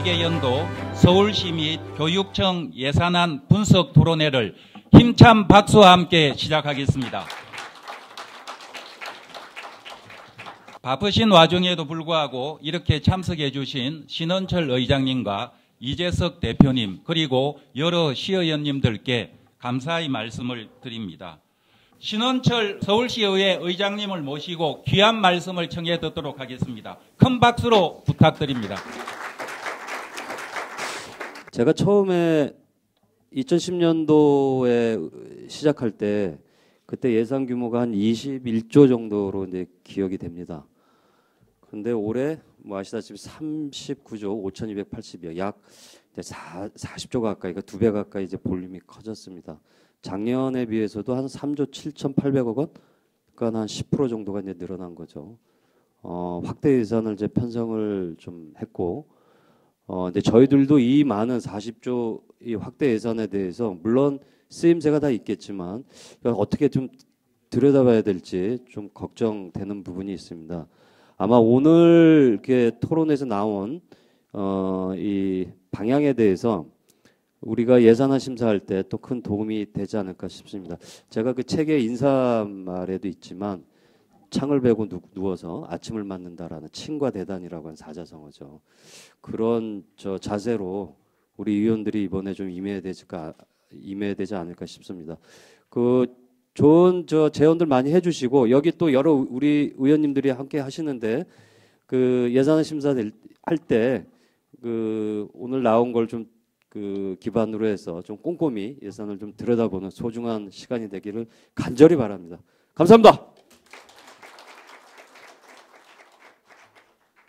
회계연도 서울시 및 교육청 예산안 분석 토론회를 힘찬 박수와 함께 시작하겠습니다. 바쁘신 와중에도 불구하고 이렇게 참석해 주신 신원철 의장님과 이재석 대표님 그리고 여러 시의원님들께 감사의 말씀을 드립니다. 신원철 서울시의회 의장님을 모시고 귀한 말씀을 청해 듣도록 하겠습니다. 큰 박수로 부탁드립니다. 제가 처음에 2010년도에 시작할 때 그때 예산 규모가 한 21조 정도로 이제 기억이 됩니다. 근데 올해 뭐 아시다시피 39조 5,280여 약 40조 가까이, 그러니까 2배 가까이 이제 볼륨이 커졌습니다. 작년에 비해서도 한 3조 7,800억 원, 그러니까 한 10% 정도가 이제 늘어난 거죠. 확대 예산을 이제 편성을 좀 했고, 근데 저희들도 이 많은 40조 이 확대 예산에 대해서 물론 쓰임새가 다 있겠지만 어떻게 좀 들여다봐야 될지 좀 걱정되는 부분이 있습니다. 아마 오늘 이렇게 토론에서 나온 이 방향에 대해서 우리가 예산안 심사할 때 또 큰 도움이 되지 않을까 싶습니다. 제가 그 책의 인사말에도 있지만 창을 베고 누워서 아침을 맞는다라는 칭과 대단이라고 하는 사자성어죠. 그런 자세로 우리 의원들이 이번에 좀 임해야 되지 않을까 싶습니다. 그 좋은 제언들 많이 해주시고 여기 또 여러 우리 의원님들이 함께 하시는데 그 예산안 심사할 때 그 오늘 나온 걸 좀 그 기반으로 해서 좀 꼼꼼히 예산을 좀 들여다보는 소중한 시간이 되기를 간절히 바랍니다. 감사합니다.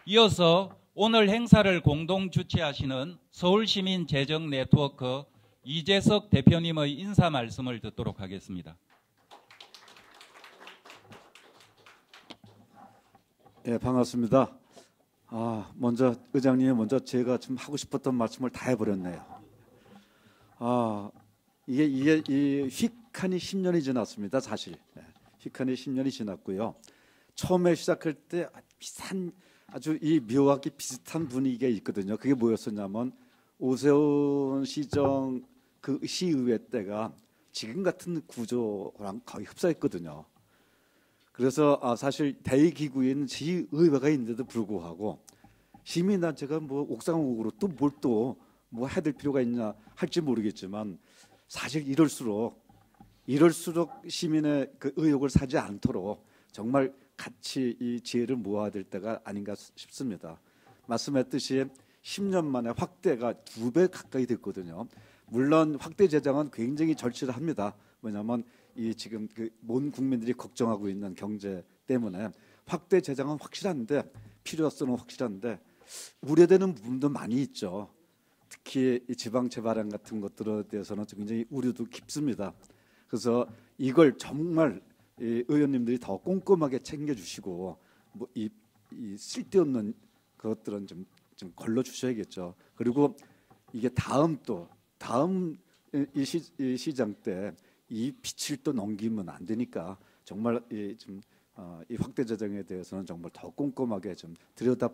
이어서 오늘 행사를 공동 주최하시는 서울시민재정네트워크 이재석 대표님의 인사 말씀을 듣도록 하겠습니다. 네, 반갑습니다. 먼저 의장님이 먼저 제가 좀 하고 싶었던 말씀을 다 해버렸네요. 이게 휙하니 10년이 지났습니다. 사실 휙하니 10년이 지났고요. 처음에 시작할 때 아주 이 묘하게 비슷한 분위기가 있거든요. 그게 뭐였었냐면 오세훈 시정 그 시의회 때가 지금 같은 구조랑 거의 흡사했거든요. 그래서 사실 대기구인 시의회가 있는데도 불구하고 시민단체가 뭐 옥상옥으로 또 뭘 또 뭐 해야 될 필요가 있냐 할지 모르겠지만 사실 이럴수록 시민의 그 의욕을 사지 않도록 정말 같이 이 지혜를 모아야 될 때가 아닌가 싶습니다. 말씀했듯이 10년 만에 확대가 2배 가까이 됐거든요. 물론 확대 재정은 굉장히 절실합니다. 왜냐하면 이 지금 그 온 국민들이 걱정하고 있는 경제 때문에 확대 재정은 확실한데 필요성은 확실한데 우려되는 부분도 많이 있죠. 특히 이 지방채 발행 같은 것들에 대해서는 굉장히 우려도 깊습니다. 그래서 이걸 정말 이 의원님들이 더 꼼꼼하게 챙겨주시고 뭐 이 쓸데없는 것들은 좀 걸러 주셔야겠죠. 그리고 이게 다음 이 시장 때 이 빛을 또 넘기면 안 되니까 정말 이 확대 재정에 대해서는 정말 더 꼼꼼하게 좀 들여다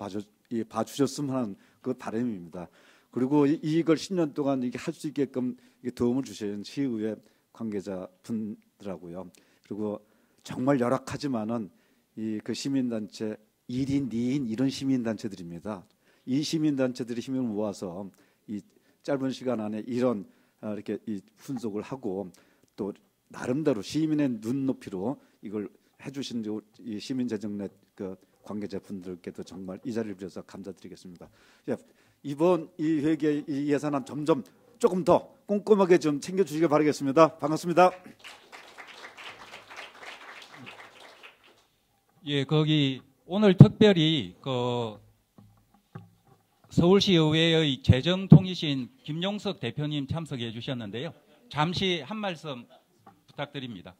봐주셨으면 하는 그 바람입니다. 그리고 이걸 10년 동안 이게 할 수 있게끔 도움을 주신 시의회 관계자 분들하고요. 그리고 정말 열악하지만은 그 시민단체 1인, 2인 이런 시민단체들입니다. 이 시민단체들이 힘을 모아서 이 짧은 시간 안에 이런 이렇게 이 분석을 하고 또 나름대로 시민의 눈높이로 이걸 해주신 이 시민재정넷 그 관계자분들께도 정말 이 자리를 빌어서 감사드리겠습니다. 이번 이 회계 이 예산안 점점 조금 더 꼼꼼하게 좀 챙겨주시길 바라겠습니다. 반갑습니다. 예, 거기 오늘 특별히 그 서울시의회의 재정통이신 김용석 대표님 참석해 주셨는데요. 잠시 한 말씀 부탁드립니다.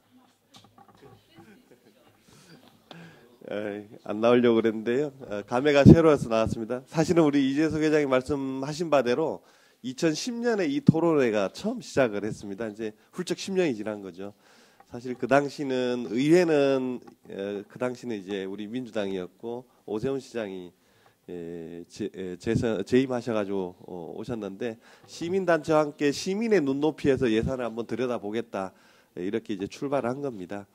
안 나오려고 그랬는데요. 감회가 새로워서 나왔습니다. 사실은 우리 이재석 회장이 말씀하신 바대로 2010년에 이 토론회가 처음 시작을 했습니다. 이제 훌쩍 10년이 지난 거죠. 사실 그 당시는 의회는 그 당시는 이제 우리 민주당이었고 오세훈 시장이 재임하셔가지고 오셨는데 시민단체와 함께 시민의 눈높이에서 예산을 한번 들여다보겠다 이렇게 이제 출발한 겁니다.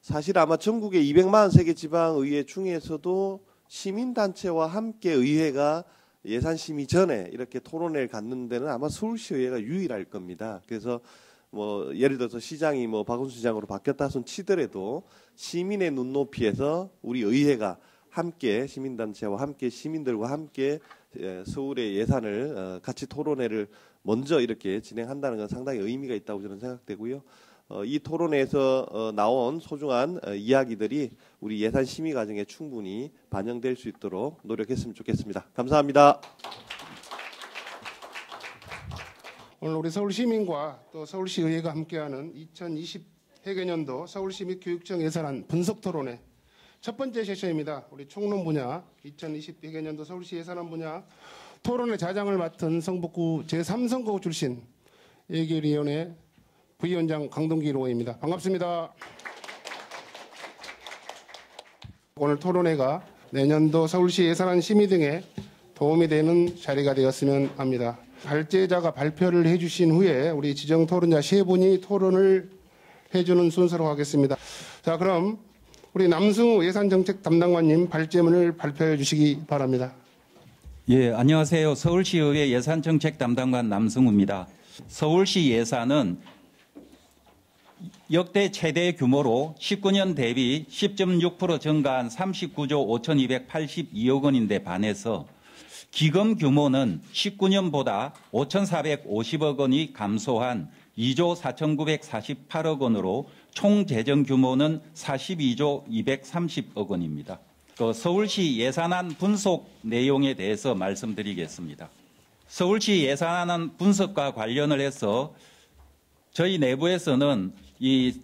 사실 아마 전국의 243개 지방의회 중에서도 시민단체와 함께 의회가 예산 심의 전에 이렇게 토론회를 갖는 데는 아마 서울시의회가 유일할 겁니다. 그래서 뭐 예를 들어서 시장이 뭐 박원순 시장으로 바뀌었다 손 치더라도 시민의 눈높이에서 우리 의회가 함께 시민단체와 함께 시민들과 함께 서울의 예산을 같이 토론회를 먼저 이렇게 진행한다는 건 상당히 의미가 있다고 저는 생각되고요. 이 토론회에서 나온 소중한 이야기들이 우리 예산 심의 과정에 충분히 반영될 수 있도록 노력했으면 좋겠습니다. 감사합니다. 오늘 우리 서울시민과 또 서울시의회가 함께하는 2020 회계년도 서울시 및 교육청 예산안 분석 토론회 첫 번째 세션입니다. 우리 총론 분야 2020 회계년도 서울시 예산안 분야 토론회 자장을 맡은 성북구 제3선거구 출신 예결위원회 부위원장 강동기 의원입니다. 반갑습니다. 오늘 토론회가 내년도 서울시 예산안 심의 등에 도움이 되는 자리가 되었으면 합니다. 발제자가 발표를 해주신 후에 우리 지정 토론자 세 분이 토론을 해주는 순서로 하겠습니다. 자, 그럼 우리 남승우 예산정책 담당관님 발제문을 발표해 주시기 바랍니다. 예, 안녕하세요. 서울시의회 예산정책 담당관 남승우입니다. 서울시 예산은 역대 최대 규모로 19년 대비 10.6% 증가한 39조 5,282억 원인데 반해서 기금 규모는 19년보다 5,450억 원이 감소한 2조 4,948억 원으로 총 재정 규모는 42조 230억 원입니다. 서울시 예산안 분석 내용에 대해서 말씀드리겠습니다. 서울시 예산안 분석과 관련을 해서 저희 내부에서는 이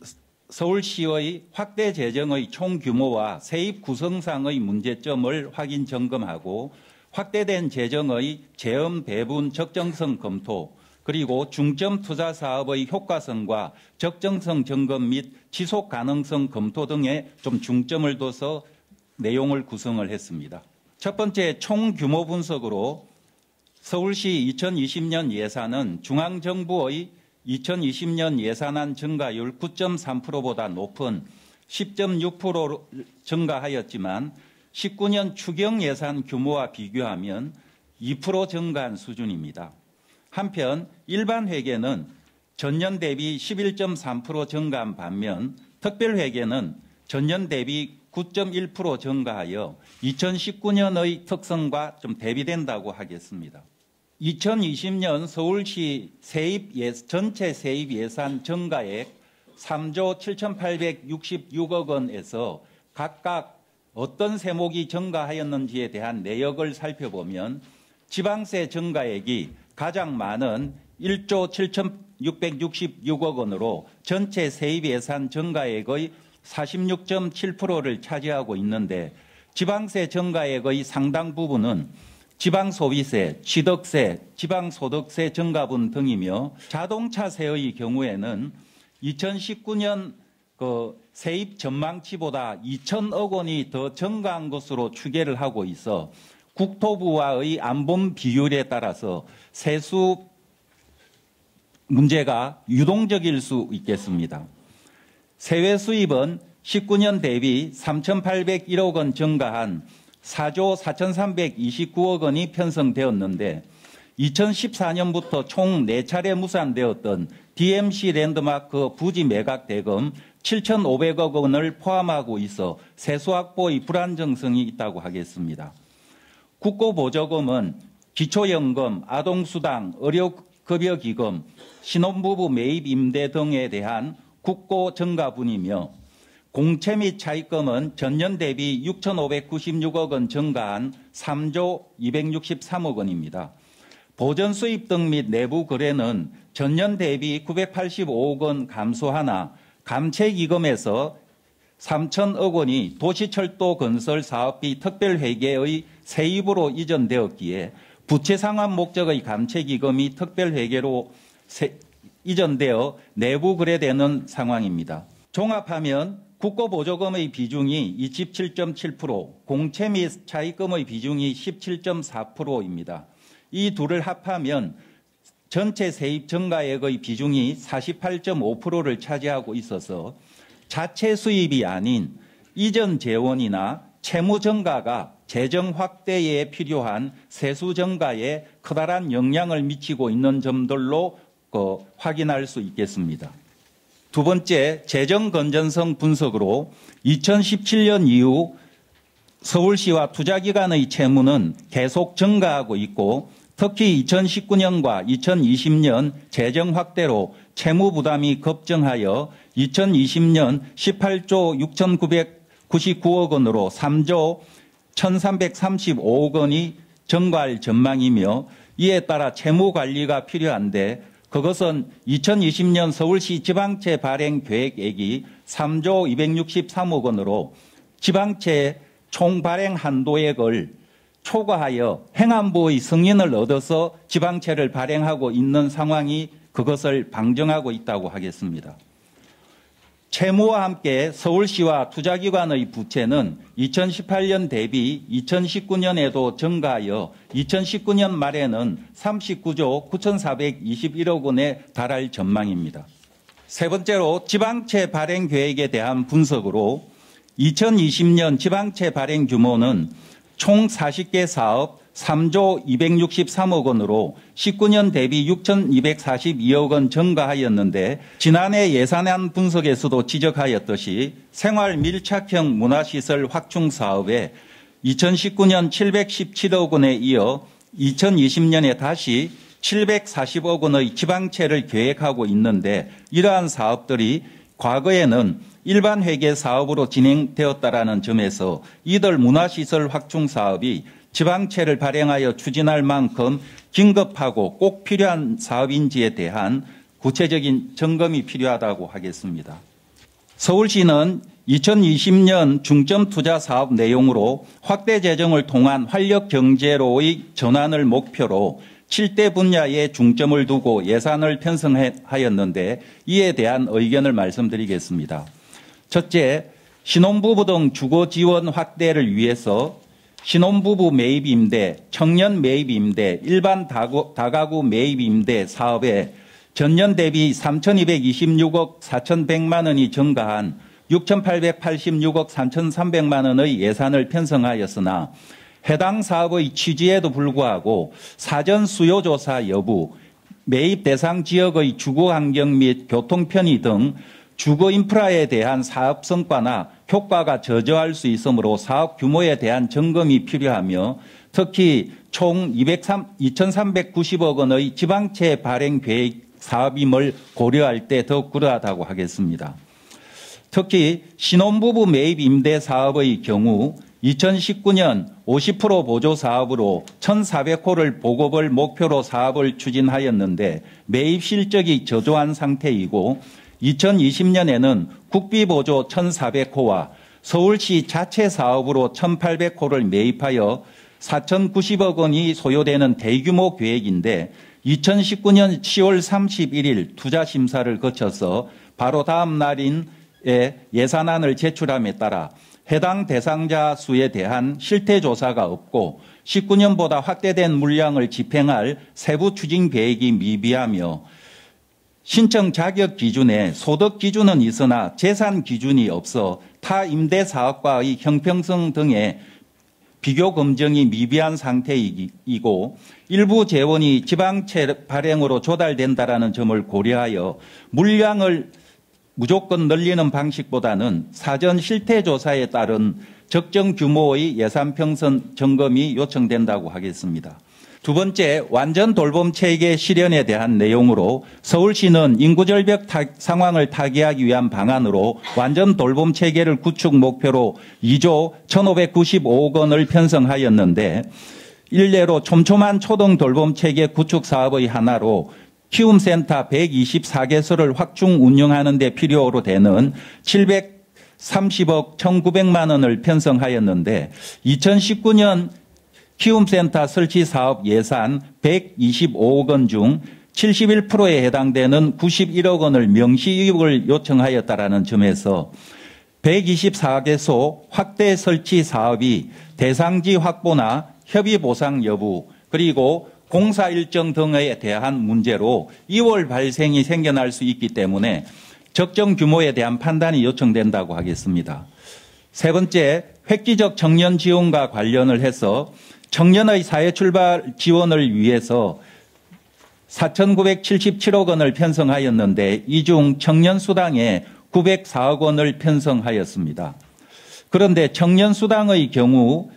서울시의 확대 재정의 총 규모와 세입 구성상의 문제점을 확인 점검하고 확대된 재정의 재원 배분 적정성 검토 그리고 중점 투자 사업의 효과성과 적정성 점검 및 지속 가능성 검토 등에 좀 중점을 둬서 내용을 구성을 했습니다. 첫 번째 총 규모 분석으로 서울시 2020년 예산은 중앙정부의 2020년 예산안 증가율 9.3%보다 높은 10.6%로 증가하였지만 19년 추경 예산 규모와 비교하면 2% 증가한 수준입니다. 한편 일반 회계는 전년 대비 11.3% 증가한 반면 특별회계는 전년 대비 9.1% 증가하여 2019년의 특성과 좀 대비된다고 하겠습니다. 2020년 서울시 전체 세입 예산 증가액 3조 7,866억 원에서 각각 어떤 세목이 증가하였는지에 대한 내역을 살펴보면 지방세 증가액이 가장 많은 1조 7,666억 원으로 전체 세입 예산 증가액의 46.7%를 차지하고 있는데 지방세 증가액의 상당 부분은 지방소비세, 취득세, 지방소득세 증가분 등이며 자동차세의 경우에는 2019년 세입 전망치보다 2천억 원이 더 증가한 것으로 추계를 하고 있어 국토부와의 안분 비율에 따라서 세수 문제가 유동적일 수 있겠습니다. 세외 수입은 19년 대비 3,801억 원 증가한 4조 4,329억 원이 편성되었는데 2014년부터 총 4차례 무산되었던 DMC 랜드마크 부지 매각 대금 7,500억 원을 포함하고 있어 세수 확보의 불안정성이 있다고 하겠습니다. 국고보조금은 기초연금, 아동수당, 의료급여기금, 신혼부부 매입 임대 등에 대한 국고 증가분이며 공채 및 차입금은 전년 대비 6,596억 원 증가한 3조 263억 원입니다. 보전 수입 등 및 내부 거래는 전년 대비 985억 원 감소하나 감채기금에서 3천억 원이 도시철도 건설 사업비 특별회계의 세입으로 이전되었기에 부채 상환 목적의 감채기금이 특별회계로 이전되어 내부 거래되는 상황입니다. 종합하면 국고보조금의 비중이 27.7%, 공채 및 차입금의 비중이 17.4%입니다. 이 둘을 합하면 전체 세입 증가액의 비중이 48.5%를 차지하고 있어서 자체 수입이 아닌 이전 재원이나 채무 증가가 재정 확대에 필요한 세수 증가에 커다란 영향을 미치고 있는 점들로 확인할 수 있겠습니다. 두 번째, 재정 건전성 분석으로 2017년 이후 서울시와 투자기관의 채무는 계속 증가하고 있고 특히 2019년과 2020년 재정 확대로 채무 부담이 급증하여 2020년 18조 6,999억 원으로 3조 1,335억 원이 증가할 전망이며 이에 따라 채무 관리가 필요한데 그것은 2020년 서울시 지방채 발행 계획액이 3조 263억 원으로 지방채 총 발행 한도액을 초과하여 행안부의 승인을 얻어서 지방채를 발행하고 있는 상황이 그것을 방증하고 있다고 하겠습니다. 채무와 함께 서울시와 투자기관의 부채는 2018년 대비 2019년에도 증가하여 2019년 말에는 39조 9,421억 원에 달할 전망입니다. 세 번째로 지방채 발행 계획에 대한 분석으로 2020년 지방채 발행 규모는 총 40개 사업 3조 263억 원으로 19년 대비 6,242억 원 증가하였는데 지난해 예산안 분석에서도 지적하였듯이 생활 밀착형 문화시설 확충 사업에 2019년 717억 원에 이어 2020년에 다시 740억 원의 지방채를 계획하고 있는데 이러한 사업들이 과거에는 일반 회계 사업으로 진행되었다라는 점에서 이들 문화시설 확충 사업이 지방채를 발행하여 추진할 만큼 긴급하고 꼭 필요한 사업인지에 대한 구체적인 점검이 필요하다고 하겠습니다. 서울시는 2020년 중점 투자 사업 내용으로 확대 재정을 통한 활력 경제로의 전환을 목표로 7대 분야에 중점을 두고 예산을 편성하였는데 이에 대한 의견을 말씀드리겠습니다. 첫째, 신혼부부 등 주거 지원 확대를 위해서 신혼부부 매입임대, 청년 매입임대, 일반 다가구 매입임대 사업에 전년 대비 3,226억 4,100만 원이 증가한 6,886억 3,300만 원의 예산을 편성하였으나 해당 사업의 취지에도 불구하고 사전 수요조사 여부, 매입 대상 지역의 주거 환경 및 교통 편의 등 주거 인프라에 대한 사업 성과나 효과가 저조할 수 있으므로 사업 규모에 대한 점검이 필요하며 특히 총 2,390억 원의 지방채 발행 계획 사업임을 고려할 때 더욱 그러하다고 하겠습니다. 특히 신혼부부 매입 임대 사업의 경우 2019년 50% 보조 사업으로 1,400호를 보급을 목표로 사업을 추진하였는데 매입 실적이 저조한 상태이고 2020년에는 국비보조 1,400호와 서울시 자체 사업으로 1,800호를 매입하여 4,090억 원이 소요되는 대규모 계획인데 2019년 10월 31일 투자심사를 거쳐서 바로 다음 날인 예산안을 제출함에 따라 해당 대상자 수에 대한 실태조사가 없고 19년보다 확대된 물량을 집행할 세부 추진 계획이 미비하며 신청 자격 기준에 소득 기준은 있으나 재산 기준이 없어 타 임대 사업과의 형평성 등의 비교 검증이 미비한 상태이고 일부 재원이 지방채 발행으로 조달된다라는 점을 고려하여 물량을 무조건 늘리는 방식보다는 사전 실태조사에 따른 적정 규모의 예산 평선 점검이 요청된다고 하겠습니다. 두 번째, 완전 돌봄 체계 실현에 대한 내용으로 서울시는 인구절벽 상황을 타개하기 위한 방안으로 완전 돌봄 체계를 구축 목표로 2조 1,595억 원을 편성하였는데 일례로 촘촘한 초등 돌봄 체계 구축 사업의 하나로 키움센터 124개소를 확충 운영하는 데 필요로 되는 730억 1,900만 원을 편성하였는데 2019년 키움센터 설치 사업 예산 125억 원 중 71%에 해당되는 91억 원을 명시이익을 요청하였다라는 점에서 124개소 확대 설치 사업이 대상지 확보나 협의 보상 여부 그리고 공사 일정 등에 대한 문제로 2월 발생이 생겨날 수 있기 때문에 적정 규모에 대한 판단이 요청된다고 하겠습니다. 세 번째, 획기적 청년 지원과 관련을 해서 청년의 사회 출발 지원을 위해서 4,977억 원을 편성하였는데 이 중 청년수당에 904억 원을 편성하였습니다. 그런데 청년수당의 경우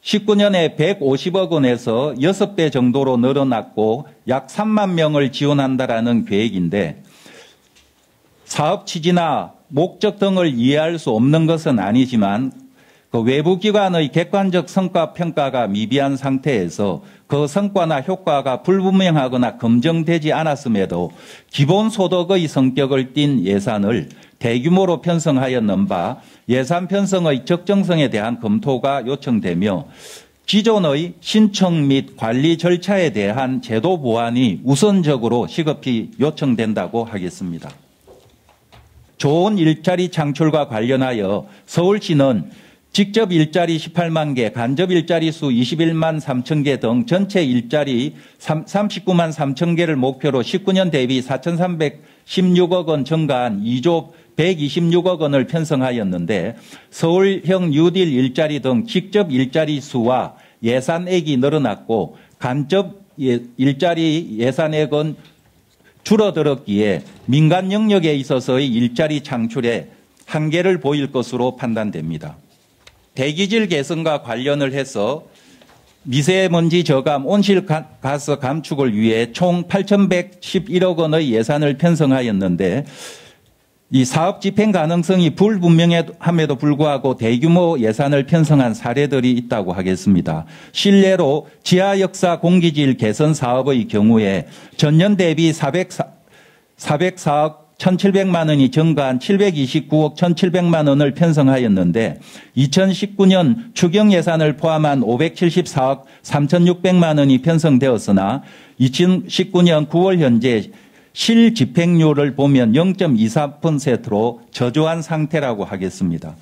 19년에 150억 원에서 6배 정도로 늘어났고 약 3만 명을 지원한다라는 계획인데 사업 취지나 목적 등을 이해할 수 없는 것은 아니지만 그 외부 기관의 객관적 성과 평가가 미비한 상태에서 그 성과나 효과가 불분명하거나 검증되지 않았음에도 기본소득의 성격을 띤 예산을 대규모로 편성하였는 바 예산 편성의 적정성에 대한 검토가 요청되며 기존의 신청 및 관리 절차에 대한 제도 보완이 우선적으로 시급히 요청된다고 하겠습니다. 좋은 일자리 창출과 관련하여 서울시는 직접 일자리 18만 개, 간접 일자리 수 21만 3천 개 등 전체 일자리 39만 3천 개를 목표로 19년 대비 4,316억 원 증가한 2조 126억 원을 편성하였는데 서울형 뉴딜 일자리 등 직접 일자리 수와 예산액이 늘어났고 간접 일자리 예산액은 줄어들었기에 민간 영역에 있어서의 일자리 창출에 한계를 보일 것으로 판단됩니다. 대기질 개선과 관련을 해서 미세먼지 저감, 온실가스 감축을 위해 총 8,111억 원의 예산을 편성하였는데 이 사업 집행 가능성이 불분명함에도 불구하고 대규모 예산을 편성한 사례들이 있다고 하겠습니다. 실례로 지하역사 공기질 개선 사업의 경우에 전년 대비 404억 1,700만 원이 증가한 729억 1,700만 원을 편성하였는데 2019년 추경 예산을 포함한 574억 3,600만 원이 편성되었으나 2019년 9월 현재 실집행률을 보면 0.24%로 저조한 상태라고 하겠습니다.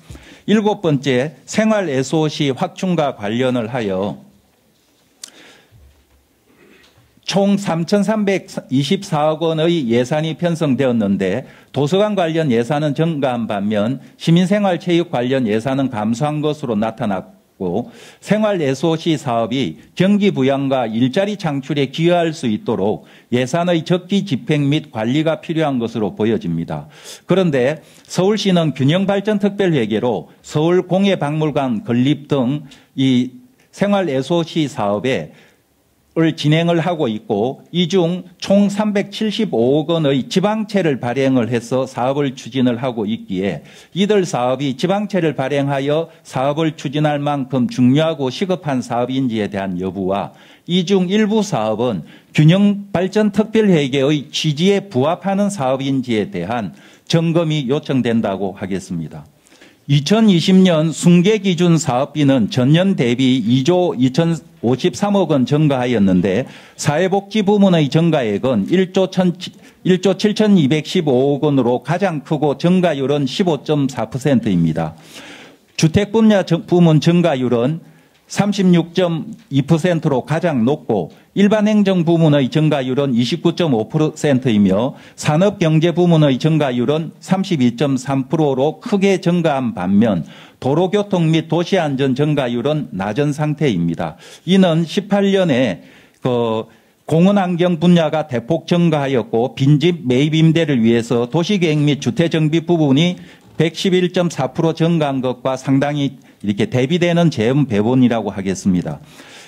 일곱 번째, 생활 SOC 확충과 관련을 하여 총 3,324억 원의 예산이 편성되었는데 도서관 관련 예산은 증가한 반면 시민생활체육 관련 예산은 감소한 것으로 나타났고 생활 SOC 사업이 경기 부양과 일자리 창출에 기여할 수 있도록 예산의 적기 집행 및 관리가 필요한 것으로 보여집니다. 그런데 서울시는 균형발전특별회계로 서울공예박물관 건립 등 이 생활 SOC 사업에 을 진행을 하고 있고 이 중 총 375억 원의 지방채를 발행을 해서 사업을 추진을 하고 있기에 이들 사업이 지방채를 발행하여 사업을 추진할 만큼 중요하고 시급한 사업인지에 대한 여부와 이 중 일부 사업은 균형발전특별회계의 취지에 부합하는 사업인지에 대한 점검이 요청된다고 하겠습니다. 2020년 순계기준 사업비는 전년 대비 2조 2,053억 원 증가하였는데 사회복지 부문의 증가액은 1조 7,215억 원으로 가장 크고 증가율은 15.4%입니다. 주택 분야 부문 증가율은 36.2%로 가장 높고 일반 행정 부문의 증가율은 29.5%이며 산업경제 부문의 증가율은 32.3%로 크게 증가한 반면 도로교통 및 도시안전 증가율은 낮은 상태입니다. 이는 18년에 공원환경 분야가 대폭 증가하였고 빈집 매입 임대를 위해서 도시계획 및 주택정비 부분이 111.4% 증가한 것과 상당히 이렇게 대비되는 재원 배분이라고 하겠습니다.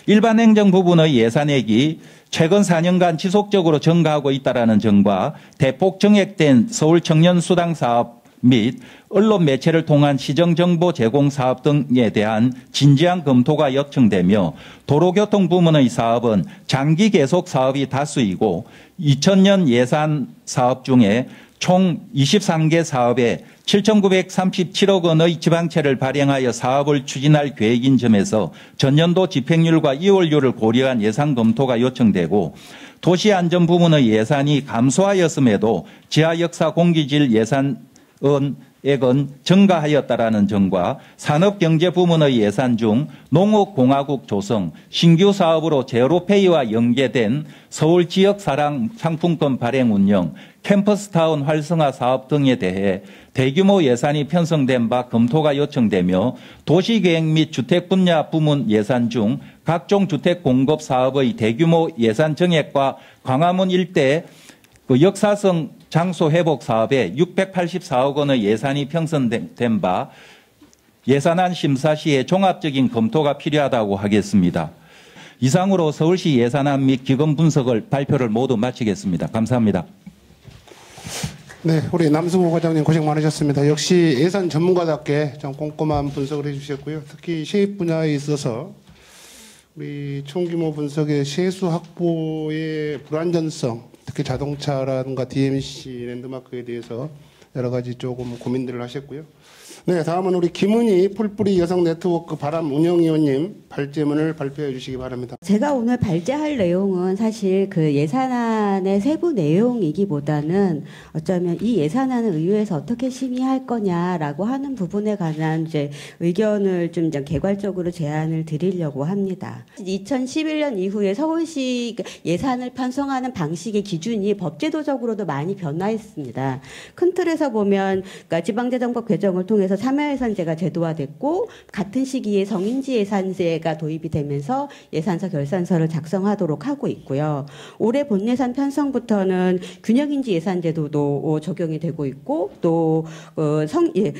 일반 행정 부분의 예산액이 최근 4년간 지속적으로 증가하고 있다는 점과 대폭 증액된 서울 청년 수당 사업 및 언론 매체를 통한 시정정보 제공 사업 등에 대한 진지한 검토가 요청되며 도로교통 부문의 사업은 장기 계속 사업이 다수이고 2000년 예산 사업 중에 총 23개 사업에 7,937억 원의 지방채를 발행하여 사업을 추진할 계획인 점에서 전년도 집행률과 이월율을 고려한 예산 검토가 요청되고 도시안전 부문의 예산이 감소하였음에도 지하역사 공기질 예산은 액은 증가하였다라는 점과 산업경제부문의 예산 중 농업공화국 조성, 신규 사업으로 제로페이와 연계된 서울 지역사랑 상품권 발행 운영, 캠퍼스타운 활성화 사업 등에 대해 대규모 예산이 편성된 바 검토가 요청되며 도시계획 및 주택 분야 부문 예산 중 각종 주택 공급 사업의 대규모 예산 증액과 광화문 일대 역사성 장소 회복 사업에 684억 원의 예산이 편성된 바 예산안 심사 시에 종합적인 검토가 필요하다고 하겠습니다. 이상으로 서울시 예산안 및 기금 분석을 발표를 모두 마치겠습니다. 감사합니다. 네, 우리 남승호 과장님 고생 많으셨습니다. 역시 예산 전문가답게 좀 꼼꼼한 분석을 해주셨고요. 특히 세입 분야에 있어서 우리 총규모 분석의 세수 확보의 불안전성, 특히 자동차라든가 DMC 랜드마크에 대해서 여러 가지 조금 고민들을 하셨고요. 네, 다음은 우리 김은희 풀뿌리 여성 네트워크 바람 운영위원님 발제문을 발표해 주시기 바랍니다. 제가 오늘 발제할 내용은 사실 그 예산안의 세부 내용이기보다는 어쩌면 이 예산안을 의회에서 어떻게 심의할 거냐라고 하는 부분에 관한 이제 의견을 좀 개괄적으로 제안을 드리려고 합니다. 2011년 이후에 서울시 예산을 편성하는 방식의 기준이 법제도적으로도 많이 변화했습니다. 큰 틀에서 보면 그러니까 지방재정법 개정을 통해서 참여예산제가 제도화됐고 같은 시기에 성인지 예산제가 도입이 되면서 예산서 결산서를 작성하도록 하고 있고요. 올해 본예산 편성부터는 균형인지 예산제도도 적용이 되고 있고 또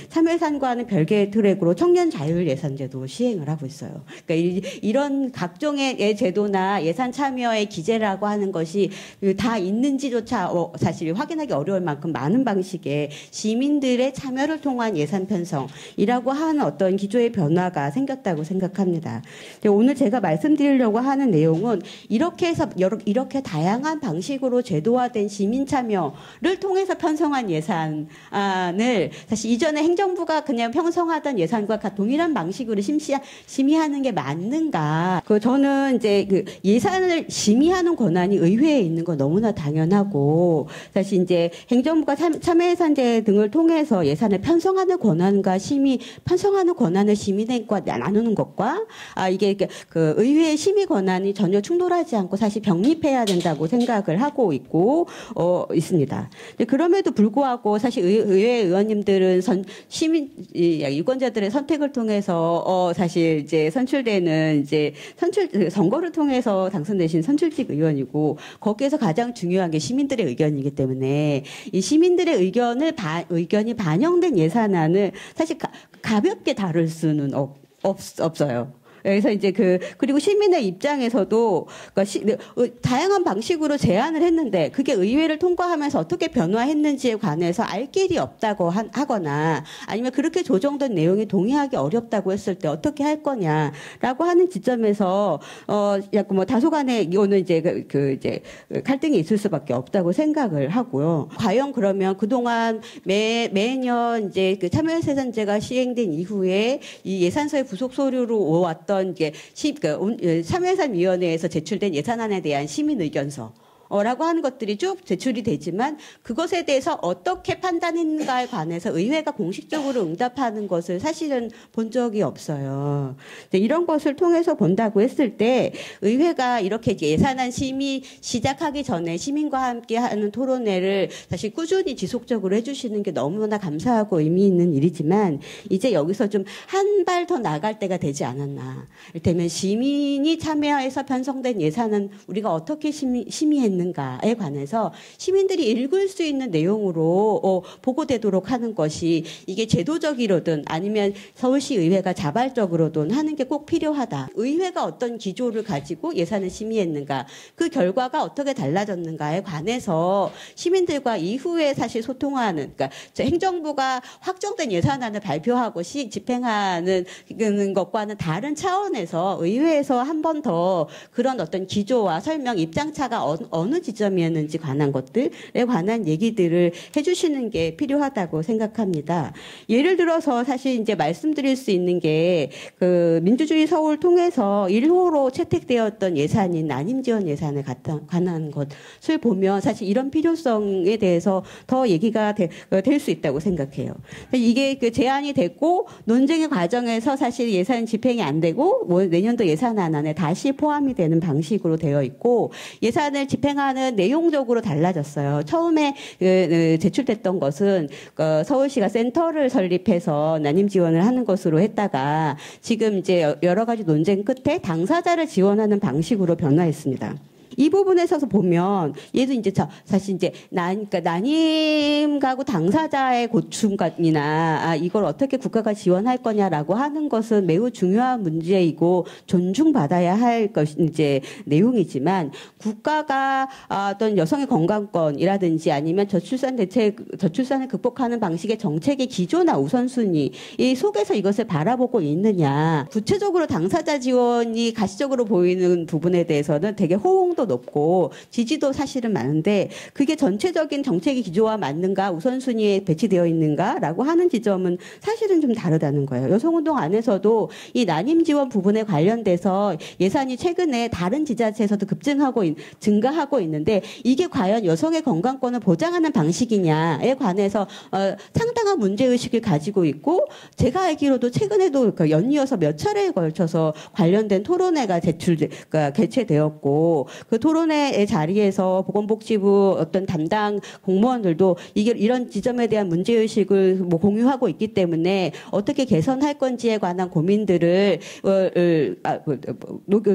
참여예산과는 별개의 트랙으로 청년자율예산제도 시행을 하고 있어요. 그러니까 이런 각종의 제도나 예산 참여의 기재라고 하는 것이 다 있는지조차 사실 확인하기 어려울 만큼 많은 방식의 시민들의 참여를 통한 예산 편성이라고 하는 어떤 기조의 변화가 생겼다고 생각합니다. 오늘 제가 말씀드리려고 하는 내용은 이렇게 해서 이렇게 다양한 방식으로 제도화된 시민 참여를 통해서 편성한 예산을 사실 이전에 행정부가 그냥 편성하던 예산과 동일한 방식으로 심의하는 게 맞는가? 저는 이제 그 예산을 심의하는 권한이 의회에 있는 건 너무나 당연하고 사실 이제 행정부가 참여예산제 등을 통해서 예산을 편성하는 권한과 편성하는 권한을 시민과 나누는 것과 이게 그 의회의 심의 권한이 전혀 충돌하지 않고 사실 병립해야 된다고 생각을 하고 있습니다. 그럼에도 불구하고 사실 의회 의원님들은 시민 유권자들의 선택을 통해서 사실 이제 선출되는 선거를 통해서 당선되신 선출직 의원이고 거기에서 가장 중요한 게 시민들의 의견이기 때문에 이 시민들의 의견이 반영된 예산안을 사실 가볍게 다룰 수는 없어요. 그래서 이제 그리고 시민의 입장에서도 다양한 방식으로 제안을 했는데 그게 의회를 통과하면서 어떻게 변화했는지에 관해서 알 길이 없다고 하거나 아니면 그렇게 조정된 내용이 동의하기 어렵다고 했을 때 어떻게 할 거냐라고 하는 지점에서 약간 다소간의 이거는 이제 이제 갈등이 있을 수밖에 없다고 생각을 하고요. 과연 그러면 그동안 매년 이제 참여예산제가 시행된 이후에 이 예산서의 부속 서류로 오왔던 참여예산위원회에서 제출된 예산안에 대한 시민 의견서 라고 하는 것들이 쭉 제출이 되지만 그것에 대해서 어떻게 판단했는가에 관해서 의회가 공식적으로 응답하는 것을 사실은 본 적이 없어요. 이런 것을 통해서 본다고 했을 때 의회가 이렇게 예산안 심의 시작하기 전에 시민과 함께 하는 토론회를 사실 꾸준히 지속적으로 해주시는 게 너무나 감사하고 의미 있는 일이지만 이제 여기서 좀 한 발 더 나갈 때가 되지 않았나. 이를테면 시민이 참여해서 편성된 예산은 우리가 어떻게 심의했는가 에 관해서 시민들이 읽을 수 있는 내용으로 보고되도록 하는 것이 이게 제도적이로든 아니면 서울시 의회가 자발적으로든 하는 게 꼭 필요하다. 의회가 어떤 기조를 가지고 예산을 심의했는가 그 결과가 어떻게 달라졌는가에 관해서 시민들과 이후에 사실 소통하는 그러니까 행정부가 확정된 예산안을 발표하고 집행하는 것과는 다른 차원에서 의회에서 한 번 더 그런 어떤 기조와 설명 입장차가 어느 어느 지점이었는지 관한 것들에 관한 얘기들을 해주시는 게 필요하다고 생각합니다. 예를 들어서 사실 이제 말씀드릴 수 있는 게 그 민주주의 서울 통해서 1호로 채택되었던 예산인 난임 지원 예산에 관한 것을 보면 사실 이런 필요성에 대해서 더 얘기가 될 수 있다고 생각해요. 이게 그 제안이 됐고 논쟁의 과정에서 사실 예산 집행이 안 되고 뭐 내년도 예산안 안에 다시 포함이 되는 방식으로 되어 있고 예산을 집행하는 내용적으로 달라졌어요. 처음에 제출됐던 것은 서울시가 센터를 설립해서 난임 지원을 하는 것으로 했다가 지금 이제 여러 가지 논쟁 끝에 당사자를 지원하는 방식으로 변화했습니다. 이 부분에서 보면 얘도 이제 사실 이제 그러니까 난임 가구 당사자의 고충이나 이걸 어떻게 국가가 지원할 거냐라고 하는 것은 매우 중요한 문제이고 존중받아야 할 것 이제 내용이지만 국가가 어떤 여성의 건강권이라든지 아니면 저출산을 극복하는 방식의 정책의 기조나 우선순위 이 속에서 이것을 바라보고 있느냐 구체적으로 당사자 지원이 가시적으로 보이는 부분에 대해서는 되게 호응도 높고 지지도 사실은 많은데 그게 전체적인 정책의 기조와 맞는가 우선순위에 배치되어 있는가라고 하는 지점은 사실은 좀 다르다는 거예요. 여성운동 안에서도 이 난임 지원 부분에 관련돼서 예산이 최근에 다른 지자체에서도 증가하고 있는데 이게 과연 여성의 건강권을 보장하는 방식이냐에 관해서 상당한 문제의식을 가지고 있고 제가 알기로도 최근에도 연이어서 몇 차례에 걸쳐서 관련된 토론회가 개최되었고 그 토론회 자리에서 보건복지부 어떤 담당 공무원들도 이런 지점에 대한 문제의식을 뭐 공유하고 있기 때문에 어떻게 개선할 건지에 관한 고민들을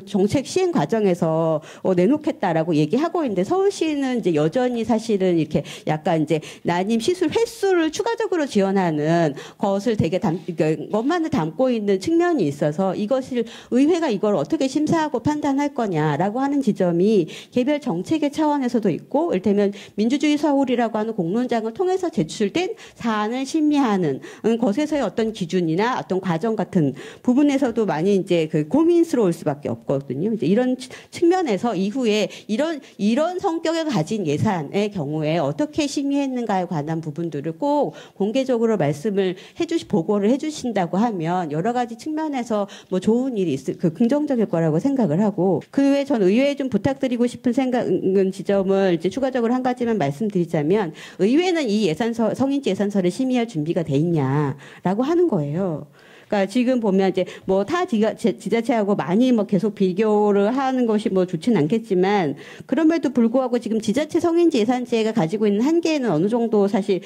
정책 시행 과정에서 내놓겠다라고 얘기하고 있는데 서울시는 이제 여전히 사실은 이렇게 약간 이제 난임 시술 횟수를 추가적으로 지원하는 것을 되게 것만을 담고 있는 측면이 있어서 이것을 의회가 이걸 어떻게 심사하고 판단할 거냐라고 하는 지점이 개별 정책의 차원에서도 있고 이를테면 민주주의 서울이라고 하는 공론장을 통해서 제출된 사안을 심의하는 것에서의 어떤 기준이나 어떤 과정 같은 부분에서도 많이 이제 고민스러울 수밖에 없거든요. 이제 이런 측면에서 이후에 이런 성격을 가진 예산의 경우에 어떻게 심의했는가에 관한 부분들을 꼭 공개적으로 보고를 해주신다고 하면 여러 가지 측면에서 뭐 좋은 일이 긍정적일 거라고 생각을 하고 그 외에 전 의회에 좀 부탁드리고 싶은 지점을 이제 추가적으로 한 가지만 말씀드리자면 의회는 이 성인지 예산서를 심의할 준비가 돼 있냐라고 하는 거예요. 그러니까 지금 보면 이제 뭐 타 지자체하고 많이 뭐 계속 비교를 하는 것이 뭐 좋진 않겠지만 그럼에도 불구하고 지금 지자체 성인지 예산제가 가지고 있는 한계는 어느 정도 사실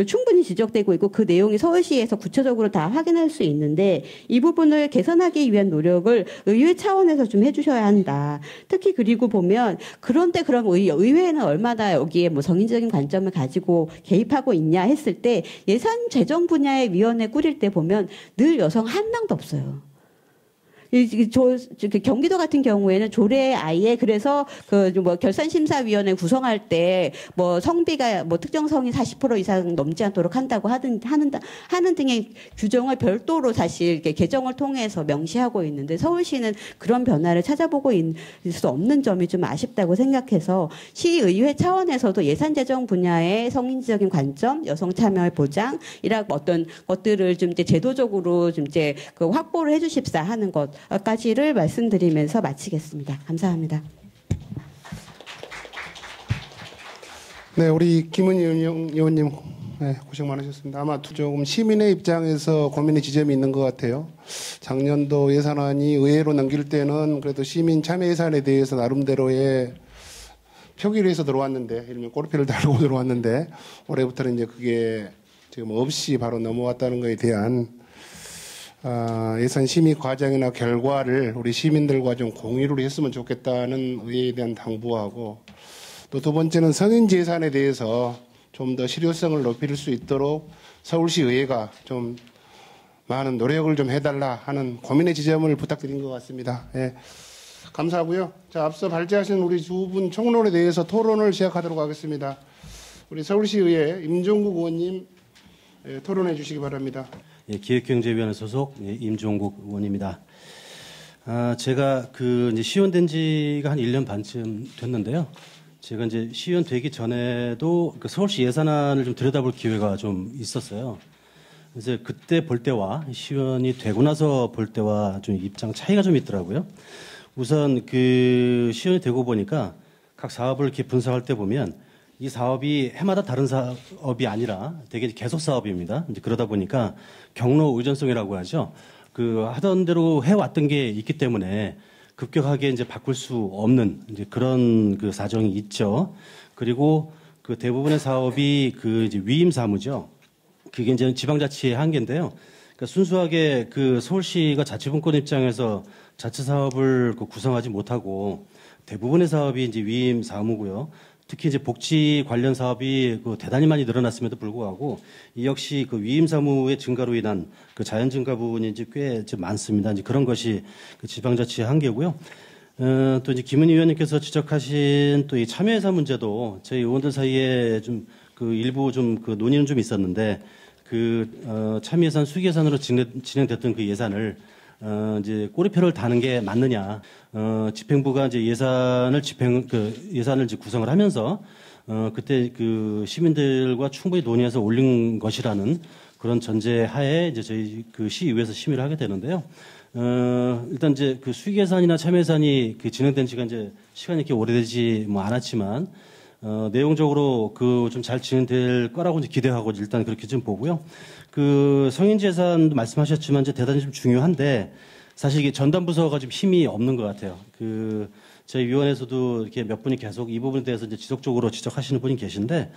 충분히 지적되고 있고 그 내용이 서울시에서 구체적으로 다 확인할 수 있는데 이 부분을 개선하기 위한 노력을 의회 차원에서 좀 해주셔야 한다. 특히 그리고 보면 그런데 그럼 의회는 얼마나 여기에 뭐 성인적인 관점을 가지고 개입하고 있냐 했을 때 예산 재정 분야의 위원회 꾸릴 때 보면 늘 여성 한 명도 없어요. 경기도 같은 경우에는 조례 아예 그래서 결산심사위원회 구성할 때 뭐 성비가 뭐 특정 성이 40% 이상 넘지 않도록 한다고 하는 등의 규정을 별도로 사실 이렇게 개정을 통해서 명시하고 있는데 서울시는 그런 변화를 찾아보고 있을 수 없는 점이 좀 아쉽다고 생각해서 시의회 차원에서도 예산 재정 분야의 성인지적인 관점, 여성 참여의 보장 이런 어떤 것들을 좀 이제 제도적으로 좀 이제 확보를 해주십사 하는 것까지를 말씀드리면서 마치겠습니다. 감사합니다. 네, 우리 김은희 의원님 고생 많으셨습니다. 아마 조금 시민의 입장에서 고민의 지점이 있는 것 같아요. 작년도 예산안이 의회로 넘길 때는 그래도 시민 참여 예산에 대해서 나름대로의 표기를 해서 들어왔는데, 이러면 꼬리표를 달고 들어왔는데, 올해부터는 이제 그게 지금 없이 바로 넘어왔다는 것에 대한 예산 심의 과정이나 결과를 우리 시민들과 좀 공유를 했으면 좋겠다는 의회에 대한 당부하고 또 두 번째는 성인지 예산에 대해서 좀 더 실효성을 높일 수 있도록 서울시 의회가 좀 많은 노력을 좀 해달라 하는 고민의 지점을 부탁드린 것 같습니다. 예. 감사하고요. 자, 앞서 발제하신 우리 두 분 총론에 대해서 토론을 시작하도록 하겠습니다. 우리 서울시의회 임종국 의원님 토론해 주시기 바랍니다. 예, 기획경제위원회 소속 임종국 의원입니다. 제가 이제 시연된 지가 한 1년 반쯤 됐는데요. 제가 이제 시의원 되기 전에도 그 서울시 예산안을 좀 들여다볼 기회가 좀 있었어요. 그래서 그때 볼 때와 시의원이 되고 나서 볼 때와 좀 입장 차이가 좀 있더라고요. 우선 그 시의원이 되고 보니까 각 사업을 이렇게 분석할 때 보면 이 사업이 해마다 다른 사업이 아니라 되게 계속 사업입니다. 이제 그러다 보니까 경로 의존성이라고 하죠. 그 하던 대로 해왔던 게 있기 때문에 급격하게 이제 바꿀 수 없는 이제 그런 그 사정이 있죠. 그리고 그 대부분의 사업이 그 이제 위임 사무죠. 그게 이제 지방자치의 한계인데요. 그러니까 순수하게 그 서울시가 자치분권 입장에서 자치 사업을 그 구성하지 못하고 대부분의 사업이 이제 위임 사무고요. 특히 이제 복지 관련 사업이 그 대단히 많이 늘어났음에도 불구하고 이 역시 그 위임 사무의 증가로 인한 그 자연 증가 부분이 이제 꽤 많습니다. 이제 그런 것이 그 지방자치의 한계고요. 또 이제 김은희 의원님께서 지적하신 또 이 참여예산 문제도 저희 의원들 사이에 좀 그 일부 좀 그 논의는 좀 있었는데 그 참여예산 수기예산으로 진행됐던 그 예산을 이제 꼬리표를 다는 게 맞느냐? 집행부가 이제 예산을 이제 구성을 하면서 그때 그 시민들과 충분히 논의해서 올린 것이라는 그런 전제 하에 이제 저희 그 시의회에서 심의를 하게 되는데요. 일단 이제 그 수기예산이나 참여예산이 그 진행된 지가 이제 시간이 이렇게 오래되지 뭐 않았지만 내용적으로 그 좀 잘 진행될 거라고 이제 기대하고 일단 그렇게 좀 보고요. 그 성인지 예산도 말씀하셨지만 이제 대단히 좀 중요한데 사실 이게 전담 부서가 좀 힘이 없는 것 같아요. 그 저희 위원회에서도 이렇게 몇 분이 계속 이 부분에 대해서 이제 지속적으로 지적하시는 분이 계신데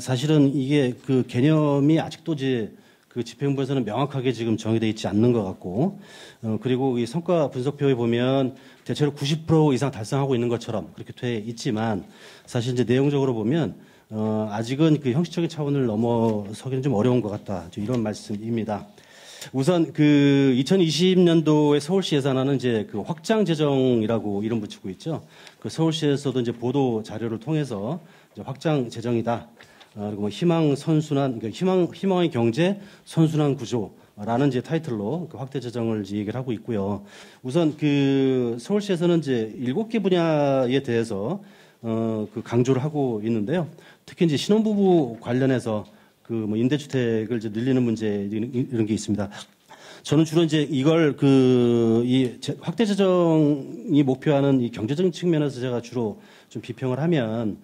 사실은 이게 그 개념이 아직도 이제 그 집행부에서는 명확하게 지금 정의되어 있지 않는 것 같고 그리고 이 성과 분석표에 보면 대체로 90% 이상 달성하고 있는 것처럼 그렇게 돼 있지만 사실 이제 내용적으로 보면 아직은 그 형식적인 차원을 넘어서기는 좀 어려운 것 같다. 이런 말씀입니다. 우선 그 2020년도에 서울시 예산안은 이제 그 확장 재정이라고 이름 붙이고 있죠. 그 서울시에서도 이제 보도 자료를 통해서 이제 확장 재정이다. 그리고 뭐 희망 선순환, 그러니까 희망의 경제 선순환 구조라는 이제 타이틀로 그 확대 재정을 얘기를 하고 있고요. 우선 그 서울시에서는 이제 7개 분야에 대해서 그 강조를 하고 있는데요. 특히 이제 신혼부부 관련해서 그 뭐 임대주택을 이제 늘리는 문제 이런 게 있습니다. 저는 주로 이제 이걸 이 확대 재정이 목표하는 이 경제적인 측면에서 제가 주로 좀 비평을 하면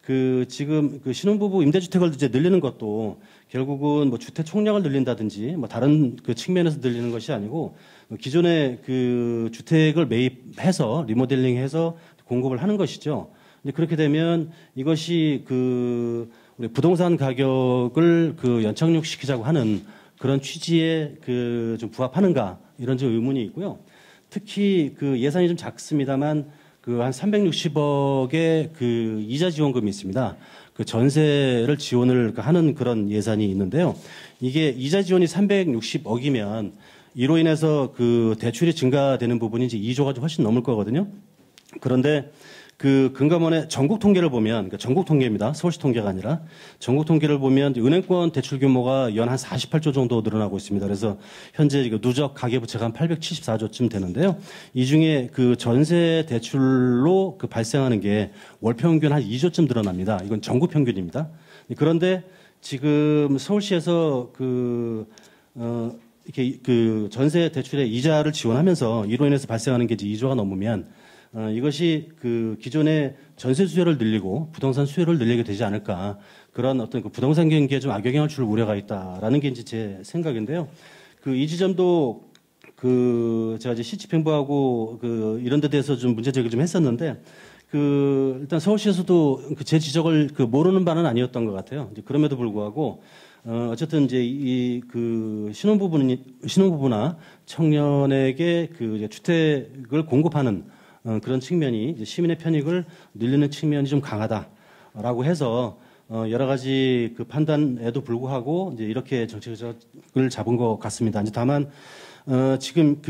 그 지금 그 신혼부부 임대주택을 이제 늘리는 것도 결국은 뭐 주택 총량을 늘린다든지 뭐 다른 그 측면에서 늘리는 것이 아니고 기존의 그 주택을 매입해서 리모델링해서 공급을 하는 것이죠. 그렇게 되면 이것이 그 우리 부동산 가격을 그 연착륙시키자고 하는 그런 취지에 그 좀 부합하는가 이런 좀 의문이 있고요. 특히 그 예산이 좀 작습니다만 그 한 360억의 그 이자 지원금이 있습니다. 그 전세를 지원을 하는 그런 예산이 있는데요. 이게 이자 지원이 360억이면 이로 인해서 그 대출이 증가되는 부분이 이제 2조가 훨씬 넘을 거거든요. 그런데 그 금감원의 전국 통계를 보면, 그러니까 전국 통계입니다. 서울시 통계가 아니라 전국 통계를 보면 은행권 대출 규모가 연 한 48조 정도 늘어나고 있습니다. 그래서 현재 누적 가계부채가 한 874조쯤 되는데요. 이 중에 그 전세 대출로 그 발생하는 게 월 평균 한 2조쯤 늘어납니다. 이건 전국 평균입니다. 그런데 지금 서울시에서 이렇게 그 전세 대출의 이자를 지원하면서 이로 인해서 발생하는 게 이제 2조가 넘으면 이것이 그 기존의 전세 수요를 늘리고 부동산 수요를 늘리게 되지 않을까 그런 어떤 그 부동산 경기에 좀 악영향을 줄 우려가 있다라는 게 이제 제 생각인데요. 그 이 지점도 그 제가 이제 시집행부하고 그 이런 데 대해서 좀 문제 제기를 좀 했었는데 그 일단 서울시에서도 그 제 지적을 그 모르는 바는 아니었던 것 같아요. 이제 그럼에도 불구하고 어쨌든 이제 이 그 신혼부부나 청년에게 그 이제 주택을 공급하는 그런 측면이 이제 시민의 편익을 늘리는 측면이 좀 강하다라고 해서 여러 가지 그 판단에도 불구하고 이제 이렇게 정책을 잡은 것 같습니다. 이제 다만 지금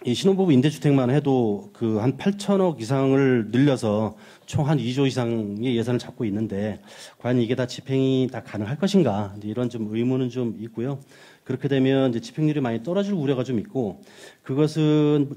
이 신혼부부 임대주택만 해도 그 한 8천억 이상을 늘려서 총 한 2조 이상의 예산을 잡고 있는데 과연 이게 다 집행이 다 가능할 것인가 이런 좀 의문은 좀 있고요. 그렇게 되면 이제 집행률이 많이 떨어질 우려가 좀 있고 그것은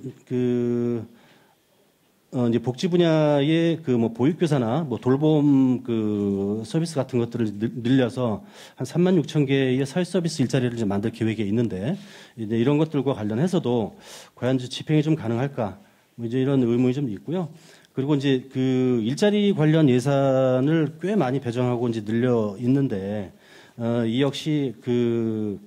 이제 복지 분야의 그 뭐 보육교사나 뭐 돌봄 그 서비스 같은 것들을 늘려서 한 3만 6천 개의 사회 서비스 일자리를 이제 만들 계획에 있는데 이제 이런 것들과 관련해서도 과연 집행이 좀 가능할까? 뭐 이제 이런 의문이 좀 있고요. 그리고 이제 그 일자리 관련 예산을 꽤 많이 배정하고 이제 늘려 있는데 이 역시 그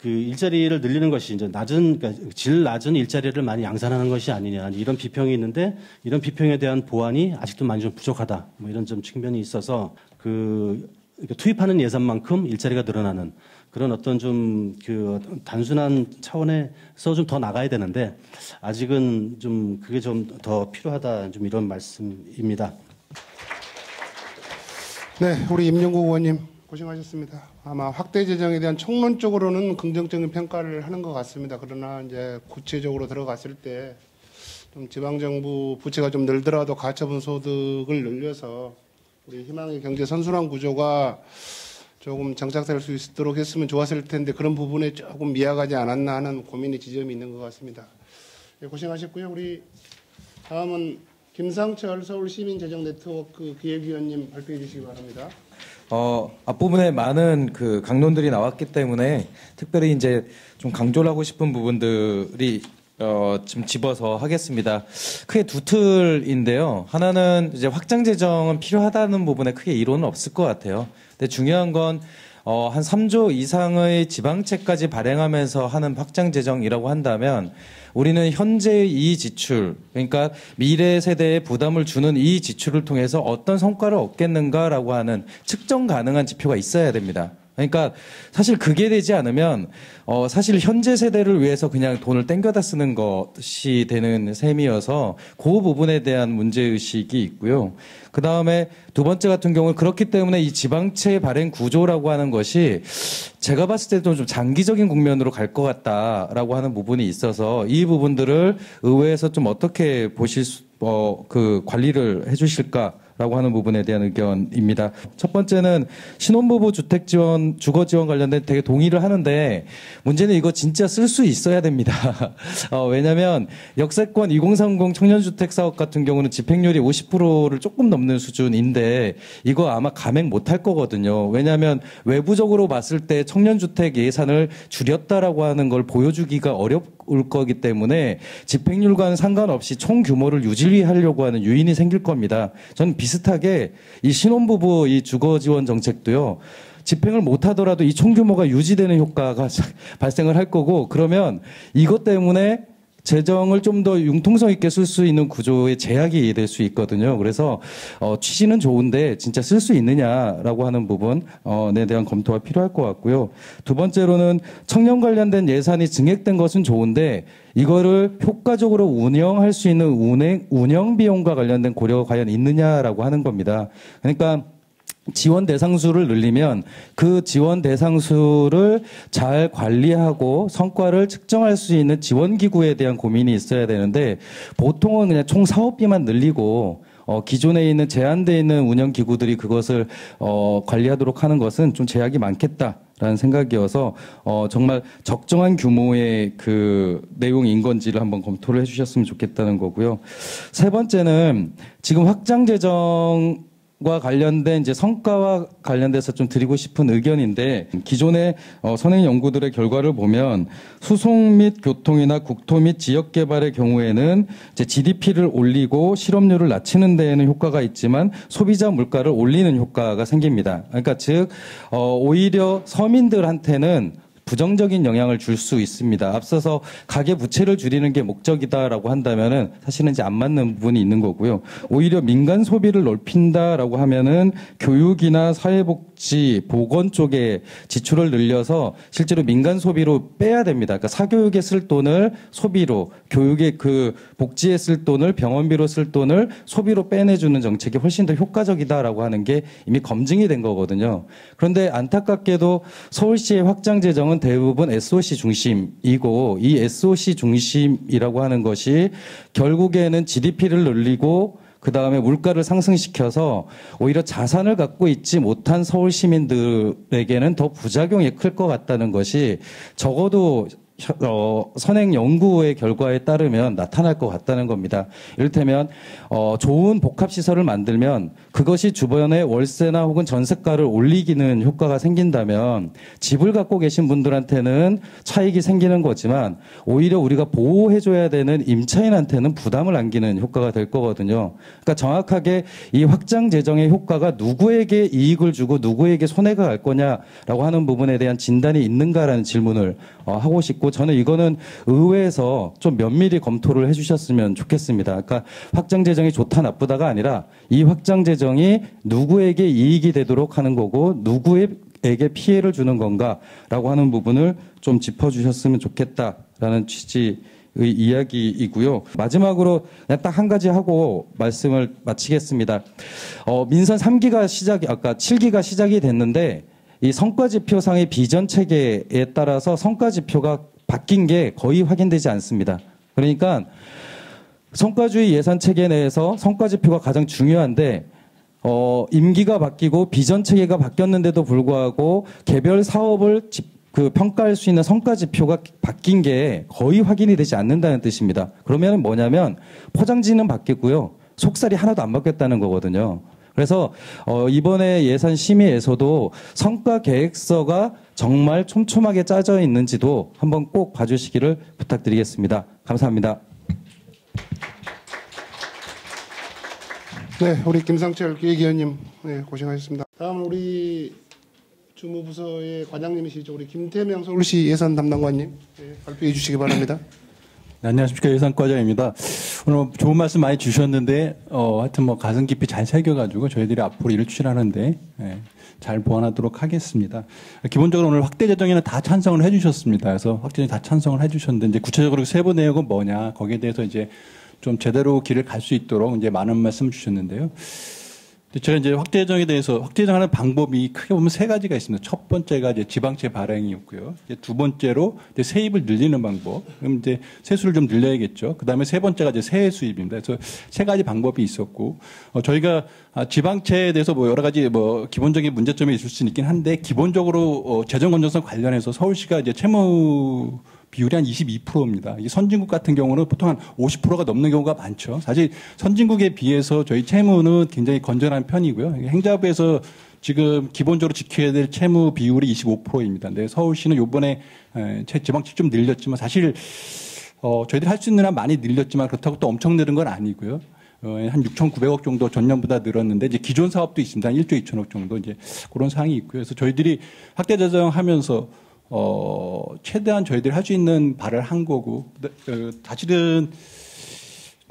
일자리를 늘리는 것이 이제 그러니까 질 낮은 일자리를 많이 양산하는 것이 아니냐 이런 비평이 있는데 이런 비평에 대한 보완이 아직도 많이 좀 부족하다 뭐 이런 좀 측면이 있어서 그러니까 투입하는 예산만큼 일자리가 늘어나는 그런 어떤 좀 그 단순한 차원에서 좀 더 나가야 되는데 아직은 좀 그게 좀 더 필요하다 좀 이런 말씀입니다. 네, 우리 임종국 의원님 고생하셨습니다. 아마 확대 재정에 대한 총론적으로는 긍정적인 평가를 하는 것 같습니다. 그러나 이제 구체적으로 들어갔을 때 좀 지방정부 부채가 좀 늘더라도 가처분 소득을 늘려서 우리 희망의 경제 선순환 구조가 조금 정착될 수 있도록 했으면 좋았을 텐데 그런 부분에 조금 미약하지 않았나 하는 고민의 지점이 있는 것 같습니다. 네, 고생하셨고요. 우리 다음은 김상철 서울시민재정네트워크 기획위원님 발표해 주시기 바랍니다. 앞부분에 많은 그 강론들이 나왔기 때문에 특별히 이제 좀 강조를 하고 싶은 부분들이 좀 집어서 하겠습니다. 크게 두 틀인데요. 하나는 이제 확장 재정은 필요하다는 부분에 크게 이론은 없을 것 같아요. 근데 중요한 건 한 3조 이상의 지방채까지 발행하면서 하는 확장 재정이라고 한다면 우리는 현재의 이 지출, 그러니까 미래 세대에 부담을 주는 이 지출을 통해서 어떤 성과를 얻겠는가라고 하는 측정 가능한 지표가 있어야 됩니다. 그러니까 사실 그게 되지 않으면 사실 현재 세대를 위해서 그냥 돈을 땡겨다 쓰는 것이 되는 셈이어서 그 부분에 대한 문제의식이 있고요. 그 다음에 두 번째 같은 경우는 그렇기 때문에 이 지방채 발행 구조라고 하는 것이 제가 봤을 때도 좀 장기적인 국면으로 갈 것 같다라고 하는 부분이 있어서 이 부분들을 의회에서 좀 어떻게 보실 그 관리를 해주실까? 라고 하는 부분에 대한 의견입니다. 첫 번째는 신혼부부 주택지원, 주거지원 관련된 되게 동의를 하는데 문제는 이거 진짜 쓸 수 있어야 됩니다. 왜냐하면 역세권 2030 청년주택 사업 같은 경우는 집행률이 50%를 조금 넘는 수준인데 이거 아마 감행 못할 거거든요. 왜냐하면 외부적으로 봤을 때 청년주택 예산을 줄였다라고 하는 걸 보여주기가 어려울 거기 때문에 집행률과는 상관없이 총 규모를 유지하려고 하는 유인이 생길 겁니다. 저는 비슷하게 이 신혼부부 이 주거지원 정책도요. 집행을 못하더라도 이 총규모가 유지되는 효과가 발생을 할 거고 그러면 이것 때문에 재정을 좀 더 융통성 있게 쓸 수 있는 구조의 제약이 될 수 있거든요. 그래서 취지는 좋은데 진짜 쓸 수 있느냐라고 하는 부분에 대한 검토가 필요할 것 같고요. 두 번째로는 청년 관련된 예산이 증액된 것은 좋은데 이거를 효과적으로 운영할 수 있는 운영 비용과 관련된 고려가 과연 있느냐라고 하는 겁니다. 그러니까 지원 대상수를 늘리면 그 지원 대상수를 잘 관리하고 성과를 측정할 수 있는 지원기구에 대한 고민이 있어야 되는데 보통은 그냥 총 사업비만 늘리고 기존에 있는 제한되어 있는 운영기구들이 그것을 관리하도록 하는 것은 좀 제약이 많겠다라는 생각이어서 정말 적정한 규모의 그 내용인 건지를 한번 검토를 해주셨으면 좋겠다는 거고요. 세 번째는 지금 확장 재정 과 관련된 이제 성과와 관련돼서 좀 드리고 싶은 의견인데 기존의 선행 연구들의 결과를 보면 수송 및 교통이나 국토 및 지역 개발의 경우에는 이제 GDP를 올리고 실업률을 낮추는 데에는 효과가 있지만 소비자 물가를 올리는 효과가 생깁니다. 그러니까 즉 오히려 서민들한테는 부정적인 영향을 줄 수 있습니다. 앞서서 가계 부채를 줄이는 게 목적이다라고 한다면은 사실은 이제 안 맞는 부분이 있는 거고요. 오히려 민간 소비를 넓힌다라고 하면은 교육이나 사회복지, 보건 쪽에 지출을 늘려서 실제로 민간 소비로 빼야 됩니다. 그러니까 사교육에 쓸 돈을 소비로, 교육에 그 복지에 쓸 돈을 병원비로 쓸 돈을 소비로 빼내주는 정책이 훨씬 더 효과적이다라고 하는 게 이미 검증이 된 거거든요. 그런데 안타깝게도 서울시의 확장 재정은 대부분 SOC 중심이고 이 SOC 중심이라고 하는 것이 결국에는 GDP를 늘리고 그 다음에 물가를 상승시켜서 오히려 자산을 갖고 있지 못한 서울 시민들에게는 더 부작용이 클 것 같다는 것이 적어도 선행 연구의 결과에 따르면 나타날 것 같다는 겁니다. 이를테면 좋은 복합시설을 만들면 그것이 주변의 월세나 혹은 전세가를 올리기는 효과가 생긴다면 집을 갖고 계신 분들한테는 차익이 생기는 거지만 오히려 우리가 보호해줘야 되는 임차인한테는 부담을 안기는 효과가 될 거거든요. 그러니까 정확하게 이 확장 재정의 효과가 누구에게 이익을 주고 누구에게 손해가 갈 거냐라고 하는 부분에 대한 진단이 있는가라는 질문을 하고 싶고, 저는 이거는 의회에서 좀 면밀히 검토를 해주셨으면 좋겠습니다. 그러니까 확장 재정이 좋다 나쁘다가 아니라 이 확장 재정이 누구에게 이익이 되도록 하는 거고 누구에게 피해를 주는 건가라고 하는 부분을 좀 짚어주셨으면 좋겠다라는 취지의 이야기이고요. 마지막으로 그냥 딱 한 가지 하고 말씀을 마치겠습니다. 민선 3기가 아까 7기가 시작이 됐는데 이 성과지표상의 비전 체계에 따라서 성과지표가 바뀐 게 거의 확인되지 않습니다. 그러니까 성과주의 예산 체계 내에서 성과지표가 가장 중요한데 임기가 바뀌고 비전 체계가 바뀌었는데도 불구하고 개별 사업을 평가할 수 있는 성과지표가 바뀐 게 거의 확인이 되지 않는다는 뜻입니다. 그러면 뭐냐면 포장지는 바뀌고요. 속살이 하나도 안 바뀌었다는 거거든요. 그래서 이번에 예산 심의에서도 성과 계획서가 정말 촘촘하게 짜져 있는지도 한번 꼭 봐주시기를 부탁드리겠습니다. 감사합니다. 네, 우리 김상철 기획위원님 고생하셨습니다. 다음 우리 주무부서의 과장님이시죠. 우리 김태명 서울시 예산 담당관님 발표해 주시기 바랍니다. 네, 안녕하십니까. 예산과장입니다. 오늘 좋은 말씀 많이 주셨는데 하여튼 가슴 깊이 잘 새겨가지고 저희들이 앞으로 일을 추진하는데 잘 보완하도록 하겠습니다. 기본적으로 오늘 확대 재정에는 다 찬성을 해주셨습니다. 그래서 확대에 다 찬성을 해주셨는데 이제 구체적으로 세부 내역은 뭐냐 거기에 대해서 이제 좀 제대로 길을 갈 수 있도록 이제 많은 말씀 주셨는데요. 제가 이제 확대 재정에 대해서 확대 재정하는 방법이 크게 보면 세 가지가 있습니다. 첫 번째가 이제 지방채 발행이었고요. 이제 두 번째로 이제 세입을 늘리는 방법. 그럼 이제 세수를 좀 늘려야겠죠. 그 다음에 세 번째가 이제 세액 수입입니다. 그래서 세 가지 방법이 있었고 저희가 지방채에 대해서 여러 가지 기본적인 문제점이 있을 수 있긴 한데 기본적으로 재정 건전성 관련해서 서울시가 이제 채무 비율이 한 22%입니다. 이 선진국 같은 경우는 보통 한 50%가 넘는 경우가 많죠. 사실 선진국에 비해서 저희 채무는 굉장히 건전한 편이고요. 행자부에서 지금 기본적으로 지켜야 될 채무 비율이 25%입니다. 근데 서울시는 이번에 지방채 좀 늘렸지만 사실 저희들이 할 수 있는 한 많이 늘렸지만 그렇다고 또 엄청 늘은 건 아니고요. 한 6,900억 정도 전년보다 늘었는데 이제 기존 사업도 있습니다. 한 1조 2천억 정도 이제 그런 사항이 있고요. 그래서 저희들이 확대 재정하면서 최대한 저희들이 할 수 있는 바를 한 거고, 사실은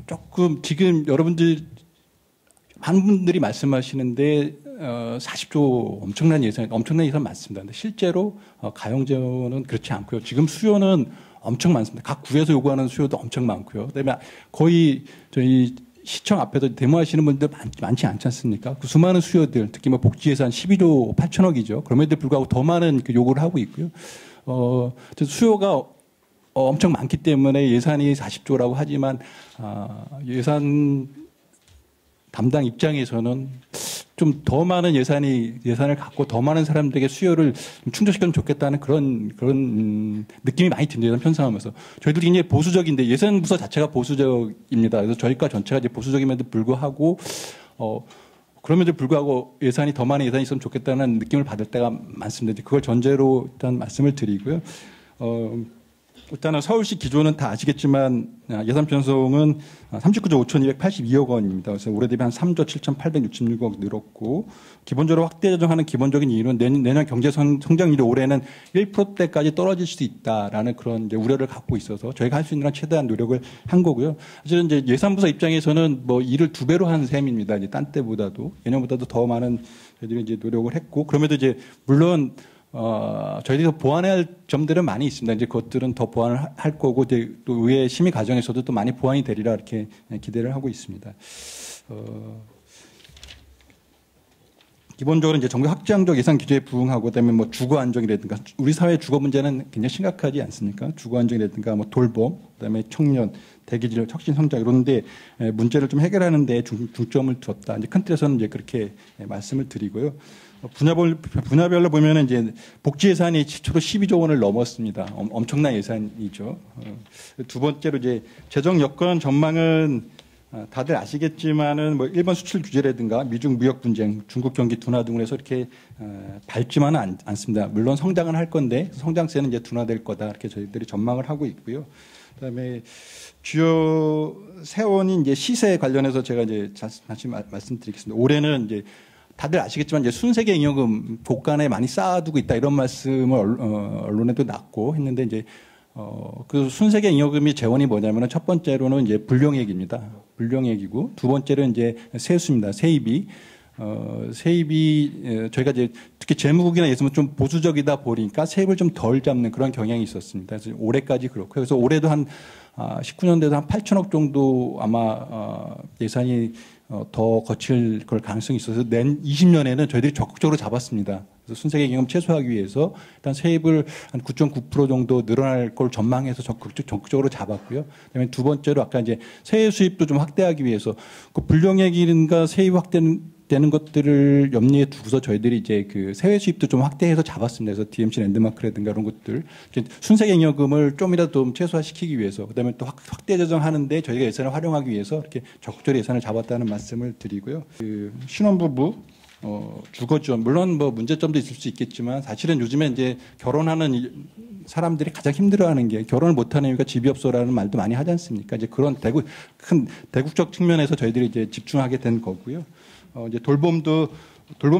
조금 지금 여러분들 많은 분들이 말씀하시는데 40조 엄청난 예산 맞습니다. 근데 실제로 가용재원은 그렇지 않고요. 지금 수요는 엄청 많습니다. 각 구에서 요구하는 수요도 엄청 많고요. 그다음에 거의 저희 시청 앞에서 데모하시는 분들 많지 않지 않습니까? 그 수많은 수요들, 특히 복지 예산 12조 8천억이죠. 그럼에도 불구하고 더 많은 요구를 하고 있고요. 수요가 엄청 많기 때문에 예산이 40조라고 하지만 예산 담당 입장에서는 좀 더 많은 예산을 갖고 더 많은 사람들에게 수요를 충족시키면 좋겠다는 그런 느낌이 많이 듭니다. 예산 편성하면서. 저희들이 이제 보수적인데 예산부서 자체가 보수적입니다. 그래서 저희과 전체가 이제 보수적임에도 불구하고 그럼에도 불구하고 더 많은 예산이 있으면 좋겠다는 느낌을 받을 때가 많습니다. 그걸 전제로 일단 말씀을 드리고요. 일단은 서울시 기조는 다 아시겠지만 예산 편성은 39조 5,282억 원입니다. 그래서 올해 대비 한 3조 7,866억 늘었고 기본적으로 확대 재정하는 기본적인 이유는 내년 경제 성장률이 올해는 1%대까지 떨어질 수 있다라는 그런 이제 우려를 갖고 있어서 저희가 할 수 있는 건 최대한 노력을 한 거고요. 사실은 이제 예산부서 입장에서는 일을 2배로 한 셈입니다. 이제 딴 때보다도 예년보다도 더 많은 저희들이 이제 노력을 했고 그럼에도 이제 물론 저희들이 보완해야 할 점들은 많이 있습니다. 이제 그것들은 더 보완을 할 거고, 이제 또 의회 심의 과정에서도 또 많이 보완이 되리라 이렇게 기대를 하고 있습니다. 기본적으로 이제 정부 확장적 예산 규제에 부응하고, 그다음에 주거 안정이라든가, 우리 사회 주거 문제는 굉장히 심각하지 않습니까? 주거 안정이라든가, 돌봄, 그다음에 청년, 대기질, 혁신 성장 이런데 문제를 좀 해결하는데 중점을 두었다. 이제 큰 틀에서는 이제 그렇게 말씀을 드리고요. 분야별로 보면은 이제 복지 예산이 최초로 12조 원을 넘었습니다. 엄청난 예산이죠. 두 번째로 이제 재정 여건 전망은 다들 아시겠지만은 뭐 일본 수출 규제라든가 미중 무역 분쟁, 중국 경기 둔화 등으로 해서 이렇게 밝지만은 않습니다. 물론 성장은 할 건데 성장세는 이제 둔화될 거다 이렇게 저희들이 전망을 하고 있고요. 그다음에 주요 세원인 이제 시세 관련해서 제가 이제 다시 말씀드리겠습니다. 올해는 이제 다들 아시겠지만 이제 순세계 잉여금 곳간에 많이 쌓아두고 있다 이런 말씀을 언론에도 났고 했는데 이제 그 순세계 잉여금이 재원이 뭐냐면은 첫 번째로는 이제 불용액입니다. 불용액이고 두 번째로는 이제 세수입니다. 세입이 세입이 저희가 이제 특히 재무국이나 예수는 좀 보수적이다 보니까 세입을 좀 덜 잡는 그런 경향이 있었습니다. 그래서 올해까지 그렇고요. 그래서 올해도 한 19년대도 한 8천억 정도 아마 예산이 더 거칠 걸 가능성이 있어서 낸 20년에는 저희들이 적극적으로 잡았습니다. 그래서 순세계 잉여금 최소화하기 위해서 일단 세입을 한 9.9% 정도 늘어날 걸 전망해서 적극적으로 잡았고요. 그다음에 두 번째로 아까 이제 세외 수입도 좀 확대하기 위해서 그 불용액인가 세입 확대되는 것들을 염두에 두고서 저희들이 이제 그 세외 수입도 좀 확대해서 잡았습니다. 그래서 DMC 랜드마크라든가 이런 것들 순세계 잉여금을 좀이라도 좀 최소화시키기 위해서 그다음에 또 확대 재정하는데 저희가 예산을 활용하기 위해서 이렇게 적극적으로 예산을 잡았다는 말씀을 드리고요. 그 신혼부부 주거 지원 물론 뭐 문제점도 있을 수 있겠지만 사실은 요즘에 이제 결혼하는 사람들이 가장 힘들어하는 게 결혼을 못하는 이유가 집이 없어라는 말도 많이 하지 않습니까? 이제 그런 큰 대국적 측면에서 저희들이 이제 집중하게 된 거고요. 이제 돌봄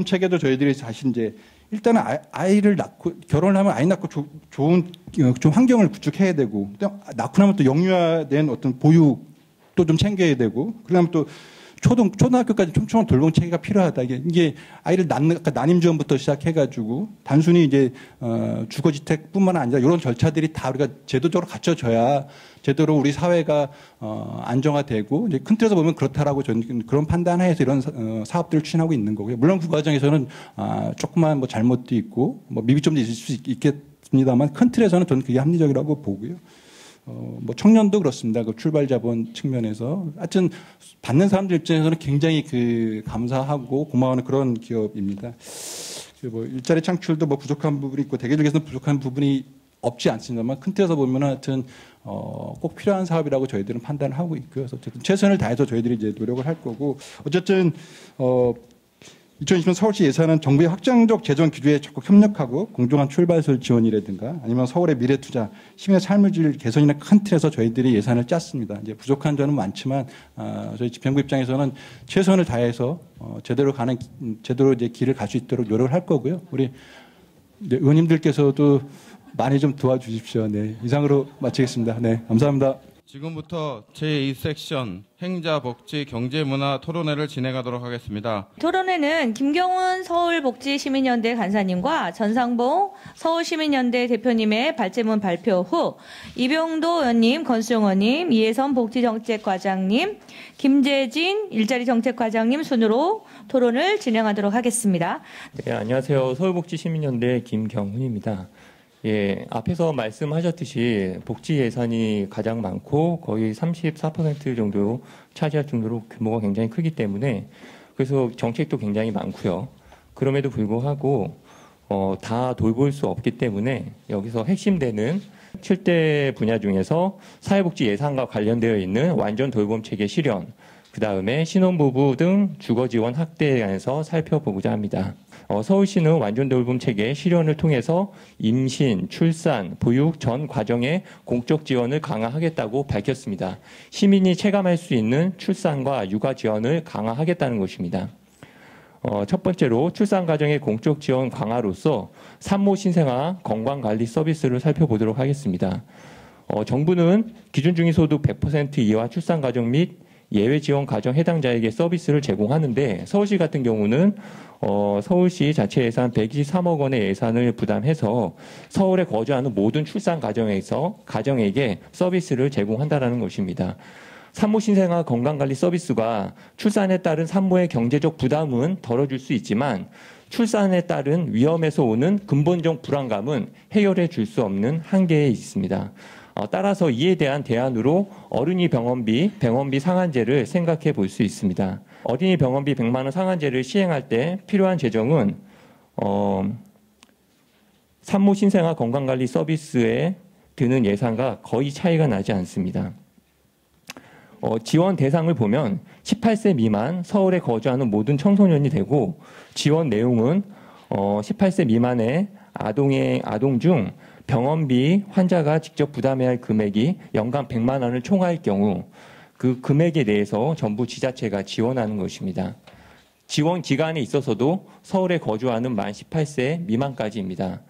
체계도 저희들이 사실 이제 일단은 아이를 낳고 결혼을 하면 아이 낳고 좋은 좀 환경을 구축해야 되고 낳고 나면 또 영유아된 어떤 보육도 좀 챙겨야 되고 그러면 또 초등학교까지 촘촘한 돌봄 체계가 필요하다. 이게 아이를 낳는 난임 지원부터 시작해가지고 단순히 이제 주거지택뿐만 아니라 이런 절차들이 다 우리가 제도적으로 갖춰져야 제대로 우리 사회가 안정화되고 이제 큰 틀에서 보면 그렇다라고 저는 그런 판단하에서 이런 사업들을 추진하고 있는 거고요. 물론 그 과정에서는 조그만 뭐 잘못도 있고 뭐 미비점도 있을 수 있겠습니다만 큰 틀에서는 저는 그게 합리적이라고 보고요. 뭐 청년도 그렇습니다. 그 출발 자본 측면에서 하여튼 받는 사람들 입장에서는 굉장히 그 감사하고 고마워하는 그런 기업입니다. 뭐 일자리 창출도 뭐 부족한 부분이 있고 대개적에서는 부족한 부분이 없지 않습니다만 큰 틀에서 보면 하여튼 꼭 필요한 사업이라고 저희들은 판단을 하고 있고요. 그래서 어쨌든 최선을 다해서 저희들이 이제 노력을 할 거고 어쨌든 2020년 서울시 예산은 정부의 확장적 재정 기조에 적극 협력하고 공정한 출발설 지원이라든가 아니면 서울의 미래 투자, 시민의 삶의 질 개선이나 큰 틀에서 저희들이 예산을 짰습니다. 이제 부족한 점은 많지만 저희 집행부 입장에서는 최선을 다해서 제대로 이제 길을 갈 수 있도록 노력을 할 거고요. 우리 의원님들께서도 많이 좀 도와주십시오. 네, 이상으로 마치겠습니다. 네, 감사합니다. 지금부터 제2섹션 행자복지경제문화 토론회를 진행하도록 하겠습니다. 토론회는 김경훈 서울복지시민연대 간사님과 전상봉 서울시민연대 대표님의 발제문 발표 후 이병도 의원님, 권수영 의원님, 이혜선 복지정책과장님, 김재진 일자리정책과장님 순으로 토론을 진행하도록 하겠습니다. 네, 안녕하세요. 서울복지시민연대 김경훈입니다. 예, 앞에서 말씀하셨듯이 복지 예산이 가장 많고 거의 34% 정도 차지할 정도로 규모가 굉장히 크기 때문에 그래서 정책도 굉장히 많고요. 그럼에도 불구하고 다 돌볼 수 없기 때문에 여기서 핵심되는 7대 분야 중에서 사회복지 예산과 관련되어 있는 완전 돌봄 체계 실현, 그 다음에 신혼부부 등 주거지원 확대에 관해서 살펴보고자 합니다. 서울시는 완전 돌봄 체계 실현을 통해서 임신, 출산, 보육 전 과정의 공적 지원을 강화하겠다고 밝혔습니다. 시민이 체감할 수 있는 출산과 육아 지원을 강화하겠다는 것입니다. 첫 번째로 출산 과정의 공적 지원 강화로서 산모 신생아 건강관리 서비스를 살펴보도록 하겠습니다. 정부는 기준 중위소득 100% 이하 출산 가정 및 예외 지원 가정 해당자에게 서비스를 제공하는데 서울시 같은 경우는 서울시 자체 예산 123억 원의 예산을 부담해서 서울에 거주하는 모든 출산 가정에게 서비스를 제공한다는 것입니다. 산모 신생아 건강관리 서비스가 출산에 따른 산모의 경제적 부담은 덜어줄 수 있지만 출산에 따른 위험에서 오는 근본적 불안감은 해결해 줄 수 없는 한계에 있습니다. 따라서 이에 대한 대안으로 어린이 병원비 상한제를 생각해 볼 수 있습니다. 어린이 병원비 100만 원 상한제를 시행할 때 필요한 재정은 산모 신생아 건강관리 서비스에 드는 예산과 거의 차이가 나지 않습니다. 지원 대상을 보면 18세 미만 서울에 거주하는 모든 청소년이 되고 지원 내용은 18세 미만의 아동 중 병원비 환자가 직접 부담해야 할 금액이 연간 100만 원을 총화할 경우 그 금액에 대해서 전부 지자체가 지원하는 것입니다. 지원 기간에 있어서도 서울에 거주하는 만 18세 미만까지입니다.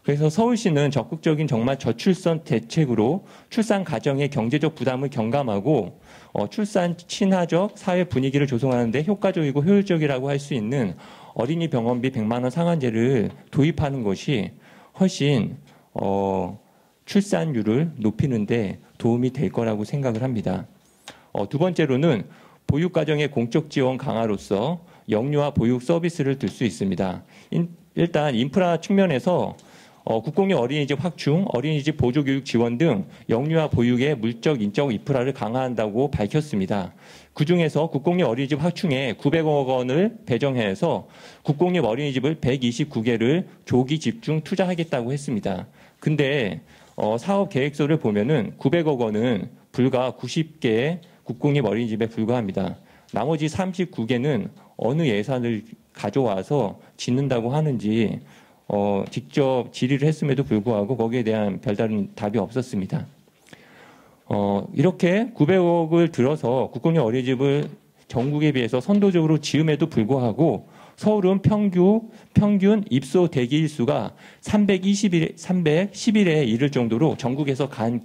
그래서 서울시는 적극적인 정말 저출산 대책으로 출산 가정의 경제적 부담을 경감하고 출산 친화적 사회 분위기를 조성하는 데 효과적이고 효율적이라고 할 수 있는 어린이 병원비 100만 원 상한제를 도입하는 것이 훨씬 출산율을 높이는 데 도움이 될 거라고 생각을 합니다. 두 번째로는 보육가정의 공적 지원 강화로서 영유아 보육 서비스를 들 수 있습니다. 일단 인프라 측면에서 국공립 어린이집 확충, 어린이집 보조교육 지원 등 영유아 보육의 물적, 인적 인프라를 강화한다고 밝혔습니다. 그중에서 국공립 어린이집 확충에 900억 원을 배정해서 국공립 어린이집을 129개를 조기 집중 투자하겠다고 했습니다. 근데 사업 계획서를 보면은 900억 원은 불과 90개의 국공립 어린이집에 불과합니다. 나머지 39개는 어느 예산을 가져와서 짓는다고 하는지 직접 질의를 했음에도 불구하고 거기에 대한 별다른 답이 없었습니다. 이렇게 900억을 들어서 국공립 어린이집을 전국에 비해서 선도적으로 지음에도 불구하고 서울은 평균 입소 대기일 수가 311에 이를 정도로 전국에서 가장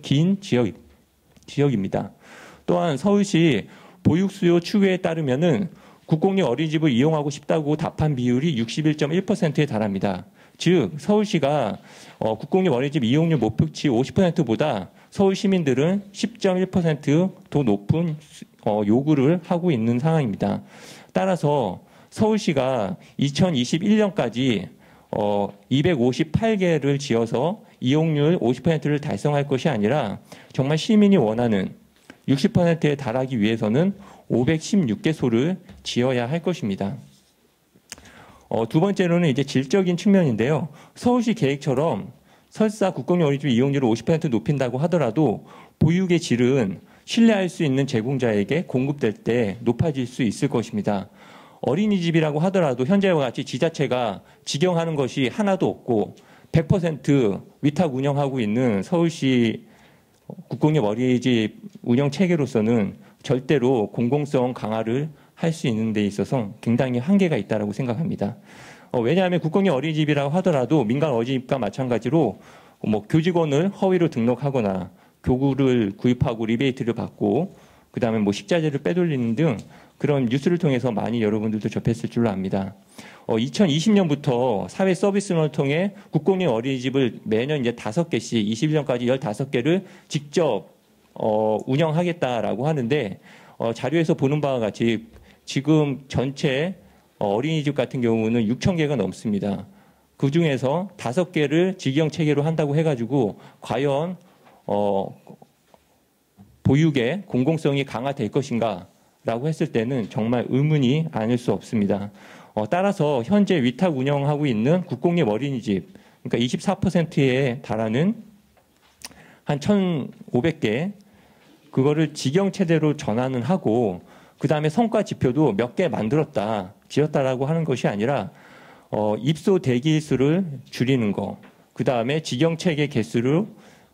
긴 지역입니다. 또한 서울시 보육 수요 추계에 따르면은 국공립 어린이집을 이용하고 싶다고 답한 비율이 61.1%에 달합니다. 즉 서울시가 국공립 어린이집 이용률 목표치 50%보다 서울 시민들은 10.1% 더 높은 요구를 하고 있는 상황입니다. 따라서 서울시가 2021년까지 258개를 지어서 이용률 50%를 달성할 것이 아니라 정말 시민이 원하는 60%에 달하기 위해서는 516개소를 지어야 할 것입니다. 두 번째로는 이제 질적인 측면인데요. 서울시 계획처럼 설사 국공립 어린이집 이용률을 50% 높인다고 하더라도 보육의 질은 신뢰할 수 있는 제공자에게 공급될 때 높아질 수 있을 것입니다. 어린이집이라고 하더라도 현재와 같이 지자체가 직영하는 것이 하나도 없고 100% 위탁 운영하고 있는 서울시 국공립 어린이집 운영 체계로서는 절대로 공공성 강화를 할 수 있는 데 있어서 굉장히 한계가 있다고 생각합니다. 왜냐하면 국공립 어린이집이라고 하더라도 민간 어린이집과 마찬가지로 교직원을 허위로 등록하거나 교구를 구입하고 리베이트를 받고 그다음에 식자재를 빼돌리는 등 그런 뉴스를 통해서 많이 여러분들도 접했을 줄로 압니다. 2020년부터 사회 서비스론을 통해 국공립 어린이집을 매년 이제 5개씩 21년까지 15개를 직접 운영하겠다라고 하는데 자료에서 보는 바와 같이 지금 전체 어린이집 같은 경우는 6,000개가 넘습니다. 그 중에서 5개를 직영 체계로 한다고 해가지고 과연 보육의 공공성이 강화될 것인가라고 했을 때는 정말 의문이 아닐 수 없습니다. 따라서 현재 위탁 운영하고 있는 국공립 어린이집, 그러니까 24%에 달하는 한 1,500개, 그거를 직영 체제로 전환을 하고 그 다음에 성과 지표도 몇 개 만들었다, 지었다라고 하는 것이 아니라 입소 대기 수를 줄이는 거, 그 다음에 직영 체계 개수를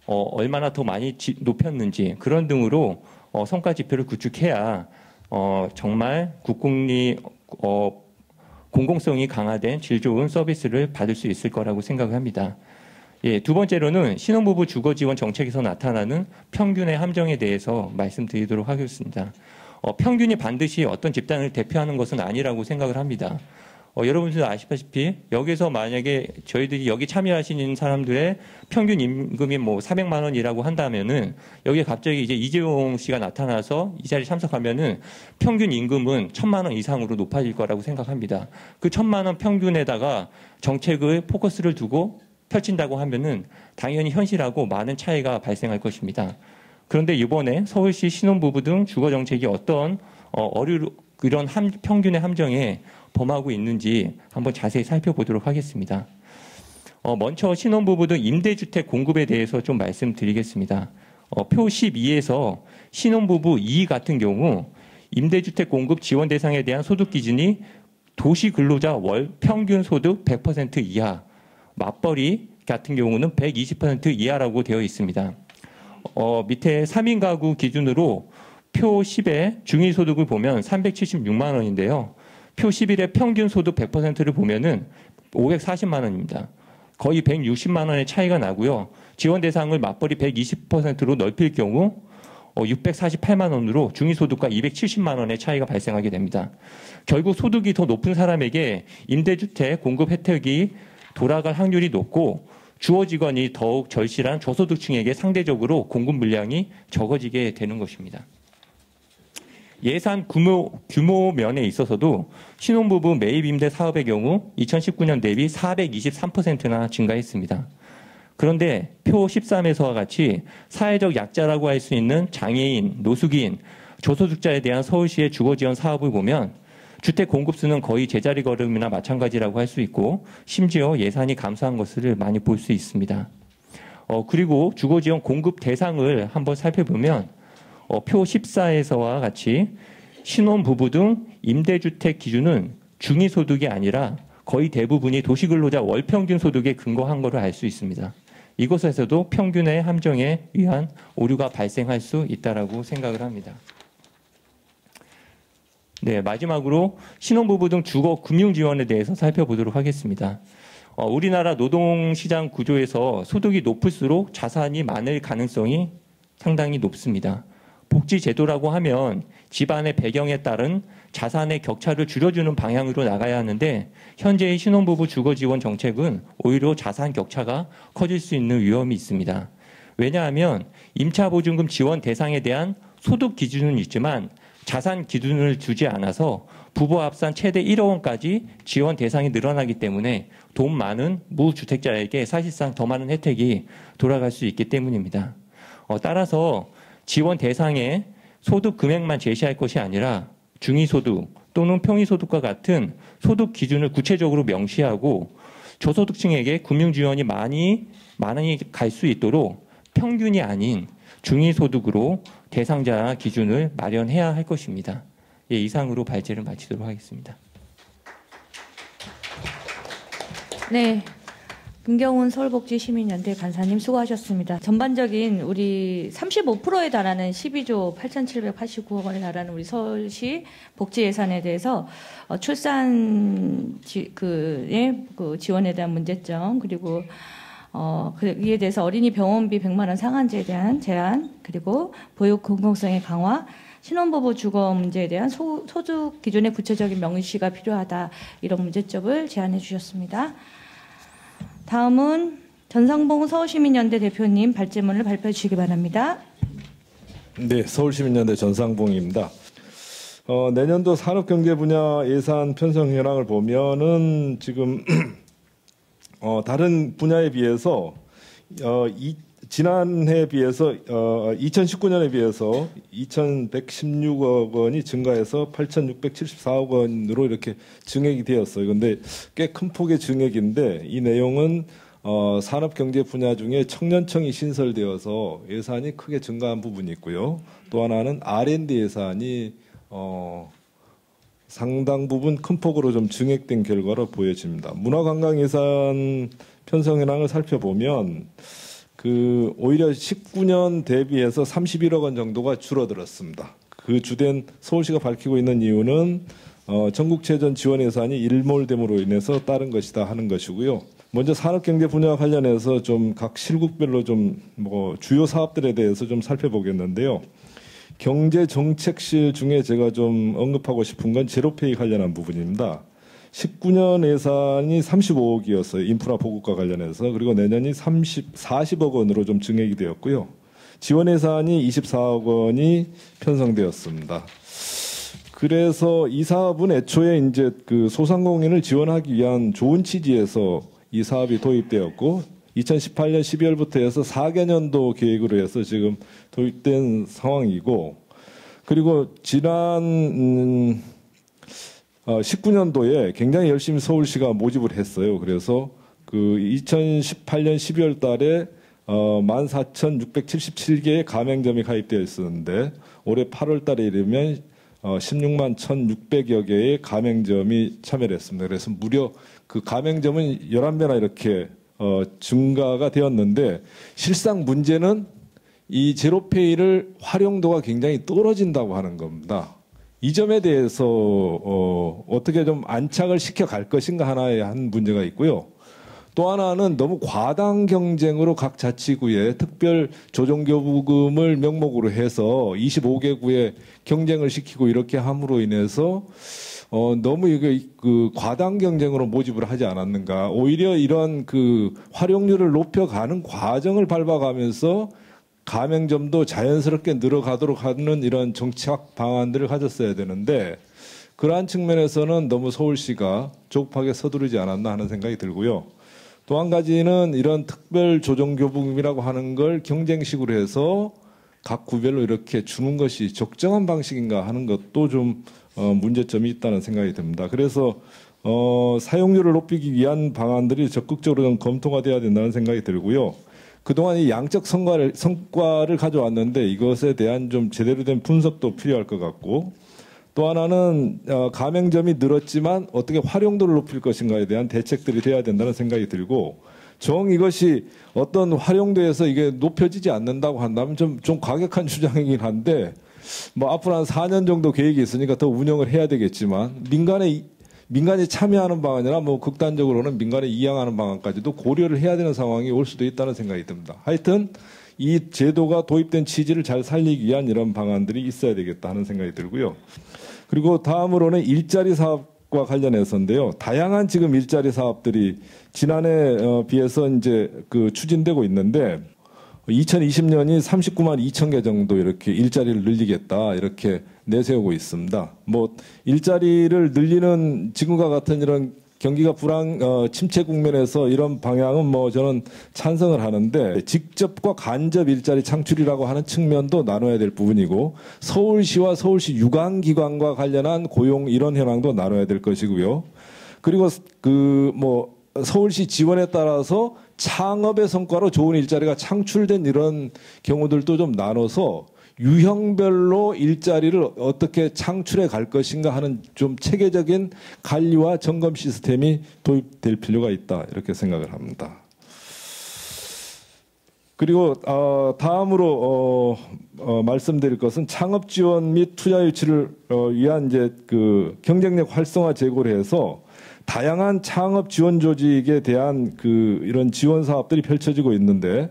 얼마나 더 많이 높였는지 그런 등으로 성과 지표를 구축해야 정말 국공립 공공성이 강화된 질 좋은 서비스를 받을 수 있을 거라고 생각합니다. 예, 두 번째로는 신혼부부 주거 지원 정책에서 나타나는 평균의 함정에 대해서 말씀드리도록 하겠습니다. 평균이 반드시 어떤 집단을 대표하는 것은 아니라고 생각을 합니다. 여러분들도 아시다시피 여기서 만약에 저희들이 여기 참여하시는 사람들의 평균 임금이 400만 원이라고 한다면은 여기에 갑자기 이제 이재용 씨가 나타나서 이 자리에 참석하면은 평균 임금은 1,000만 원 이상으로 높아질 거라고 생각합니다. 그 1,000만 원 평균에다가 정책을 포커스를 두고 펼친다고 하면은 당연히 현실하고 많은 차이가 발생할 것입니다. 그런데 이번에 서울시 신혼부부 등 주거 정책이 어떤 이런 평균의 함정에 범하고 있는지 한번 자세히 살펴보도록 하겠습니다. 먼저 신혼부부 등 임대주택 공급에 대해서 좀 말씀드리겠습니다. 표 12에서 신혼부부 2 같은 경우 임대주택 공급 지원 대상에 대한 소득 기준이 도시근로자 월 평균 소득 100% 이하, 맞벌이 같은 경우는 120% 이하라고 되어 있습니다. 밑에 3인 가구 기준으로 표 10의 중위소득을 보면 376만 원인데요. 표 11의 평균 소득 100%를 보면은 540만 원입니다. 거의 160만 원의 차이가 나고요. 지원 대상을 맞벌이 120%로 넓힐 경우 648만 원으로 중위소득과 270만 원의 차이가 발생하게 됩니다. 결국 소득이 더 높은 사람에게 임대주택 공급 혜택이 돌아갈 확률이 높고 주거 직원이 더욱 절실한 저소득층에게 상대적으로 공급 물량이 적어지게 되는 것입니다. 예산 규모 면에 있어서도 신혼부부 매입 임대 사업의 경우 2019년 대비 423%나 증가했습니다. 그런데 표 13에서와 같이 사회적 약자라고 할 수 있는 장애인, 노숙인, 저소득자에 대한 서울시의 주거지원 사업을 보면 주택 공급수는 거의 제자리 걸음이나 마찬가지라고 할 수 있고 심지어 예산이 감소한 것을 많이 볼 수 있습니다. 그리고 주거지원 공급 대상을 한번 살펴보면 표 14에서와 같이 신혼부부 등 임대주택 기준은 중위소득이 아니라 거의 대부분이 도시근로자 월평균 소득에 근거한 것을 알 수 있습니다. 이곳에서도 평균의 함정에 의한 오류가 발생할 수 있다고 생각을 합니다. 네, 마지막으로 신혼부부 등 주거 금융 지원에 대해서 살펴보도록 하겠습니다. 우리나라 노동시장 구조에서 소득이 높을수록 자산이 많을 가능성이 상당히 높습니다. 복지제도라고 하면 집안의 배경에 따른 자산의 격차를 줄여주는 방향으로 나가야 하는데 현재의 신혼부부 주거지원 정책은 오히려 자산 격차가 커질 수 있는 위험이 있습니다. 왜냐하면 임차보증금 지원 대상에 대한 소득 기준은 있지만 자산 기준을 두지 않아서 부부 합산 최대 1억 원까지 지원 대상이 늘어나기 때문에 돈 많은 무주택자에게 사실상 더 많은 혜택이 돌아갈 수 있기 때문입니다. 따라서 지원 대상에 소득 금액만 제시할 것이 아니라 중위소득 또는 평이소득과 같은 소득 기준을 구체적으로 명시하고 저소득층에게 금융지원이 많이 갈 수 있도록 평균이 아닌 중위소득으로 대상자 기준을 마련해야 할 것입니다. 예, 이상으로 발제를 마치도록 하겠습니다. 네. 김경훈 서울복지시민연대 간사님 수고하셨습니다. 전반적인 우리 35%에 달하는 12조 8,789억 원에 달하는 우리 서울시 복지 예산에 대해서 출산 지원에 대한 문제점 그리고 이에 대해서 어린이 병원비 100만 원 상한제에 대한 제한 그리고 보육 공공성의 강화 신혼부부 주거 문제에 대한 소득 기준의 구체적인 명시가 필요하다 이런 문제점을 제안해 주셨습니다. 다음은 전상봉 서울시민연대 대표님 발제문을 발표해 주시기 바랍니다. 네, 서울시민연대 전상봉입니다. 내년도 산업경제 분야 예산 편성 현황을 보면은 지금 다른 분야에 비해서 지난해에 비해서 2019년에 비해서 2,116억 원이 증가해서 8,674억 원으로 이렇게 증액이 되었어요. 그런데 꽤 큰 폭의 증액인데 이 내용은 산업경제 분야 중에 청년청이 신설되어서 예산이 크게 증가한 부분이 있고요. 또 하나는 R&D 예산이 상당 부분 큰 폭으로 좀 증액된 결과로 보여집니다. 문화관광 예산 편성 현황을 살펴보면 오히려 19년 대비해서 31억 원 정도가 줄어들었습니다. 그 주된 서울시가 밝히고 있는 이유는 전국체전 지원 예산이 일몰됨으로 인해서 따른 것이다 하는 것이고요. 먼저 산업경제 분야 관련해서 좀 각 실국별로 좀 주요 사업들에 대해서 좀 살펴보겠는데요. 경제정책실 중에 제가 좀 언급하고 싶은 건 제로페이 관련한 부분입니다. 19년 예산이 35억이었어요. 인프라 보급과 관련해서. 그리고 내년이 40억 원으로 좀 증액이 되었고요. 지원 예산이 24억 원이 편성되었습니다. 그래서 이 사업은 애초에 이제 소상공인을 지원하기 위한 좋은 취지에서 이 사업이 도입되었고 2018년 12월부터 해서 4개년도 계획으로 해서 지금 도입된 상황이고 그리고 지난 19년도에 굉장히 열심히 서울시가 모집을 했어요. 그래서 그 2018년 12월 달에 14,677개의 가맹점이 가입되어 있었는데 올해 8월 달에 이르면 16만 1,600여 개의 가맹점이 참여를 했습니다. 그래서 무려 그 가맹점은 11배나 이렇게 증가가 되었는데 실상 문제는 이 제로페이를 활용도가 굉장히 떨어진다고 하는 겁니다. 이 점에 대해서 어떻게 좀 안착을 시켜갈 것인가 하나의 한 문제가 있고요. 또 하나는 너무 과당 경쟁으로 각 자치구에 특별 조정교부금을 명목으로 해서 25개구에 경쟁을 시키고 이렇게 함으로 인해서 너무 이게 그 과당 경쟁으로 모집을 하지 않았는가. 오히려 이런 그 활용률을 높여가는 과정을 밟아가면서 가맹점도 자연스럽게 늘어가도록 하는 이런 정책 방안들을 가졌어야 되는데 그러한 측면에서는 너무 서울시가 조급하게 서두르지 않았나 하는 생각이 들고요. 또 한 가지는 이런 특별 조정교부금이라고 하는 걸 경쟁식으로 해서 각 구별로 이렇게 주는 것이 적정한 방식인가 하는 것도 좀 문제점이 있다는 생각이 듭니다. 그래서 사용률을 높이기 위한 방안들이 적극적으로 좀 검토가 돼야 된다는 생각이 들고요. 그동안 이 양적 성과를 가져왔는데 이것에 대한 좀 제대로 된 분석도 필요할 것 같고 또 하나는 가맹점이 늘었지만 어떻게 활용도를 높일 것인가에 대한 대책들이 돼야 된다는 생각이 들고 정 이것이 어떤 활용도에서 이게 높여지지 않는다고 한다면 좀 과격한 주장이긴 한데 뭐 앞으로 한 4년 정도 계획이 있으니까 더 운영을 해야 되겠지만 민간이 참여하는 방안이나 뭐 극단적으로는 민간에 이양하는 방안까지도 고려를 해야 되는 상황이 올 수도 있다는 생각이 듭니다. 하여튼 이 제도가 도입된 취지를 잘 살리기 위한 이런 방안들이 있어야 되겠다 하는 생각이 들고요. 그리고 다음으로는 일자리 사업과 관련해서인데요. 다양한 지금 일자리 사업들이 지난해 비해서 이제 그 추진되고 있는데 2020년이 39만 2천 개 정도 이렇게 일자리를 늘리겠다 이렇게 내세우고 있습니다. 뭐 일자리를 늘리는 지금과 같은 이런 경기가 침체 국면에서 이런 방향은 뭐 저는 찬성을 하는데 직접과 간접 일자리 창출이라고 하는 측면도 나눠야 될 부분이고 서울시와 서울시 유관기관과 관련한 고용 이런 현황도 나눠야 될 것이고요. 그리고 그 뭐 서울시 지원에 따라서 창업의 성과로 좋은 일자리가 창출된 이런 경우들도 좀 나눠서 유형별로 일자리를 어떻게 창출해 갈 것인가 하는 좀 체계적인 관리와 점검 시스템이 도입될 필요가 있다 이렇게 생각을 합니다. 그리고 다음으로 말씀드릴 것은 창업 지원 및 투자 유치를 위한 이제 그 경쟁력 활성화 제고를 해서 다양한 창업 지원 조직에 대한 그 이런 지원 사업들이 펼쳐지고 있는데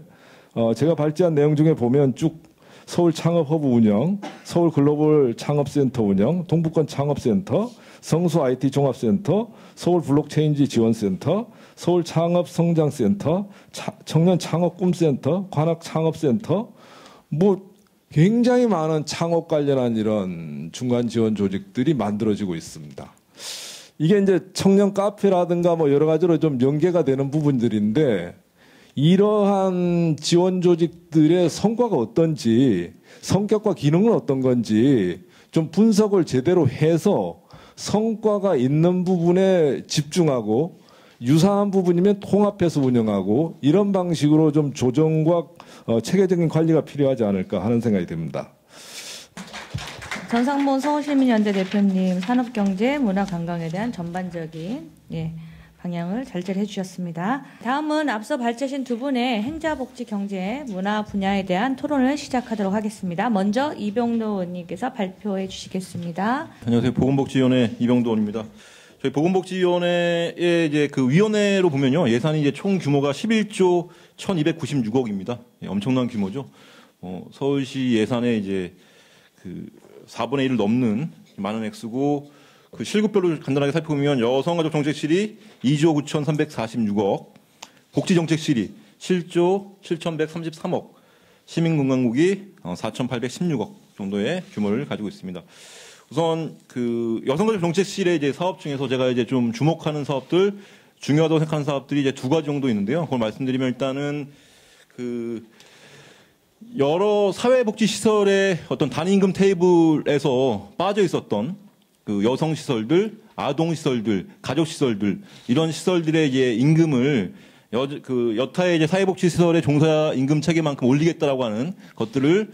제가 발제한 내용 중에 보면 쭉 서울 창업 허브 운영, 서울 글로벌 창업센터 운영, 동북권 창업센터, 성수 IT 종합센터, 서울 블록체인지 지원센터, 서울 창업 성장센터, 청년 창업 꿈센터, 관악 창업센터, 뭐 굉장히 많은 창업 관련한 이런 중간 지원 조직들이 만들어지고 있습니다. 이게 이제 청년 카페라든가 뭐 여러 가지로 좀 연계가 되는 부분들인데 이러한 지원 조직들의 성과가 어떤지 성격과 기능은 어떤 건지 좀 분석을 제대로 해서 성과가 있는 부분에 집중하고 유사한 부분이면 통합해서 운영하고 이런 방식으로 좀 조정과 체계적인 관리가 필요하지 않을까 하는 생각이 듭니다. 전상문 서울시민연대 대표님 산업경제, 문화관광에 대한 전반적인 방향을 잘 해주셨습니다. 다음은 앞서 발제하신 두 분의 행자복지, 경제, 문화 분야에 대한 토론을 시작하도록 하겠습니다. 먼저 이병도 의원님께서 발표해 주시겠습니다. 안녕하세요. 보건복지위원회 이병도 의원입니다. 저희 보건복지위원회의 이제 그 위원회로 보면요, 예산이 이제 총 규모가 11조 1,296억입니다. 엄청난 규모죠. 서울시 예산의 이제 그 4분의 1을 넘는 많은 액수고. 그 실급별로 간단하게 살펴보면 여성가족정책실이 2조 9,346억, 복지정책실이 7조 7,133억, 시민건강국이 4,816억 정도의 규모를 가지고 있습니다. 우선 그 여성가족정책실의 이제 사업 중에서 제가 이제 좀 주목하는 사업들, 중요하다고 생각하는 사업들이 이제 두 가지 정도 있는데요. 그걸 말씀드리면 일단은 그 여러 사회복지시설의 어떤 단임금 테이블에서 빠져 있었던 그 여성 시설들, 아동 시설들, 가족 시설들 이런 시설들의 이제 임금을 여타의 이제 사회복지 시설의 종사 임금 체계만큼 올리겠다라고 하는 것들을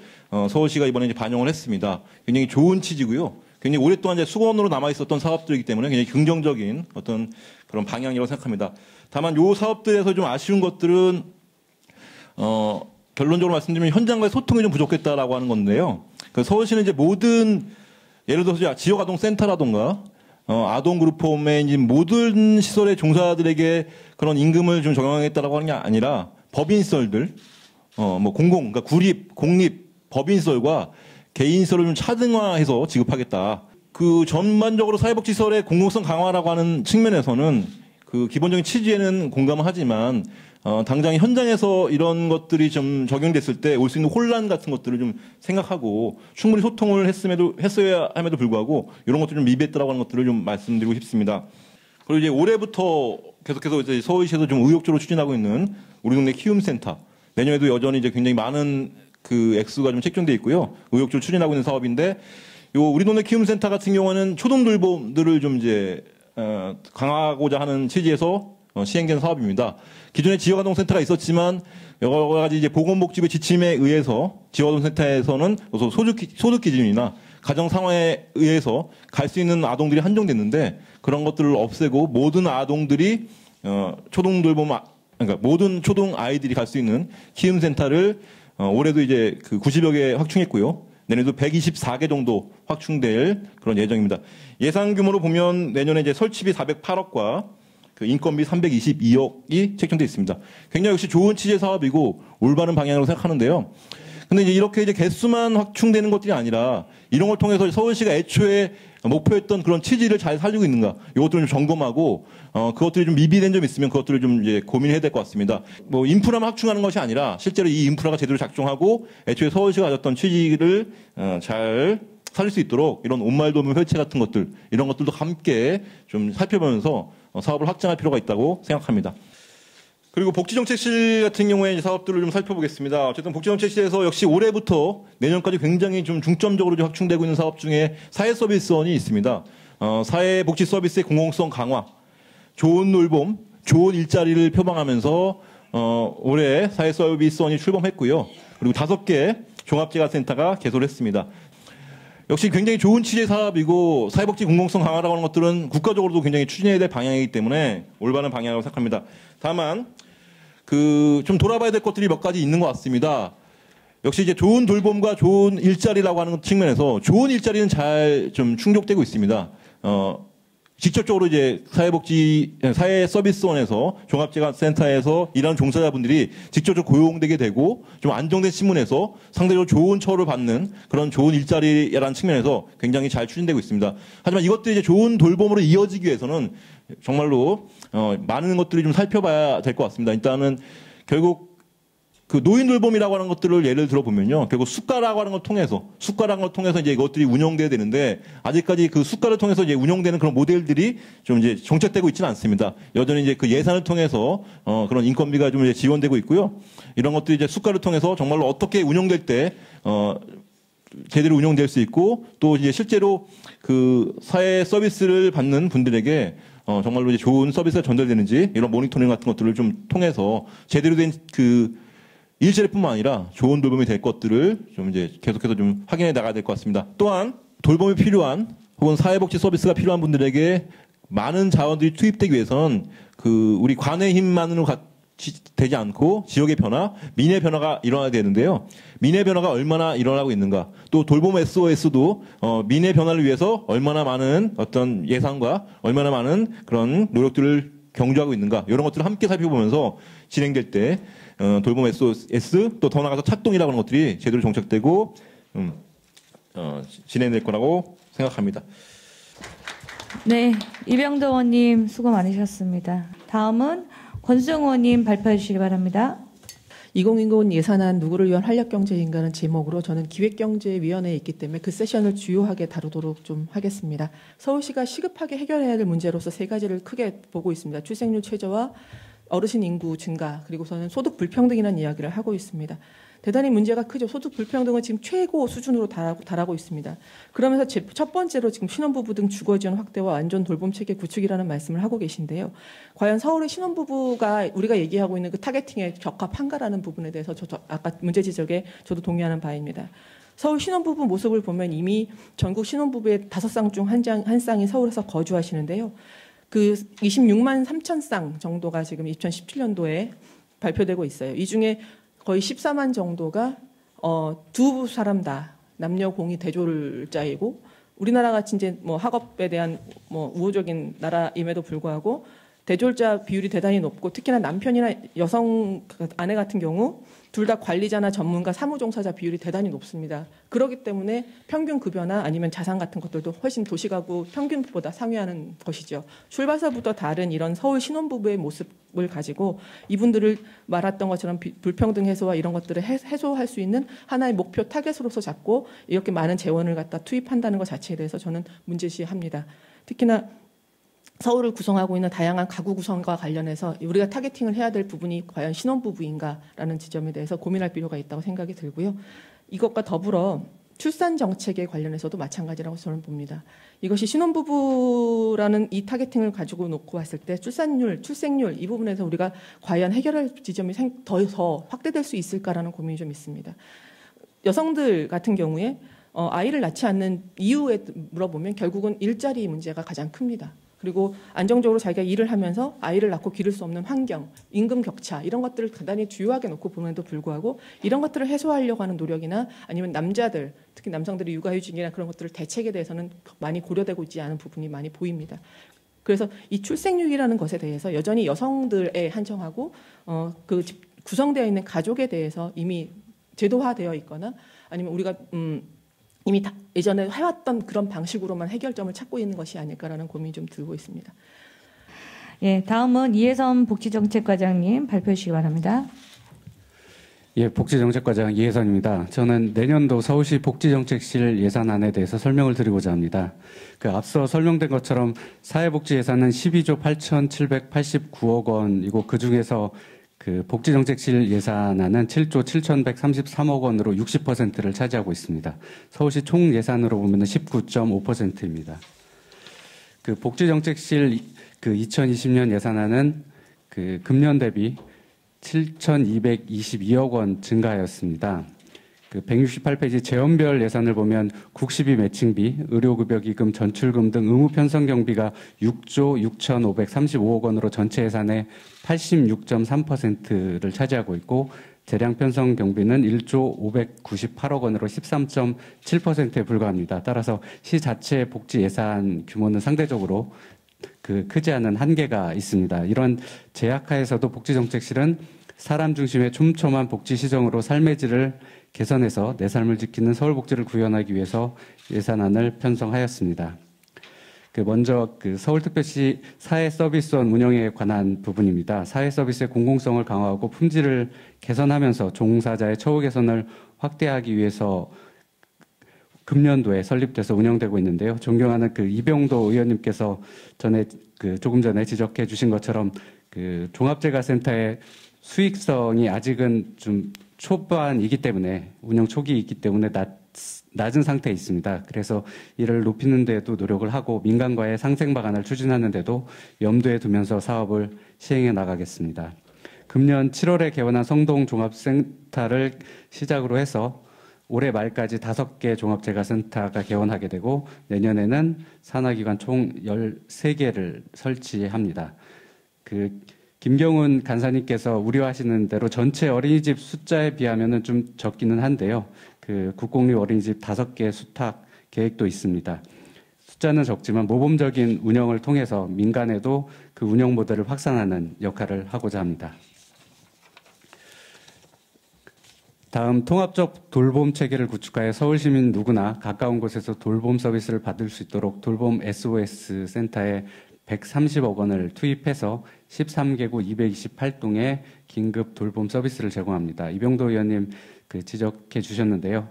서울시가 이번에 이제 반영을 했습니다. 굉장히 좋은 취지고요. 굉장히 오랫동안 이제 수건으로 남아 있었던 사업들이기 때문에 굉장히 긍정적인 어떤 그런 방향이라고 생각합니다. 다만 요 사업들에서 좀 아쉬운 것들은 결론적으로 말씀드리면 현장과의 소통이 좀 부족했다라고 하는 건데요. 그 서울시는 이제 모든 예를 들어서 지역 아동 센터라던가 아동 그룹홈의 이제 모든 시설의 종사들에게 그런 임금을 좀 적용하겠다라고 하는 게 아니라 법인 시설들, 뭐 그러니까 구립, 공립, 법인 시설과 개인 시설을 좀 차등화해서 지급하겠다. 그 전반적으로 사회복지시설의 공공성 강화라고 하는 측면에서는 그 기본적인 취지에는 공감을 하지만 당장 현장에서 이런 것들이 좀 적용됐을 때 올 수 있는 혼란 같은 것들을 좀 생각하고 충분히 소통을 했어야 함에도 불구하고 이런 것들 좀 미비했다라고 하는 것들을 좀 말씀드리고 싶습니다. 그리고 이제 올해부터 계속해서 이제 서울시에서 좀 의욕적으로 추진하고 있는 우리 동네 키움센터 내년에도 여전히 이제 굉장히 많은 그 액수가 좀 책정돼 있고요. 의욕적으로 추진하고 있는 사업인데 요 우리 동네 키움센터 같은 경우는 초등 돌봄들을 좀 이제 강화하고자 하는 취지에서 시행된 사업입니다. 기존에 지역아동센터가 있었지만 여러 가지 이제 보건복지부 지침에 의해서 지역아동센터에서는 소득 기준이나 가정 상황에 의해서 갈 수 있는 아동들이 한정됐는데 그런 것들을 없애고 모든 아동들이 초등 돌봄 그러니까 모든 초등 아이들이 갈 수 있는 키움센터를 올해도 이제 그 90여 개 확충했고요. 내년에도 124개 정도 확충될 그런 예정입니다. 예산 규모로 보면 내년에 이제 설치비 408억과 그 인건비 322억이 책정되어 있습니다. 굉장히 역시 좋은 취지의 사업이고 올바른 방향으로 생각하는데요. 근데 이제 이렇게 이제 개수만 확충되는 것들이 아니라 이런 걸 통해서 서울시가 애초에 목표했던 그런 취지를 잘 살리고 있는가 이것들을 좀 점검하고 그것들이 좀 미비된 점이 있으면 그것들을 좀 이제 고민해야 될 것 같습니다. 뭐 인프라만 확충하는 것이 아니라 실제로 이 인프라가 제대로 작동하고 애초에 서울시가 가졌던 취지를 잘 살릴 수 있도록 이런 온말도움 회체 같은 것들 이런 것들도 함께 좀 살펴보면서 사업을 확장할 필요가 있다고 생각합니다. 그리고 복지정책실 같은 경우에 사업들을 좀 살펴보겠습니다. 어쨌든 복지정책실에서 역시 올해부터 내년까지 굉장히 좀 중점적으로 좀 확충되고 있는 사업 중에 사회서비스원이 있습니다. 사회복지 서비스의 공공성 강화, 좋은 놀봄, 좋은 일자리를 표방하면서 올해 사회서비스원이 출범했고요. 그리고 5개 종합재가센터가 개소를 했습니다. 역시 굉장히 좋은 취지의 사업이고 사회복지 공공성 강화라고 하는 것들은 국가적으로도 굉장히 추진해야 될 방향이기 때문에 올바른 방향이라고 생각합니다. 다만 좀 돌아봐야 될 것들이 몇 가지 있는 것 같습니다. 역시 이제 좋은 돌봄과 좋은 일자리라고 하는 측면에서 좋은 일자리는 잘 좀 충족되고 있습니다. 직접적으로 이제 사회 서비스원에서 종합재가센터에서 일하는 종사자분들이 직접적으로 고용되게 되고 좀 안정된 신문에서 상대적으로 좋은 처우를 받는 그런 좋은 일자리라는 측면에서 굉장히 잘 추진되고 있습니다. 하지만 이것들이 이제 좋은 돌봄으로 이어지기 위해서는 정말로 많은 것들이 좀 살펴봐야 될 것 같습니다. 일단은 결국 그 노인 돌봄이라고 하는 것들을 예를 들어 보면요. 결국 수가라고 하는 걸 통해서 이제 이것들이 운영돼야 되는데 아직까지 그 수가를 통해서 이제 운영되는 그런 모델들이 좀 이제 정착되고 있지는 않습니다. 여전히 이제 그 예산을 통해서 그런 인건비가 좀 이제 지원되고 있고요. 이런 것들이 이제 수가를 통해서 정말로 어떻게 운영될 때 제대로 운영될 수 있고 또 이제 실제로 그 사회 서비스를 받는 분들에게 정말로 이제 좋은 서비스가 전달되는지 이런 모니터링 같은 것들을 좀 통해서 제대로 된 그 일자리뿐만 아니라 좋은 돌봄이 될 것들을 좀 이제 계속해서 좀 확인해 나가야 될 것 같습니다. 또한 돌봄이 필요한 혹은 사회복지 서비스가 필요한 분들에게 많은 자원들이 투입되기 위해서는 그 우리 관의 힘만으로 되지 않고 지역의 변화, 민의 변화가 일어나야 되는데요. 민의 변화가 얼마나 일어나고 있는가, 또 돌봄 SOS도 민의 변화를 위해서 얼마나 많은 어떤 예산과 얼마나 많은 그런 노력들을 경주하고 있는가, 이런 것들을 함께 살펴보면서 진행될 때 돌봄 SOS 또 더 나아가서 착동이라고 하는 것들이 제대로 정착되고 진행될 거라고 생각합니다. 네, 이병도 의원님 수고 많으셨습니다. 다음은 권수정 의원님 발표해 주시기 바랍니다. 2029 예산안 누구를 위한 활력경제인가는 제목으로 저는 기획경제위원회에 있기 때문에 그 세션을 주요하게 다루도록 좀 하겠습니다. 서울시가 시급하게 해결해야 될 문제로서 3가지를 크게 보고 있습니다. 출생률 최저와 어르신 인구 증가 그리고서는 소득 불평등이라는 이야기를 하고 있습니다. 대단히 문제가 크죠. 소득 불평등은 지금 최고 수준으로 달하고 있습니다. 그러면서 첫 번째로 지금 신혼부부 등 주거 지원 확대와 완전 돌봄 체계 구축이라는 말씀을 하고 계신데요. 과연 서울의 신혼부부가 우리가 얘기하고 있는 그 타겟팅에 적합한가라는 부분에 대해서 저도 아까 문제 지적에 저도 동의하는 바입니다. 서울 신혼부부 모습을 보면 이미 전국 신혼부부의 5쌍 중 한 쌍이 서울에서 거주하시는데요. 그 26만 3천 쌍 정도가 지금 2017년도에 발표되고 있어요. 이 중에 거의 14만 정도가 두 사람 다 남녀 공이 대졸자이고 우리나라 같이 이제 뭐 학업에 대한 뭐 우호적인 나라임에도 불구하고 대졸자 비율이 대단히 높고 특히나 남편이나 여성 아내 같은 경우 둘 다 관리자나 전문가 사무종사자 비율이 대단히 높습니다. 그렇기 때문에 평균 급여나 아니면 자산 같은 것들도 훨씬 도시가구 평균보다 상회하는 것이죠. 출발서부터 다른 이런 서울 신혼부부의 모습을 가지고 이분들을 말했던 것처럼 불평등 해소와 이런 것들을 해소할 수 있는 하나의 목표 타겟으로서 잡고 이렇게 많은 재원을 갖다 투입한다는 것 자체에 대해서 저는 문제시합니다. 특히나 서울을 구성하고 있는 다양한 가구 구성과 관련해서 우리가 타겟팅을 해야 될 부분이 과연 신혼부부인가라는 지점에 대해서 고민할 필요가 있다고 생각이 들고요. 이것과 더불어 출산 정책에 관련해서도 마찬가지라고 저는 봅니다. 이것이 신혼부부라는 이 타겟팅을 가지고 놓고 봤을 때 출산율, 출생률 이 부분에서 우리가 과연 해결할 지점이 더 확대될 수 있을까라는 고민이 좀 있습니다. 여성들 같은 경우에 아이를 낳지 않는 이유에 물어보면 결국은 일자리 문제가 가장 큽니다. 그리고 안정적으로 자기가 일을 하면서 아이를 낳고 기를 수 없는 환경, 임금 격차 이런 것들을 대단히 주요하게 놓고 보는데도 불구하고 이런 것들을 해소하려고 하는 노력이나 아니면 남자들, 특히 남성들의 육아휴직이나 그런 것들을 대책에 대해서는 많이 고려되고 있지 않은 부분이 많이 보입니다. 그래서 이 출생률이라는 것에 대해서 여전히 여성들에 한정하고 그 구성되어 있는 가족에 대해서 이미 제도화되어 있거나 아니면 우리가 이미 예전에 해왔던 그런 방식으로만 해결점을 찾고 있는 것이 아닐까라는 고민이 좀 들고 있습니다. 예, 다음은 이혜선 복지정책과장님 발표해 주시기 바랍니다. 예, 복지정책과장 이혜선입니다. 저는 내년도 서울시 복지정책실 예산안에 대해서 설명을 드리고자 합니다. 앞서 설명된 것처럼 사회복지 예산은 12조 8,789억 원이고 그중에서 복지정책실 예산안은 7조 7,133억 원으로 60%를 차지하고 있습니다. 서울시 총 예산으로 보면 19.5%입니다. 복지정책실 2020년 예산안은 금년 대비 7,222억 원 증가하였습니다. 168페이지 재원별 예산을 보면 국시비 매칭비, 의료급여기금, 전출금 등 의무 편성 경비가 6조 6,535억 원으로 전체 예산의 86.3%를 차지하고 있고 재량 편성 경비는 1조 598억 원으로 13.7%에 불과합니다. 따라서 시 자체의 복지 예산 규모는 상대적으로 크지 않은 한계가 있습니다. 이런 제약하에서도 복지정책실은 사람 중심의 촘촘한 복지 시정으로 삶의 질을 개선해서 내 삶을 지키는 서울복지를 구현하기 위해서 예산안을 편성하였습니다. 먼저 서울특별시 사회서비스원 운영에 관한 부분입니다. 사회서비스의 공공성을 강화하고 품질을 개선하면서 종사자의 처우 개선을 확대하기 위해서 금년도에 설립돼서 운영되고 있는데요. 존경하는 이병도 의원님께서 조금 전에 지적해 주신 것처럼 종합재가센터의 수익성이 아직은 좀 초반이기 때문에 운영 초기이기 때문에 낮은 상태에 있습니다. 그래서 이를 높이는 데도 노력을 하고 민간과의 상생 방안을 추진하는 데도 염두에 두면서 사업을 시행해 나가겠습니다. 금년 7월에 개원한 성동 종합센터를 시작으로 해서 올해 말까지 5개 종합재가센터가 개원하게 되고 내년에는 산하기관 총 13개를 설치합니다. 김경훈 간사님께서 우려하시는 대로 전체 어린이집 숫자에 비하면 좀 적기는 한데요. 국공립 어린이집 5개 수탁 계획도 있습니다. 숫자는 적지만 모범적인 운영을 통해서 민간에도 그 운영 모델을 확산하는 역할을 하고자 합니다. 다음 통합적 돌봄 체계를 구축하여 서울 시민 누구나 가까운 곳에서 돌봄 서비스를 받을 수 있도록 돌봄 SOS 센터에 130억 원을 투입해서 13개구 228동의 긴급 돌봄 서비스를 제공합니다. 이병도 의원님 지적해 주셨는데요.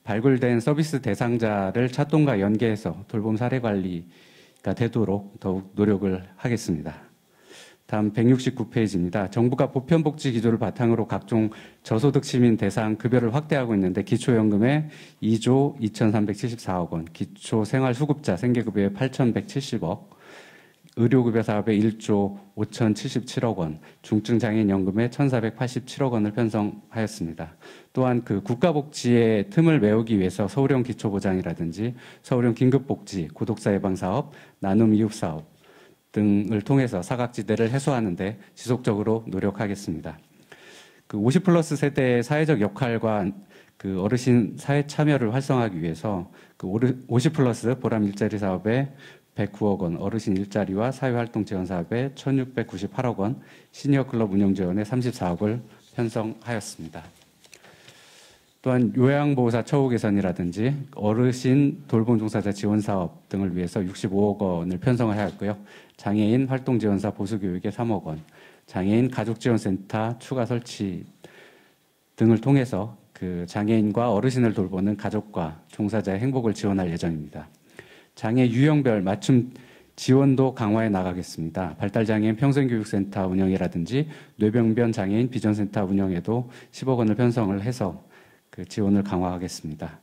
발굴된 서비스 대상자를 차동과 연계해서 돌봄 사례 관리가 되도록 더욱 노력을 하겠습니다. 다음 169페이지입니다. 정부가 보편복지 기조를 바탕으로 각종 저소득 시민 대상 급여를 확대하고 있는데 기초연금에 2조 2,374억 원, 기초생활수급자 생계급여에 8,170억, 의료급여 사업에 1조 5,077억 원, 중증장애인연금에 1,487억 원을 편성하였습니다. 또한 그 국가복지의 틈을 메우기 위해서 서울형 기초보장이라든지 서울형 긴급복지, 고독사 예방사업, 나눔 이웃사업 등을 통해서 사각지대를 해소하는 데 지속적으로 노력하겠습니다. 그 50+ 세대의 사회적 역할과 그 어르신 사회 참여를 활성화하기 위해서 그 50+ 보람 일자리 사업에 109억 원, 어르신 일자리와 사회활동 지원 사업에 1,698억 원, 시니어 클럽 운영 지원에 34억을 편성하였습니다. 또한 요양보호사 처우 개선이라든지 어르신 돌봄 종사자 지원 사업 등을 위해서 65억 원을 편성하였고요. 장애인 활동 지원사 보수 교육에 3억 원, 장애인 가족 지원센터 추가 설치 등을 통해서 그 장애인과 어르신을 돌보는 가족과 종사자의 행복을 지원할 예정입니다. 장애 유형별 맞춤 지원도 강화해 나가겠습니다. 발달장애인 평생교육센터 운영이라든지 뇌병변 장애인 비전센터 운영에도 10억 원을 편성을 해서 그 지원을 강화하겠습니다.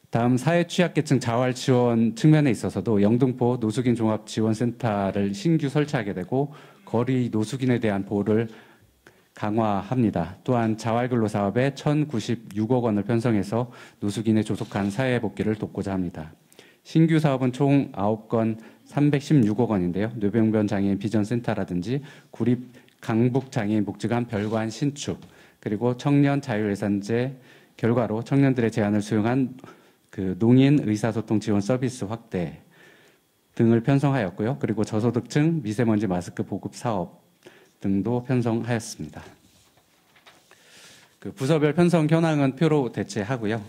다음 사회취약계층 자활 지원 측면에 있어서도 영등포 노숙인 종합지원센터를 신규 설치하게 되고 거리 노숙인에 대한 보호를 강화합니다. 또한 자활근로 사업에 1,096억 원을 편성해서 노숙인의 조속한 사회 복귀를 돕고자 합니다. 신규 사업은 총 9건 316억 원인데요. 뇌병변 장애인 비전센터라든지 구립 강북 장애인 복지관 별관 신축, 그리고 청년 자율예산제 결과로 청년들의 제안을 수용한 그 농인 의사소통 지원 서비스 확대 등을 편성하였고요. 그리고 저소득층 미세먼지 마스크 보급 사업 등도 편성하였습니다. 그 부서별 편성 현황은 표로 대체하고요.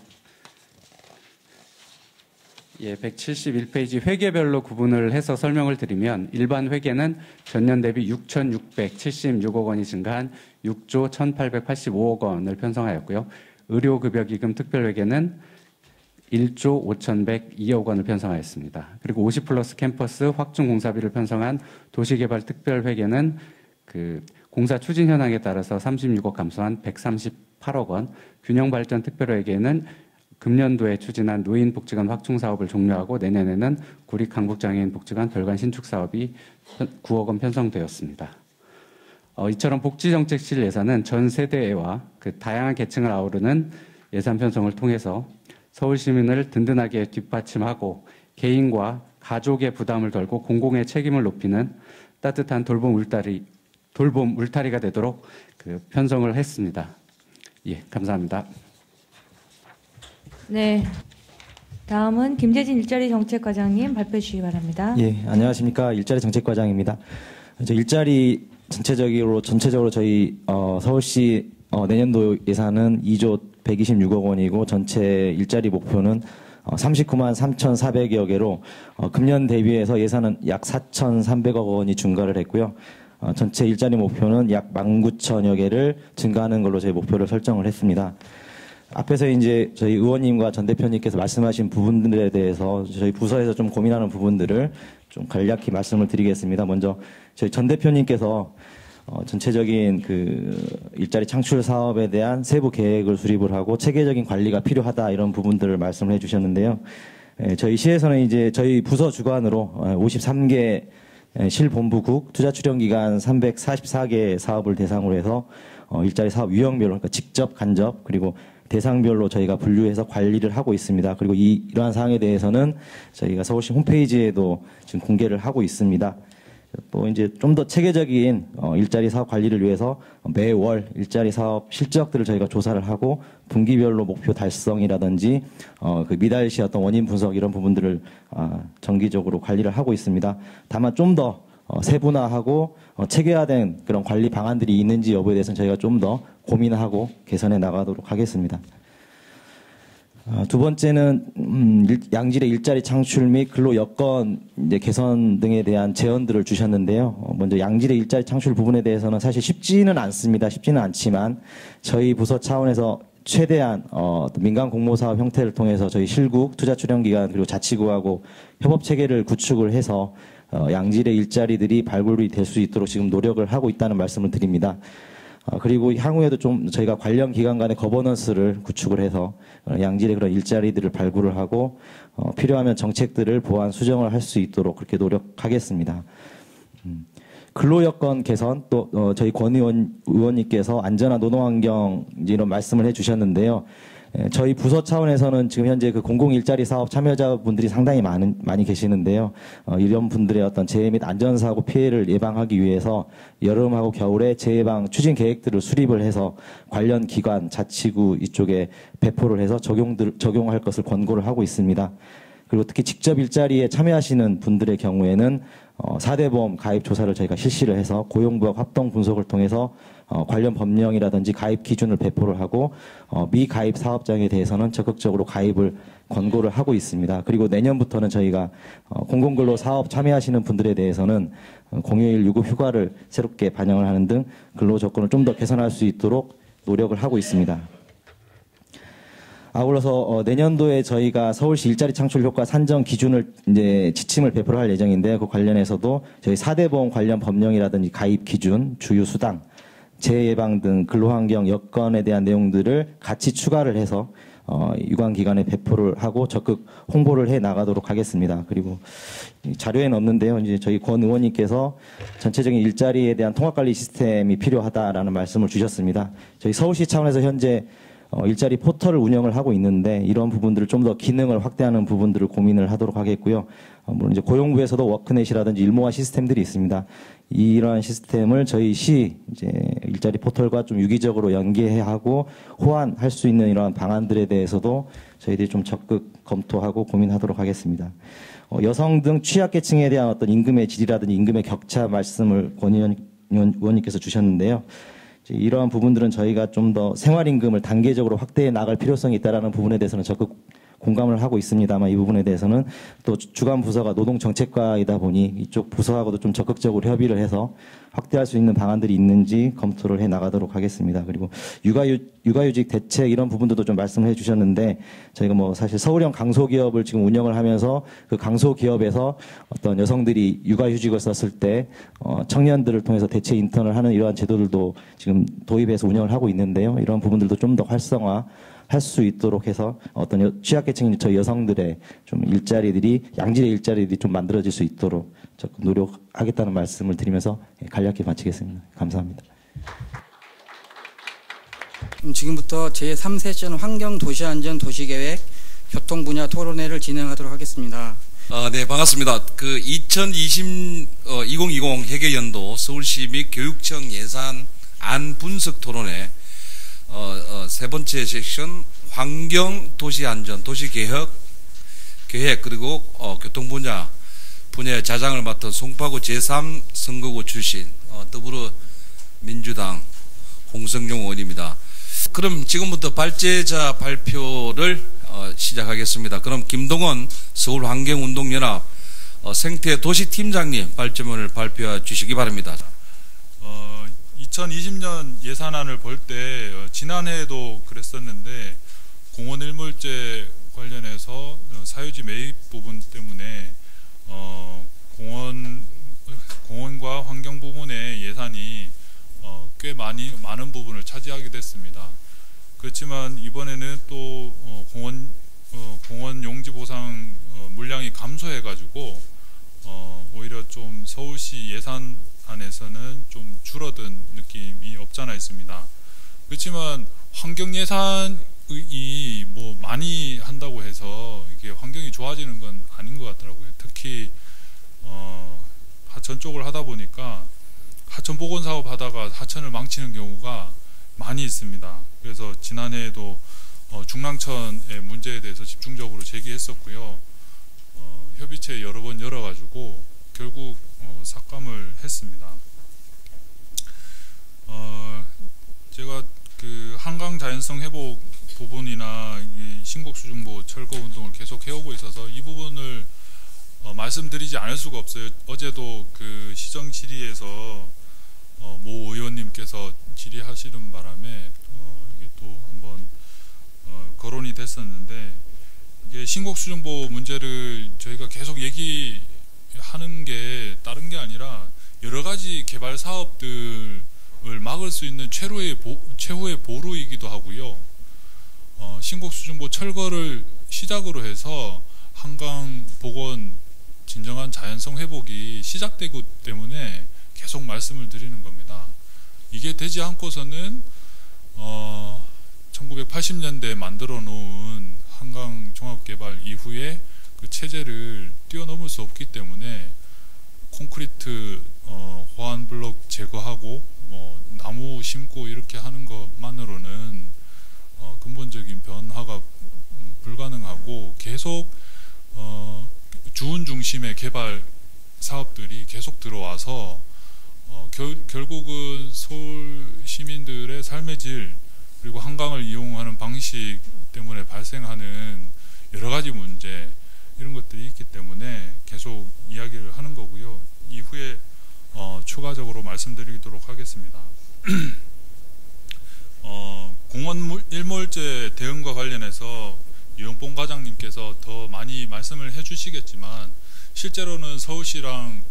예, 171페이지 회계별로 구분을 해서 설명을 드리면 일반 회계는 전년 대비 6,676억 원이 증가한 6조 1,885억 원을 편성하였고요. 의료급여기금 특별회계는 1조 5,102억 원을 편성하였습니다. 그리고 50+ 캠퍼스 확충 공사비를 편성한 도시개발 특별회계는 그 공사 추진 현황에 따라서 36억 감소한 138억 원, 균형발전 특별회계는 금년도에 추진한 노인복지관 확충 사업을 종료하고 내년에는 구립 강북장애인 복지관 별관 신축 사업이 9억 원 편성되었습니다. 이처럼 복지정책실 예산은 전 세대와 그 다양한 계층을 아우르는 예산 편성을 통해서 서울 시민을 든든하게 뒷받침하고 개인과 가족의 부담을 덜고 공공의 책임을 높이는 따뜻한 돌봄 울타리가 되도록 그 편성을 했습니다. 예, 감사합니다. 네, 다음은 김재진 일자리 정책과장님 발표해 주시기 바랍니다. 예, 안녕하십니까. 일자리 정책과장입니다. 일자리 전체적으로 저희 서울시 내년도 예산은 2조 126억 원이고 전체 일자리 목표는 39만 3,400여 개로 금년 대비해서 예산은 약 4,300억 원이 증가를 했고요. 전체 일자리 목표는 약 19,000여 개를 증가하는 걸로 저희 목표를 설정을 했습니다. 앞에서 이제 저희 의원님과 전 대표님께서 말씀하신 부분들에 대해서 저희 부서에서 좀 고민하는 부분들을 좀 간략히 말씀을 드리겠습니다. 먼저 저희 전 대표님께서 전체적인 그 일자리 창출 사업에 대한 세부 계획을 수립을 하고 체계적인 관리가 필요하다 이런 부분들을 말씀을 해주셨는데요. 저희 시에서는 이제 저희 부서 주관으로 53개 실본부국 투자출연기관 344개 사업을 대상으로 해서 일자리 사업 유형별로 그러니까 직접, 간접 그리고 대상별로 저희가 분류해서 관리를 하고 있습니다. 그리고 이러한 사항에 대해서는 저희가 서울시 홈페이지에도 지금 공개를 하고 있습니다. 또 이제 좀 더 체계적인 일자리 사업 관리를 위해서 매월 일자리 사업 실적들을 저희가 조사를 하고 분기별로 목표 달성이라든지 그 미달시 어떤 원인 분석 이런 부분들을 정기적으로 관리를 하고 있습니다. 다만 좀 더 세분화하고 체계화된 그런 관리 방안들이 있는지 여부에 대해서는 저희가 좀 더 고민하고 개선해 나가도록 하겠습니다. 두 번째는 양질의 일자리 창출 및 근로 여건 이제 개선 등에 대한 제언들을 주셨는데요. 먼저 양질의 일자리 창출 부분에 대해서는 사실 쉽지는 않습니다. 쉽지는 않지만 저희 부서 차원에서 최대한 민간 공모 사업 형태를 통해서 저희 실국, 투자출연기관 그리고 자치구하고 협업 체계를 구축을 해서 양질의 일자리들이 발굴이 될 수 있도록 지금 노력을 하고 있다는 말씀을 드립니다. 그리고 향후에도 좀 저희가 관련 기관 간의 거버넌스를 구축을 해서 양질의 그런 일자리들을 발굴을 하고 필요하면 정책들을 보완 수정을 할 수 있도록 그렇게 노력하겠습니다. 근로여건 개선 또 저희 권 의원님께서 안전한 노동환경 이런 말씀을 해주셨는데요. 저희 부서 차원에서는 지금 현재 그 공공일자리 사업 참여자분들이 상당히 많이 계시는데요. 이런 분들의 어떤 재해 및 안전사고 피해를 예방하기 위해서 여름하고 겨울에 재해방 추진 계획들을 수립을 해서 관련 기관, 자치구 이쪽에 배포를 해서 적용할 것을 권고를 하고 있습니다. 그리고 특히 직접 일자리에 참여하시는 분들의 경우에는 4대 보험 가입 조사를 저희가 실시를 해서 고용부와 합동 분석을 통해서 관련 법령이라든지 가입 기준을 배포를 하고 미가입 사업장에 대해서는 적극적으로 가입을 권고를 하고 있습니다. 그리고 내년부터는 저희가 공공근로 사업 참여하시는 분들에 대해서는 공휴일 유급 휴가를 새롭게 반영을 하는 등 근로 조건을 좀 더 개선할 수 있도록 노력을 하고 있습니다. 아울러서 내년도에 저희가 서울시 일자리 창출 효과 산정 기준을 이제 지침을 배포를 할 예정인데 그 관련해서도 저희 4대 보험 관련 법령이라든지 가입 기준, 주유 수당, 재해 예방 등 근로환경 여건에 대한 내용들을 같이 추가를 해서 유관기관에 배포를 하고 적극 홍보를 해 나가도록 하겠습니다. 그리고 자료에는 없는데요. 이제 저희 권 의원님께서 전체적인 일자리에 대한 통합관리 시스템이 필요하다라는 말씀을 주셨습니다. 저희 서울시 차원에서 현재 일자리 포털을 운영을 하고 있는데 이런 부분들을 좀 더 기능을 확대하는 부분들을 고민을 하도록 하겠고요. 물론 이제 고용부에서도 워크넷이라든지 일모아 시스템들이 있습니다. 이러한 시스템을 저희 시 이제 일자리 포털과 좀 유기적으로 연계해 하고 호환할 수 있는 이러한 방안들에 대해서도 저희들이 좀 적극 검토하고 고민하도록 하겠습니다. 여성 등 취약계층에 대한 어떤 임금의 질이라든지 임금의 격차 말씀을 권 의원님께서 주셨는데요. 이러한 부분들은 저희가 좀 더 생활임금을 단계적으로 확대해 나갈 필요성이 있다는 부분에 대해서는 적극 공감을 하고 있습니다만 이 부분에 대해서는 또 주간 부서가 노동정책과이다 보니 이쪽 부서하고도 좀 적극적으로 협의를 해서 확대할 수 있는 방안들이 있는지 검토를 해 나가도록 하겠습니다. 그리고 육아휴직 대책 이런 부분들도 좀 말씀을 해 주셨는데 저희가 뭐 사실 서울형 강소기업을 지금 운영을 하면서 그 강소기업에서 어떤 여성들이 육아휴직을 썼을 때 청년들을 통해서 대체 인턴을 하는 이러한 제도들도 지금 도입해서 운영을 하고 있는데요. 이런 부분들도 좀 더 활성화 할 수 있도록 해서 어떤 취약계층인 저희 여성들의 좀 일자리들이 양질의 일자리들이 좀 만들어질 수 있도록 적극 노력하겠다는 말씀을 드리면서 간략히 마치겠습니다. 감사합니다. 지금부터 제3세션 환경도시안전도시계획 교통 분야 토론회를 진행하도록 하겠습니다. 네, 반갑습니다. 2020 회계연도 서울시 및 교육청 예산 안 분석 토론회 세 번째 섹션 환경, 도시안전, 도시개혁, 계획 그리고 교통 분야의 자장을 맡은 송파구 제3 선거구 출신 더불어민주당 홍성용 의원입니다. 그럼 지금부터 발제자 발표를 시작하겠습니다. 그럼 김동원 서울환경운동연합 생태도시팀장님 발제문을 발표해 주시기 바랍니다. 2020년 예산안을 볼 때 지난해에도 그랬었는데 공원 일몰제 관련해서 사유지 매입 부분 때문에 공원과 환경 부분의 예산이 꽤 많은 부분을 차지하게 됐습니다. 그렇지만 이번에는 또 공원 용지 보상 물량이 감소해가지고 오히려 좀 서울시 예산 안에서는 좀 줄어든 느낌이 없잖아 있습니다. 그렇지만 환경 예산이 뭐 많이 한다고 해서 이게 환경이 좋아지는 건 아닌 것 같더라고요. 특히 하천 쪽을 하다 보니까 하천 복원 사업 하다가 하천을 망치는 경우가 많이 있습니다. 그래서 지난해에도 중랑천의 문제에 대해서 집중적으로 제기했었고요. 협의체 여러 번 열어가지고 결국 삭감을 했습니다. 제가 그 한강 자연성 회복 부분이나 이 신곡수중보 철거 운동을 계속 해오고 있어서 이 부분을 말씀드리지 않을 수가 없어요. 어제도 그 시정 질의에서 모 의원님께서 질의하시는 바람에 이게 또 한번 거론이 됐었는데 이게 신곡수중보 문제를 저희가 계속 하는 게 다른 게 아니라 여러 가지 개발 사업들을 막을 수 있는 최후의 보루이기도 하고요. 신곡수중보 철거를 시작으로 해서 한강 복원 진정한 자연성 회복이 시작되기 때문에 계속 말씀을 드리는 겁니다. 이게 되지 않고서는 1980년대에 만들어 놓은 한강 종합개발 이후에 그 체제를 뛰어넘을 수 없기 때문에 콘크리트 호환 블록 제거하고 뭐 나무 심고 이렇게 하는 것만으로는 근본적인 변화가 불가능하고 계속 주운 중심의 개발 사업들이 계속 들어와서 결국은 서울 시민들의 삶의 질 그리고 한강을 이용하는 방식 때문에 발생하는 여러 가지 문제 이런 것들이 있기 때문에 계속 이야기를 하는 거고요. 이후에 추가적으로 말씀드리도록 하겠습니다. 공원 일몰제 대응과 관련해서 유영봉 과장님께서 더 많이 말씀을 해주시겠지만 실제로는 서울시랑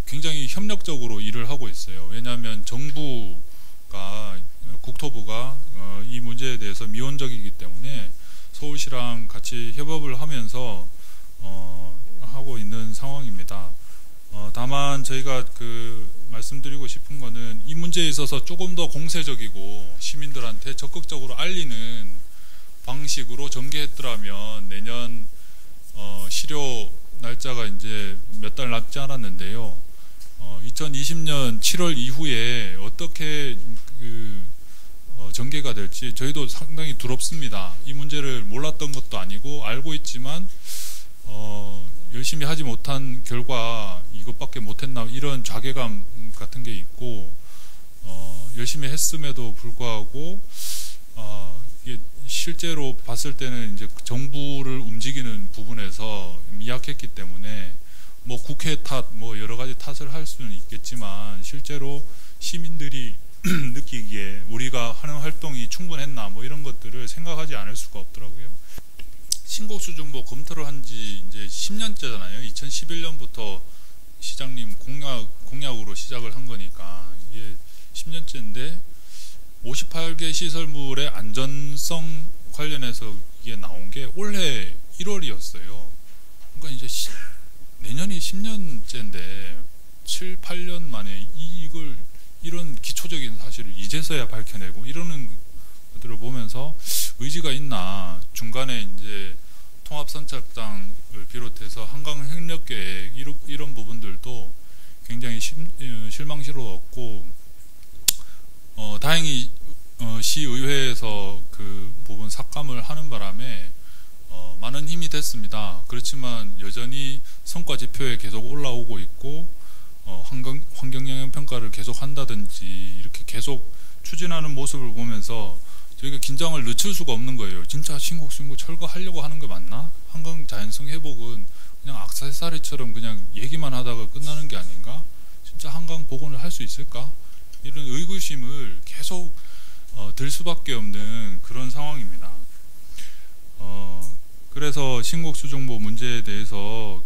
굉장히 협력적으로 일을 하고 있어요. 왜냐하면 정부가 국토부가 이 문제에 대해서 미온적이기 때문에 서울시랑 같이 협업을 하면서 하고 있는 상황입니다. 다만 저희가 말씀드리고 싶은 거는 이 문제에 있어서 조금 더 공세적이고 시민들한테 적극적으로 알리는 방식으로 전개했더라면 내년 실효 날짜가 이제 몇 달 남지 않았는데요. 2020년 7월 이후에 어떻게 전개가 될지 저희도 상당히 두렵습니다. 이 문제를 몰랐던 것도 아니고 알고 있지만 열심히 하지 못한 결과 이것밖에 못했나 이런 자괴감 같은 게 있고 열심히 했음에도 불구하고 이게 실제로 봤을 때는 이제 정부를 움직이는 부분에서 미약했기 때문에 뭐 국회 탓, 뭐 여러 가지 탓을 할 수는 있겠지만 실제로 시민들이 느끼기에 우리가 하는 활동이 충분했나 뭐 이런 것들을 생각하지 않을 수가 없더라고요. 신곡수중보 검토를 한 지 이제 10년째잖아요. 2011년부터 시장님 공약으로 시작을 한 거니까 이게 10년째인데 58개 시설물의 안전성 관련해서 이게 나온 게 올해 1월이었어요. 그러니까 이제 내년이 10년째인데 7, 8년 만에 이런 기초적인 사실을 이제서야 밝혀내고 이러는 것들을 보면서 의지가 있나 중간에 이제 통합선착장을 비롯해서 한강 협력계획 이런 부분들도 굉장히 실망스러웠고 다행히 시의회에서 그 부분 삭감을 하는 바람에 많은 힘이 됐습니다. 그렇지만 여전히 성과 지표에 계속 올라오고 있고 환경영향평가를 계속 한다든지 이렇게 계속 추진하는 모습을 보면서 저희가 긴장을 늦출 수가 없는 거예요. 진짜 신곡수중보 철거하려고 하는 게 맞나? 한강 자연성 회복은 그냥 악세사리처럼 그냥 얘기만 하다가 끝나는 게 아닌가? 진짜 한강 복원을 할 수 있을까? 이런 의구심을 계속 들 수밖에 없는 그런 상황입니다. 그래서 신곡수중보 문제에 대해서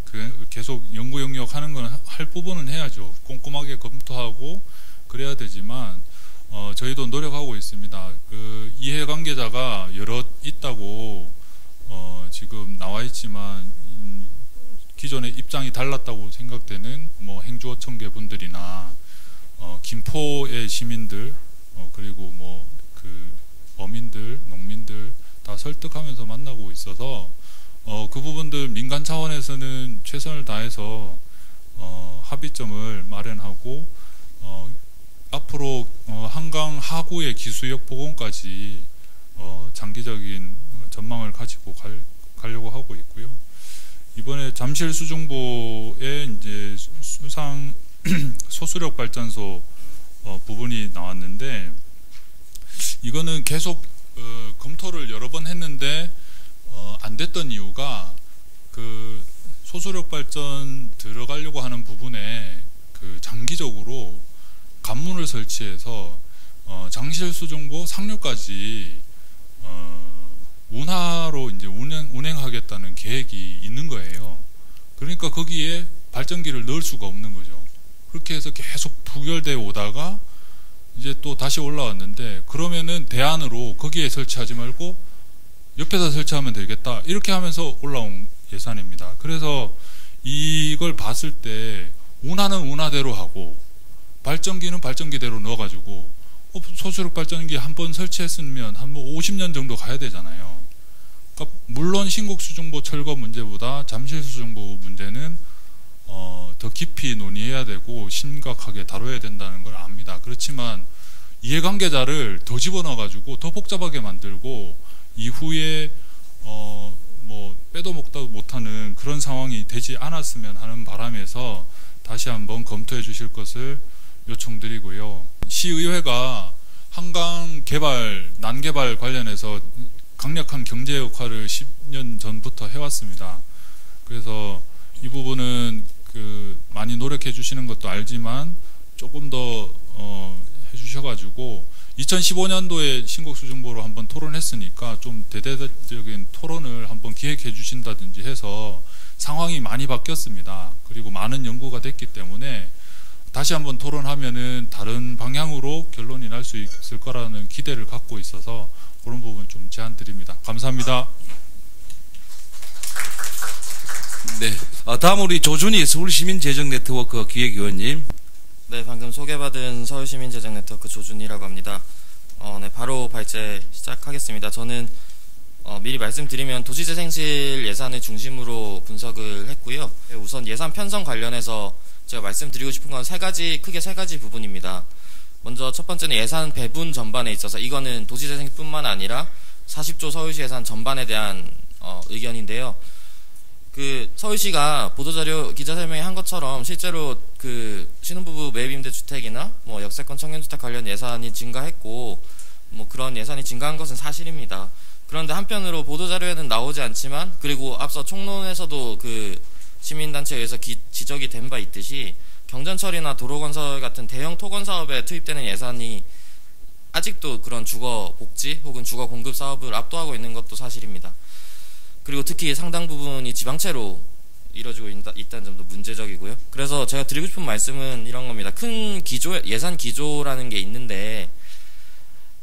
계속 연구 영역하는 건 할 부분은 해야죠. 꼼꼼하게 검토하고 그래야 되지만 저희도 노력하고 있습니다. 그 이해관계자가 여럿 있다고 지금 나와 있지만 기존의 입장이 달랐다고 생각되는 뭐 행주어청계 분들이나 김포의 시민들 그리고 뭐 그 어민들, 농민들 다 설득하면서 만나고 있어서 그 부분들 민간 차원에서는 최선을 다해서 합의점을 마련하고 앞으로 한강 하구의 기수역 복원까지 장기적인 전망을 가지고 가려고 하고 있고요. 이번에 잠실 수중보에 이제 수상 소수력 발전소 부분이 나왔는데 이거는 계속 검토를 여러 번 했는데 안 됐던 이유가 그 소수력 발전 들어가려고 하는 부분에 그 장기적으로 관문을 설치해서 장실 수중보 상류까지 운하로 이제 운행하겠다는 계획이 있는 거예요. 그러니까 거기에 발전기를 넣을 수가 없는 거죠. 그렇게 해서 계속 부결돼 오다가 이제 또 다시 올라왔는데, 그러면은 대안으로 거기에 설치하지 말고 옆에다 설치하면 되겠다, 이렇게 하면서 올라온 예산입니다. 그래서 이걸 봤을 때 운하는 운하대로 하고 발전기는 발전기대로 넣어가지고 소수력 발전기 한 번 설치했으면 한 50년 정도 가야 되잖아요. 그러니까 물론 신곡수중보 철거 문제보다 잠실수중보 문제는 더 깊이 논의해야 되고 심각하게 다뤄야 된다는 걸 압니다. 그렇지만 이해관계자를 더 집어넣어가지고 더 복잡하게 만들고 이후에 뭐 빼도 먹도 못하는 그런 상황이 되지 않았으면 하는 바람에서 다시 한번 검토해 주실 것을 요청드리고요. 시의회가 한강 개발, 난개발 관련해서 강력한 경제 역할을 10년 전부터 해왔습니다. 그래서 이 부분은 많이 노력해 주시는 것도 알지만 조금 더 해주셔가지고 2015년도에 신곡수중보로 한번 토론했으니까 좀 대대적인 토론을 한번 기획해 주신다든지 해서 상황이 많이 바뀌었습니다. 그리고 많은 연구가 됐기 때문에 다시 한번 토론하면은 다른 방향으로 결론이 날 수 있을 거라는 기대를 갖고 있어서 그런 부분 좀 제안 드립니다. 감사합니다. 네, 다음 우리 조준희 서울시민재정네트워크 기획위원님. 네, 방금 소개받은 서울시민재정네트워크 조준희라고 합니다. 네, 바로 발제 시작하겠습니다. 저는 미리 말씀드리면 도시재생실 예산을 중심으로 분석을 했고요. 우선 예산 편성 관련해서 제가 말씀드리고 싶은 건 크게 세 가지 부분입니다. 먼저 첫 번째는 예산 배분 전반에 있어서, 이거는 도시재생뿐만 아니라 40조 서울시 예산 전반에 대한 의견인데요. 서울시가 보도자료 기자 설명회 한 것처럼 실제로 신혼부부 매입임대 주택이나 뭐 역세권 청년주택 관련 예산이 증가했고, 뭐 그런 예산이 증가한 것은 사실입니다. 그런데 한편으로 보도자료에는 나오지 않지만, 그리고 앞서 총론에서도 시민단체에 의해서 지적이 된 바 있듯이 경전철이나 도로건설 같은 대형 토건사업에 투입되는 예산이 아직도 그런 주거 복지 혹은 주거 공급 사업을 압도하고 있는 것도 사실입니다. 그리고 특히 상당 부분이 지방채로 이루어지고 있다는 점도 문제적이고요. 그래서 제가 드리고 싶은 말씀은 이런 겁니다. 큰 예산 기조라는 게 있는데,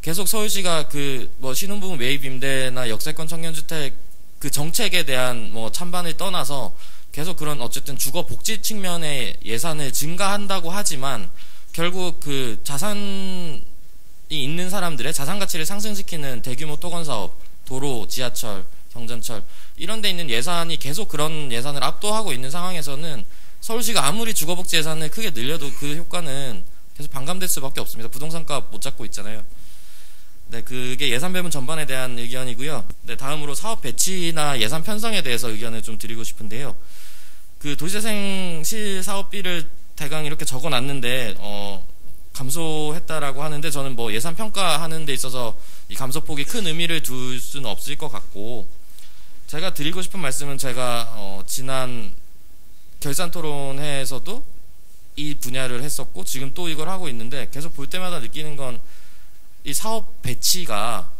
계속 서울시가 뭐 신혼부부 매입 임대나 역세권 청년주택 정책에 대한 뭐 찬반을 떠나서 계속 그런 어쨌든 주거 복지 측면의 예산을 증가한다고 하지만, 결국 자산이 있는 사람들의 자산 가치를 상승시키는 대규모 토건 사업, 도로, 지하철, 경전철 이런 데 있는 예산이 계속 그런 예산을 압도하고 있는 상황에서는 서울시가 아무리 주거복지 예산을 크게 늘려도 그 효과는 계속 반감될 수밖에 없습니다. 부동산값 못 잡고 있잖아요. 네, 그게 예산 배분 전반에 대한 의견이고요. 네, 다음으로 사업 배치나 예산 편성에 대해서 의견을 좀 드리고 싶은데요. 도시재생실 사업비를 대강 이렇게 적어놨는데 감소했다라고 하는데, 저는 뭐 예산 평가하는 데 있어서 이 감소폭이 큰 의미를 둘 수는 없을 것 같고, 제가 드리고 싶은 말씀은 제가 지난 결산토론회에서도 이 분야를 했었고 지금 또 이걸 하고 있는데, 계속 볼 때마다 느끼는 건 이 사업 배치가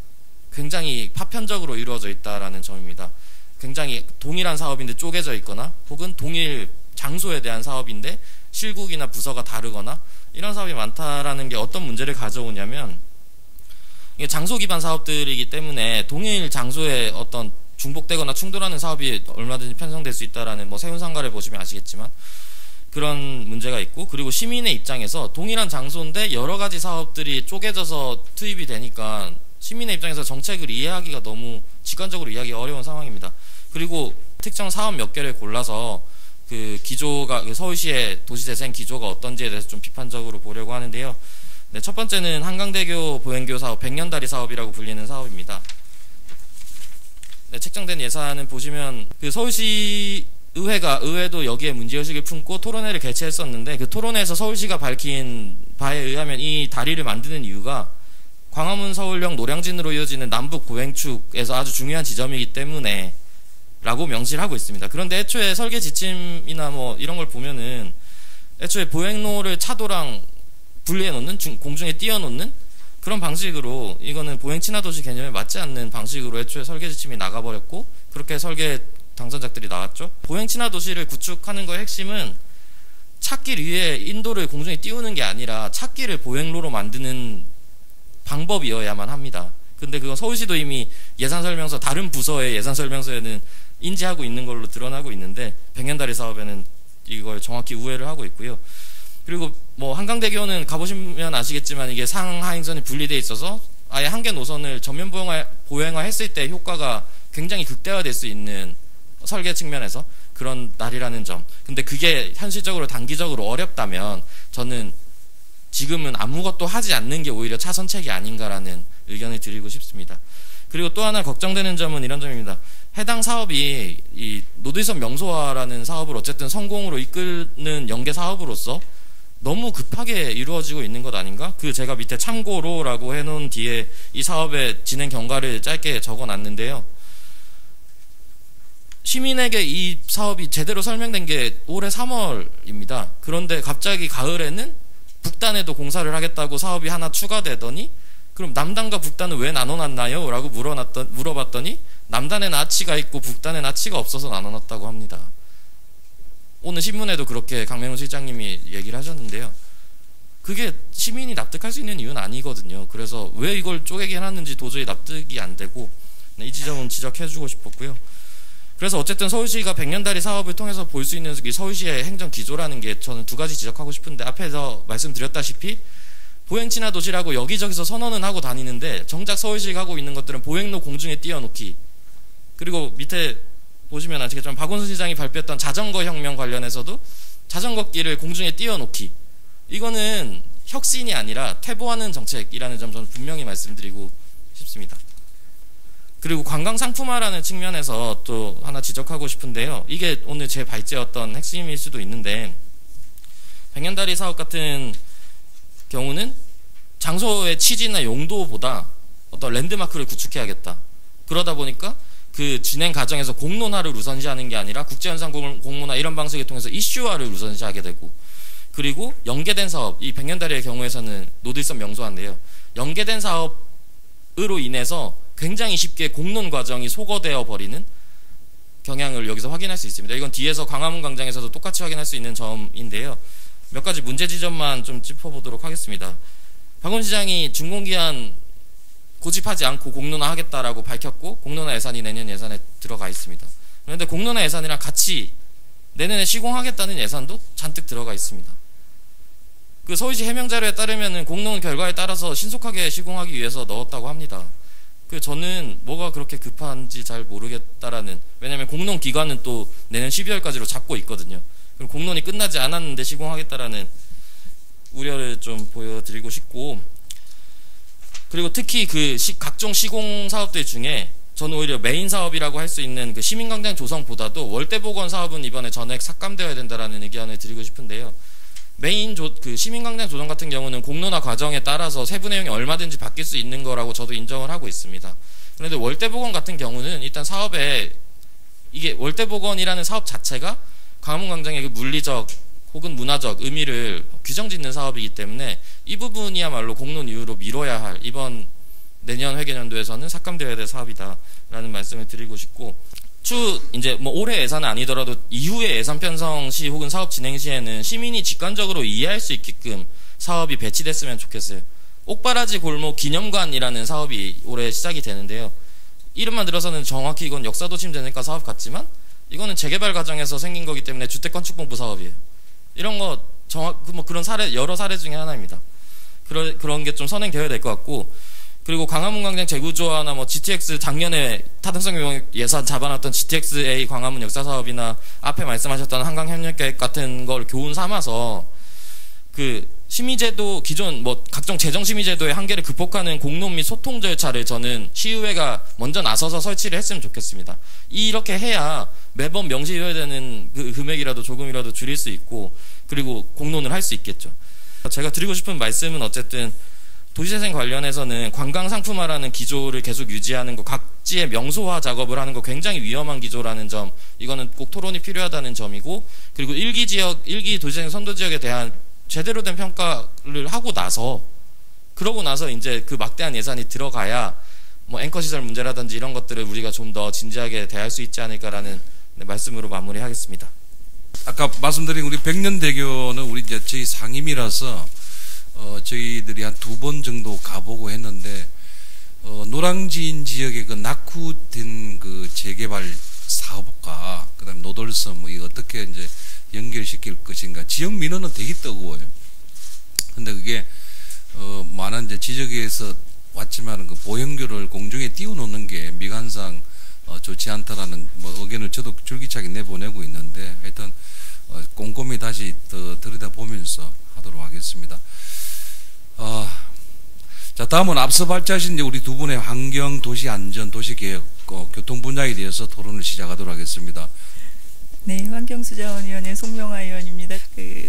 굉장히 파편적으로 이루어져 있다라는 점입니다. 굉장히 동일한 사업인데 쪼개져 있거나, 혹은 동일 장소에 대한 사업인데 실국이나 부서가 다르거나, 이런 사업이 많다라는 게 어떤 문제를 가져오냐면, 이게 장소 기반 사업들이기 때문에 동일 장소에 어떤 중복되거나 충돌하는 사업이 얼마든지 편성될 수 있다라는, 뭐 세운상가를 보시면 아시겠지만 그런 문제가 있고, 그리고 시민의 입장에서 동일한 장소인데 여러 가지 사업들이 쪼개져서 투입이 되니까 시민의 입장에서 정책을 이해하기가 너무 직관적으로 이해하기 어려운 상황입니다. 그리고 특정 사업 몇 개를 골라서 기조가, 서울시의 도시재생 기조가 어떤지에 대해서 좀 비판적으로 보려고 하는데요. 네, 첫 번째는 한강대교 보행교 사업, 100년다리 사업이라고 불리는 사업입니다. 네, 책정된 예산은 보시면 서울시 의회도 여기에 문제의식을 품고 토론회를 개최했었는데, 그 토론회에서 서울시가 밝힌 바에 의하면 이 다리를 만드는 이유가 광화문 서울역 노량진으로 이어지는 남북 보행축에서 아주 중요한 지점이기 때문에 라고 명시를 하고 있습니다. 그런데 애초에 설계 지침이나 뭐 이런 걸 보면은 애초에 보행로를 차도랑 분리해 놓는, 공중에 띄워 놓는 그런 방식으로, 이거는 보행 친화 도시 개념에 맞지 않는 방식으로 애초에 설계 지침이 나가버렸고, 그렇게 설계 당선작들이 나왔죠. 보행 친화 도시를 구축하는 거의 핵심은 찻길 위에 인도를 공중에 띄우는 게 아니라 찻길을 보행로로 만드는 방법이어야만 합니다. 근데 그건 서울시도 이미 예산설명서, 다른 부서의 예산설명서에는 인지하고 있는 걸로 드러나고 있는데 백년다리 사업에는 이걸 정확히 우회를 하고 있고요. 그리고 뭐 한강대교는 가보시면 아시겠지만 이게 상하행선이 분리되어 있어서 아예 한 개 노선을 전면 보행화했을 때 효과가 굉장히 극대화될 수 있는 설계 측면에서 그런 날이라는 점. 근데 그게 현실적으로 단기적으로 어렵다면 저는 지금은 아무것도 하지 않는 게 오히려 차선책이 아닌가라는 의견을 드리고 싶습니다. 그리고 또 하나 걱정되는 점은 이런 점입니다. 해당 사업이 이 노들섬 명소화라는 사업을 어쨌든 성공으로 이끄는 연계 사업으로서 너무 급하게 이루어지고 있는 것 아닌가? 그 제가 밑에 참고로라고 해놓은 뒤에 이 사업의 진행 경과를 짧게 적어놨는데요. 시민에게 이 사업이 제대로 설명된 게 올해 3월입니다. 그런데 갑자기 가을에는 북단에도 공사를 하겠다고 사업이 하나 추가되더니 그럼 남단과 북단은 왜 나눠놨나요? 라고 물어봤더니 남단엔 아치가 있고 북단엔 아치가 없어서 나눠놨다고 합니다. 오늘 신문에도 그렇게 강명훈 실장님이 얘기를 하셨는데요. 그게 시민이 납득할 수 있는 이유는 아니거든요. 그래서 왜 이걸 쪼개게 해놨는지 도저히 납득이 안 되고 이 지점은 지적해주고 싶었고요. 그래서 어쨌든 서울시가 백년다리 사업을 통해서 볼 수 있는 서울시의 행정 기조라는 게 저는 두 가지 지적하고 싶은데 앞에서 말씀드렸다시피 보행 친화 도시라고 여기저기서 선언은 하고 다니는데 정작 서울시가 하고 있는 것들은 보행로 공중에 띄워놓기, 그리고 밑에 보시면 아시겠지만 박원순 시장이 발표했던 자전거 혁명 관련해서도 자전거 길을 공중에 띄워놓기, 이거는 혁신이 아니라 퇴보하는 정책이라는 점 저는 분명히 말씀드리고 싶습니다. 그리고 관광 상품화라는 측면에서 또 하나 지적하고 싶은데요. 이게 오늘 제 발제였던 핵심일 수도 있는데 백년다리 사업 같은 경우는 장소의 취지나 용도보다 어떤 랜드마크를 구축해야겠다. 그러다 보니까 그 진행 과정에서 공론화를 우선시하는 게 아니라 국제현상 공론화 이런 방식을 통해서 이슈화를 우선시하게 되고, 그리고 연계된 사업, 이 백년다리의 경우에서는 노들섬 명소화인데요. 연계된 사업으로 인해서 굉장히 쉽게 공론 과정이 소거되어 버리는 경향을 여기서 확인할 수 있습니다. 이건 뒤에서 광화문 광장에서도 똑같이 확인할 수 있는 점인데요. 몇 가지 문제 지점만 좀 짚어보도록 하겠습니다. 박원 시장이 준공기한 고집하지 않고 공론화하겠다라고 밝혔고 공론화 예산이 내년 예산에 들어가 있습니다. 그런데 공론화 예산이랑 같이 내년에 시공하겠다는 예산도 잔뜩 들어가 있습니다. 그 서울시 해명 자료에 따르면은 공론 결과에 따라서 신속하게 시공하기 위해서 넣었다고 합니다. 그 저는 뭐가 그렇게 급한지 잘 모르겠다라는, 왜냐하면 공론 기간은 또 내년 12월까지로 잡고 있거든요. 그럼 공론이 끝나지 않았는데 시공하겠다라는 우려를 좀 보여드리고 싶고, 그리고 특히 그 각종 시공 사업들 중에 저는 오히려 메인 사업이라고 할 수 있는 그 시민광장 조성보다도 월대복원 사업은 이번에 전액 삭감되어야 된다라는 의견을 드리고 싶은데요. 메인 그 시민광장 조성 같은 경우는 공론화 과정에 따라서 세부 내용이 얼마든지 바뀔 수 있는 거라고 저도 인정을 하고 있습니다. 그런데 월대복원 같은 경우는 일단 사업에 이게 월대복원이라는 사업 자체가 광화문광장의 그 물리적 혹은 문화적 의미를 규정짓는 사업이기 때문에 이 부분이야말로 공론 이유로 미뤄야 할, 이번 내년 회계년도에서는 삭감되어야 될 사업이다라는 말씀을 드리고 싶고, 이제 뭐 올해 예산은 아니더라도 이후의 예산 편성 시 혹은 사업 진행 시에는 시민이 직관적으로 이해할 수 있게끔 사업이 배치됐으면 좋겠어요. 옥바라지 골목 기념관이라는 사업이 올해 시작이 되는데요. 이름만 들어서는 정확히 이건 역사도심 재생과 사업 같지만 이거는 재개발 과정에서 생긴 거기 때문에 주택건축본부 사업이에요. 이런 거 뭐 그런 사례, 여러 사례 중에 하나입니다. 그런 게 좀 선행되어야 될 것 같고, 그리고 광화문 광장 재구조화나 뭐 GTX 작년에 타당성 예산 잡아놨던 GTX-A 광화문 역사 사업이나 앞에 말씀하셨던 한강 협력계획 같은 걸 교훈 삼아서 그 심의제도 기존 뭐 각종 재정 심의제도의 한계를 극복하는 공론 및 소통 절차를 저는 시의회가 먼저 나서서 설치를 했으면 좋겠습니다. 이렇게 해야 매번 명시해야 되는 그 금액이라도 조금이라도 줄일 수 있고, 그리고 공론을 할 수 있겠죠. 제가 드리고 싶은 말씀은 어쨌든 도시재생 관련해서는 관광상품화라는 기조를 계속 유지하는 거, 각지의 명소화 작업을 하는 거 굉장히 위험한 기조라는 점, 이거는 꼭 토론이 필요하다는 점이고, 그리고 일기 도시재생 선도지역에 대한 제대로 된 평가를 하고 나서, 그러고 나서 이제 그 막대한 예산이 들어가야 뭐 앵커시설 문제라든지 이런 것들을 우리가 좀 더 진지하게 대할 수 있지 않을까라는 네, 말씀으로 마무리하겠습니다. 아까 말씀드린 우리 백년대교는 우리 이제 저희 상임이라서 저희들이 한 2번 정도 가보고 했는데 노량진 지역의 그 낙후된 그 재개발 사업과 그다음 노돌섬 뭐 이거 어떻게 이제 연결시킬 것인가 지역 민원은 되게 뜨거워요. 근데 그게 많은 이제 지적에서 왔지만은 그 보행교를 공중에 띄워놓는 게 미관상 좋지 않다라는 뭐 의견을 저도 줄기차게 내보내고 있는데 하여튼 꼼꼼히 다시 더 들여다보면서 하도록 하겠습니다. 자, 다음은 앞서 발제하신 이제 우리 두 분의 환경, 도시 안전, 도시 계획, 교통 분야에 대해서 토론을 시작하도록 하겠습니다. 네, 환경수자원위원회 송명아 의원입니다.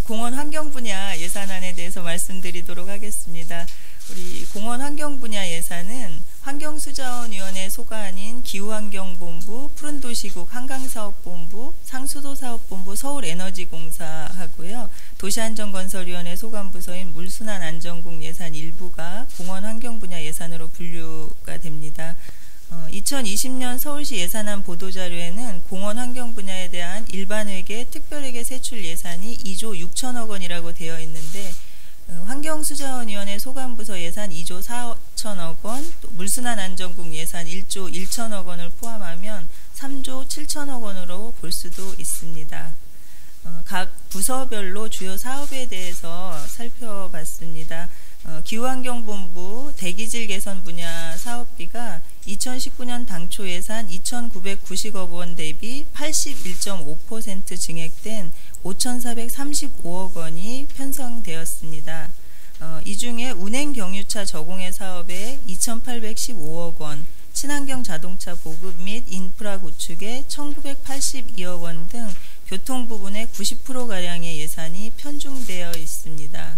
공원 환경 분야 예산안에 대해서 말씀드리도록 하겠습니다. 우리 공원 환경 분야 예산은 환경수자원위원회 소관인 기후환경본부, 푸른도시국 한강사업본부, 상수도사업본부, 서울에너지공사하고요. 도시안전건설위원회 소관부서인 물순환안전국 예산 일부가 공원 환경 분야 예산으로 분류가 됩니다. 2020년 서울시 예산안 보도자료에는 공원 환경 분야에 대한 일반회계, 특별회계 세출 예산이 2조 6천억 원이라고 되어 있는데 환경수자원위원회 소관부서 예산 2조 4천억 원, 또 물순환안전국 예산 1조 1천억 원을 포함하면 3조 7천억 원으로 볼 수도 있습니다. 각 부서별로 주요 사업에 대해서 살펴봤습니다. 기후환경본부 대기질 개선 분야 사업비가 2019년 당초 예산 2,990억 원 대비 81.5% 증액된 5,435억 원이 편성되었습니다. 이 중에 운행 경유차 저공해 사업에 2,815억 원, 친환경 자동차 보급 및 인프라 구축에 1,982억 원 등 교통 부분의 90%가량의 예산이 편중되어 있습니다.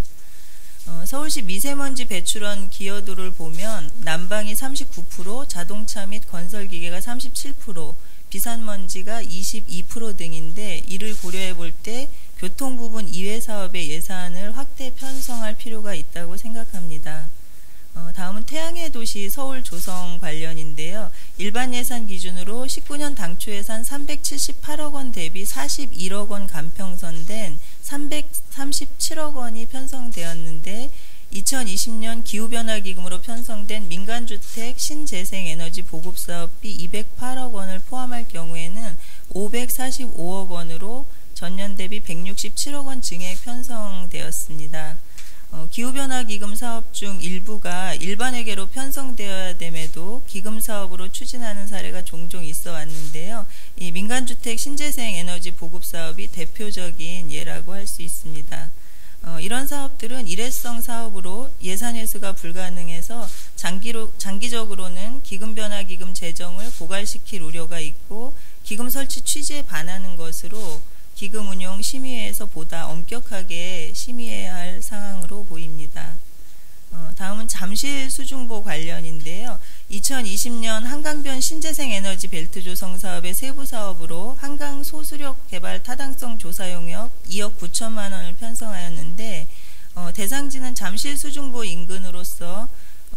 서울시 미세먼지 배출원 기여도를 보면 난방이 39%, 자동차 및 건설기계가 37%, 비산먼지가 22% 등인데 이를 고려해 볼 때 교통 부분 이외 사업의 예산을 확대 편성할 필요가 있다고 생각합니다. 다음은 태양의 도시 서울 조성 관련인데요. 일반 예산 기준으로 19년 당초 예산 378억 원 대비 41억 원 간평선된 337억 원이 편성되었는데 2020년 기후변화기금으로 편성된 민간주택 신재생에너지 보급사업비 208억 원을 포함할 경우에는 545억 원으로 전년 대비 167억 원 증액 편성되었습니다. 기후변화기금 사업 중 일부가 일반회계로 편성되어야 됨에도 기금 사업으로 추진하는 사례가 종종 있어 왔는데요. 이 민간주택 신재생에너지 보급 사업이 대표적인 예라고 할 수 있습니다. 이런 사업들은 일회성 사업으로 예산 회수가 불가능해서 장기적으로는 기금변화기금 재정을 고갈시킬 우려가 있고 기금 설치 취지에 반하는 것으로 기금 운용 심의회에서 보다 엄격하게 심의해야 할 상황으로 보입니다. 다음은 잠실 수중보 관련인데요. 2020년 한강변 신재생에너지 벨트 조성 사업의 세부 사업으로 한강 소수력 개발 타당성 조사 용역 2억 9천만 원을 편성하였는데 대상지는 잠실 수중보 인근으로서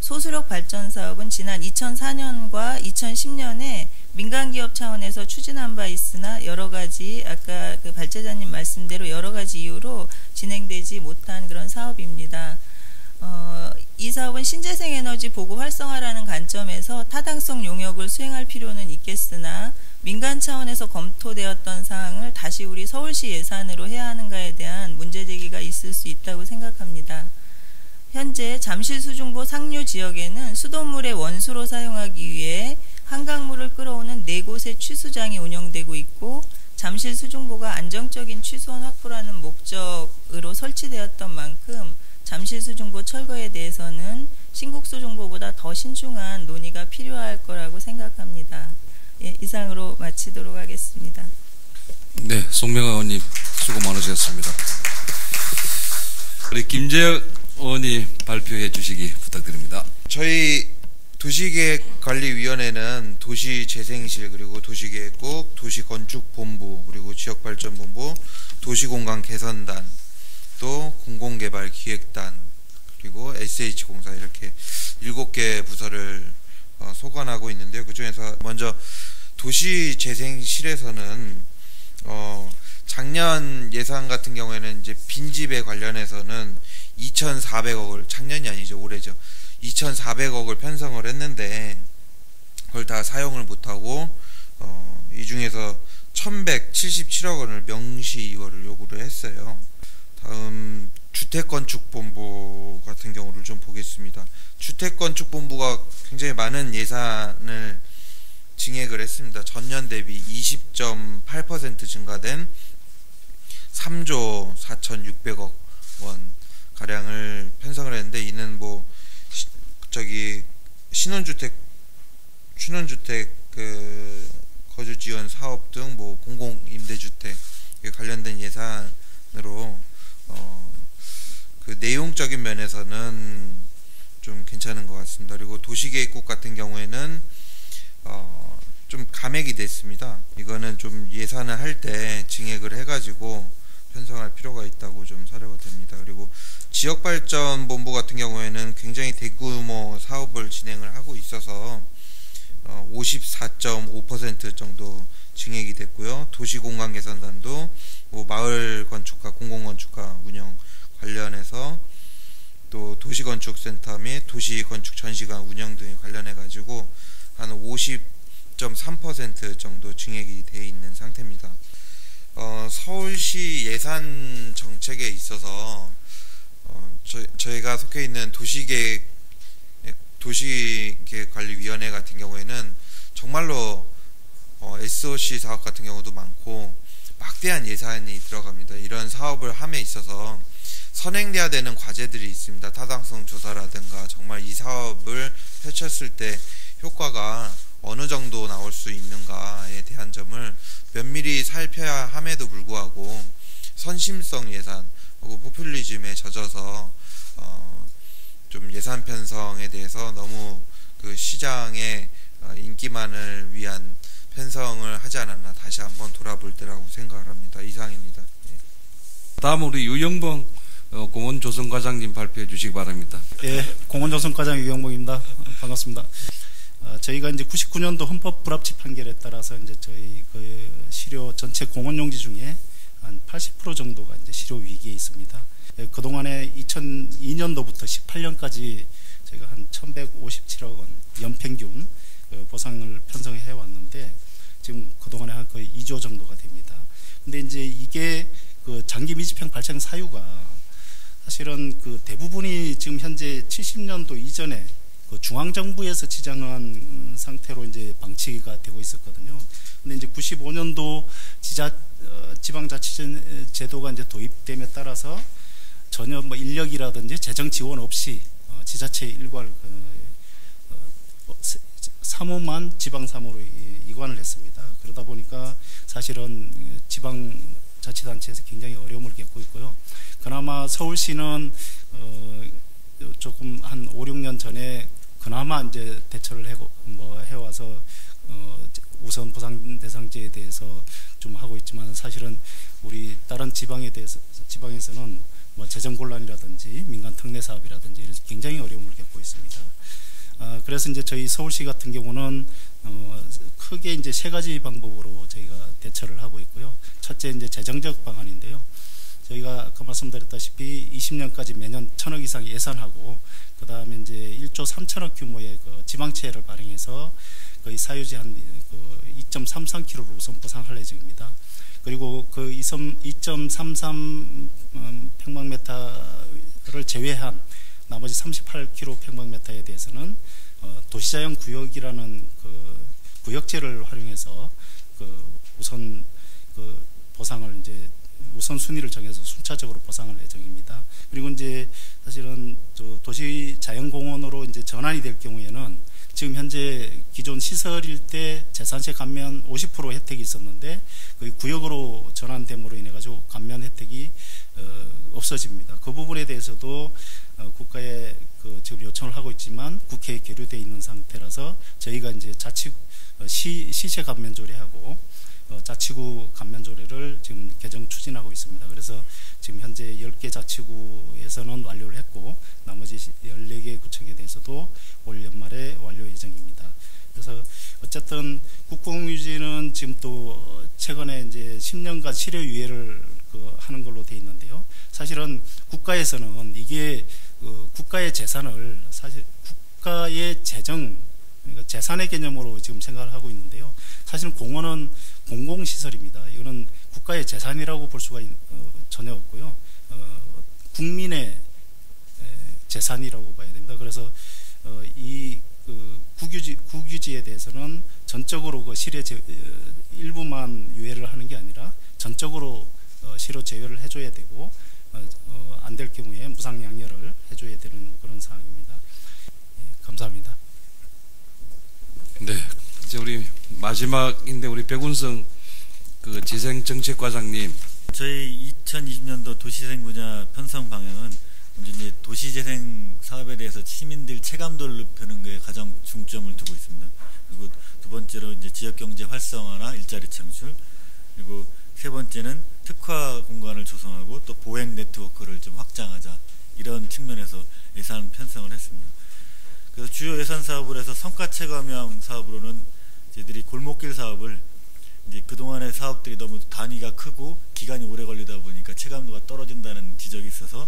소수력 발전 사업은 지난 2004년과 2010년에 민간기업 차원에서 추진한 바 있으나 여러 가지 아까 그 발제자님 말씀대로 여러 가지 이유로 진행되지 못한 그런 사업입니다. 이 사업은 신재생에너지 보급 활성화라는 관점에서 타당성 용역을 수행할 필요는 있겠으나 민간 차원에서 검토되었던 사항을 다시 우리 서울시 예산으로 해야 하는가에 대한 문제제기가 있을 수 있다고 생각합니다. 현재 잠실 수중보 상류 지역에는 수돗물의 원수로 사용하기 위해 한강물을 끌어오는 4곳의 취수장이 운영되고 있고 잠실 수중보가 안정적인 취수원 확보라는 목적으로 설치되었던 만큼 잠실 수중보 철거에 대해서는 신곡 수중보보다 더 신중한 논의가 필요할 거라고 생각합니다. 예, 이상으로 마치도록 하겠습니다. 네, 송명아 의원님 수고 많으셨습니다. 우리 김재혁 의원이 발표해 주시기 부탁드립니다. 저희 도시계획관리위원회는 도시재생실 그리고 도시계획국, 도시건축본부 그리고 지역발전본부, 도시공간개선단 또 공공개발기획단 그리고 SH공사 이렇게 7개 부서를 소관하고 있는데요. 그중에서 먼저 도시재생실에서는 작년 예산 같은 경우에는 이제 빈집에 관련해서는 2,400억을, 작년이 아니죠, 올해죠, 2,400억을 편성을 했는데 그걸 다 사용을 못하고 이 중에서 1,177억 원을 명시 이거를 요구를 했어요. 다음 주택건축본부 같은 경우를 좀 보겠습니다. 주택건축본부가 굉장히 많은 예산을 증액을 했습니다. 전년 대비 20.8% 증가된 3조 4,600억 원 가량을 편성을 했는데, 이는 뭐 신혼주택 그 거주 지원 사업 등 뭐 공공임대주택에 관련된 예산으로 그 내용적인 면에서는 좀 괜찮은 것 같습니다. 그리고 도시계획국 같은 경우에는 좀 감액이 됐습니다. 이거는 좀 예산을 할 때 증액을 해가지고 편성할 필요가 있다고 좀 사료가 됩니다. 그리고 지역발전본부 같은 경우에는 굉장히 대규모 사업을 진행을 하고 있어서 54.5% 정도 증액이 됐고요. 도시공간개선단도 뭐 마을 건축과 공공건축과 운영 관련해서 또 도시건축센터 및 도시건축 전시관 운영 등에 관련해 가지고 한 50.3% 정도 증액이 돼 있는 상태입니다. 서울시 예산 정책에 있어서 저희가 속해 있는 도시계획관리위원회 같은 경우에는 정말로 SOC 사업 같은 경우도 많고 막대한 예산이 들어갑니다. 이런 사업을 함에 있어서 선행돼야 되는 과제들이 있습니다. 타당성 조사라든가 정말 이 사업을 펼쳤을 때 효과가 어느 정도 나올 수 있는가에 대한 점을 면밀히 살펴야 함에도 불구하고 선심성 예산 혹은 포퓰리즘에 젖어서 좀 예산 편성에 대해서 너무 그 시장의 인기만을 위한 편성을 하지 않았나 다시 한번 돌아볼 때라고 생각을 합니다. 이상입니다. 다음 우리 유영봉 공원조성과장님 발표해 주시기 바랍니다. 예, 공원조성과장 유영봉입니다. 반갑습니다. 저희가 이제 99년도 헌법 불합치 판결에 따라서 이제 저희 그 실효 전체 공원 용지 중에 한 80% 정도가 이제 실효 위기에 있습니다. 예, 그동안에 2002년도부터 18년까지 저희가 한 1,157억 원 연평균 그 보상을 편성해 왔는데 지금 그동안에 한 거의 2조 정도가 됩니다. 근데 이제 이게 그 장기 미집행 발생 사유가 사실은 그 대부분이 지금 현재 70년도 이전에 그 중앙정부에서 지정한 상태로 이제 방치가 되고 있었거든요. 근데 이제 95년도 지방자치제도가 이제 도입됨에 따라서 전혀 뭐 인력이라든지 재정 지원 없이 지자체 일괄 사무만 지방사무로 이관을 했습니다. 그러다 보니까 사실은 지방자치단체에서 굉장히 어려움을 겪고 있고요. 그나마 서울시는 조금 한 5, 6년 전에 그나마 이제 대처를 해와서 우선 보상 대상제에 대해서 좀 하고 있지만 사실은 우리 다른 지방에서는 뭐 재정 곤란이라든지 민간 특례 사업이라든지 이런 굉장히 어려움을 겪고 있습니다. 그래서 이제 저희 서울시 같은 경우는 크게 이제 세 가지 방법으로 저희가 대처를 하고 있고요. 첫째 이제 재정적 방안인데요. 저희가 아까 말씀드렸다시피 20년까지 매년 1,000억 이상 예산하고 그 다음에 이제 1조 3천억 규모의 그 지방채를 발행해서 거의 사유지 한 2.33km를 우선 보상할 예정입니다. 그리고 그 2.33 평방미터를 제외한 나머지 38km 평방미터에 대해서는 도시자연 구역이라는 그 구역제를 활용해서 그 우선 그 보상을 이제 우선 순위를 정해서 순차적으로 보상할 예정입니다. 그리고 이제 사실은 도시 자연공원으로 이제 전환이 될 경우에는 지금 현재 기존 시설일 때 재산세 감면 50% 혜택이 있었는데 그 구역으로 전환됨으로 인해 가지고 감면 혜택이 없어집니다. 그 부분에 대해서도 국가에 그 지금 요청을 하고 있지만 국회에 계류되어 있는 상태라서 저희가 이제 시세 감면 조례하고 자치구 감면 조례를 지금 개정 추진하고 있습니다. 그래서 지금 현재 10개 자치구에서는 완료를 했고 나머지 14개 구청에 대해서도 올 연말에 완료 예정입니다. 그래서 어쨌든 국공유지 지금 또 최근에 이제 10년간 실효유예를 하는 걸로 돼 있는데요. 사실은 국가에서는 이게 국가의 재산을 사실 국가의 재정, 그러니까 재산의 개념으로 지금 생각을 하고 있는데요. 사실은 공원은 공공시설입니다. 이거는 국가의 재산이라고 볼 수가 전혀 없고요. 국민의 재산이라고 봐야 됩니다. 그래서 이 국유지에 대해서는 전적으로 그 실효 일부만 유예를 하는 게 아니라 전적으로 실효 제외를 해줘야 되고 안 될 경우에 무상양렬을 해줘야 되는 그런 상황입니다. 예, 감사합니다. 네, 이제 우리 마지막인데 우리 백운성 그 재생정책과장님. 저희 2020년도 도시재생 분야 편성 방향은 먼저 이제 도시재생 사업에 대해서 시민들 체감도를 높이는 게 가장 중점을 두고 있습니다. 그리고 두 번째로 이제 지역경제 활성화나 일자리 창출, 그리고 세 번째는 특화 공간을 조성하고 또 보행 네트워크를 좀 확장하자, 이런 측면에서 예산 편성을 했습니다. 그래서 주요 예산 사업을 해서 성과 체감형 사업으로는 저희들이 골목길 사업을 이제 그동안의 사업들이 너무 단위가 크고 기간이 오래 걸리다 보니까 체감도가 떨어진다는 지적이 있어서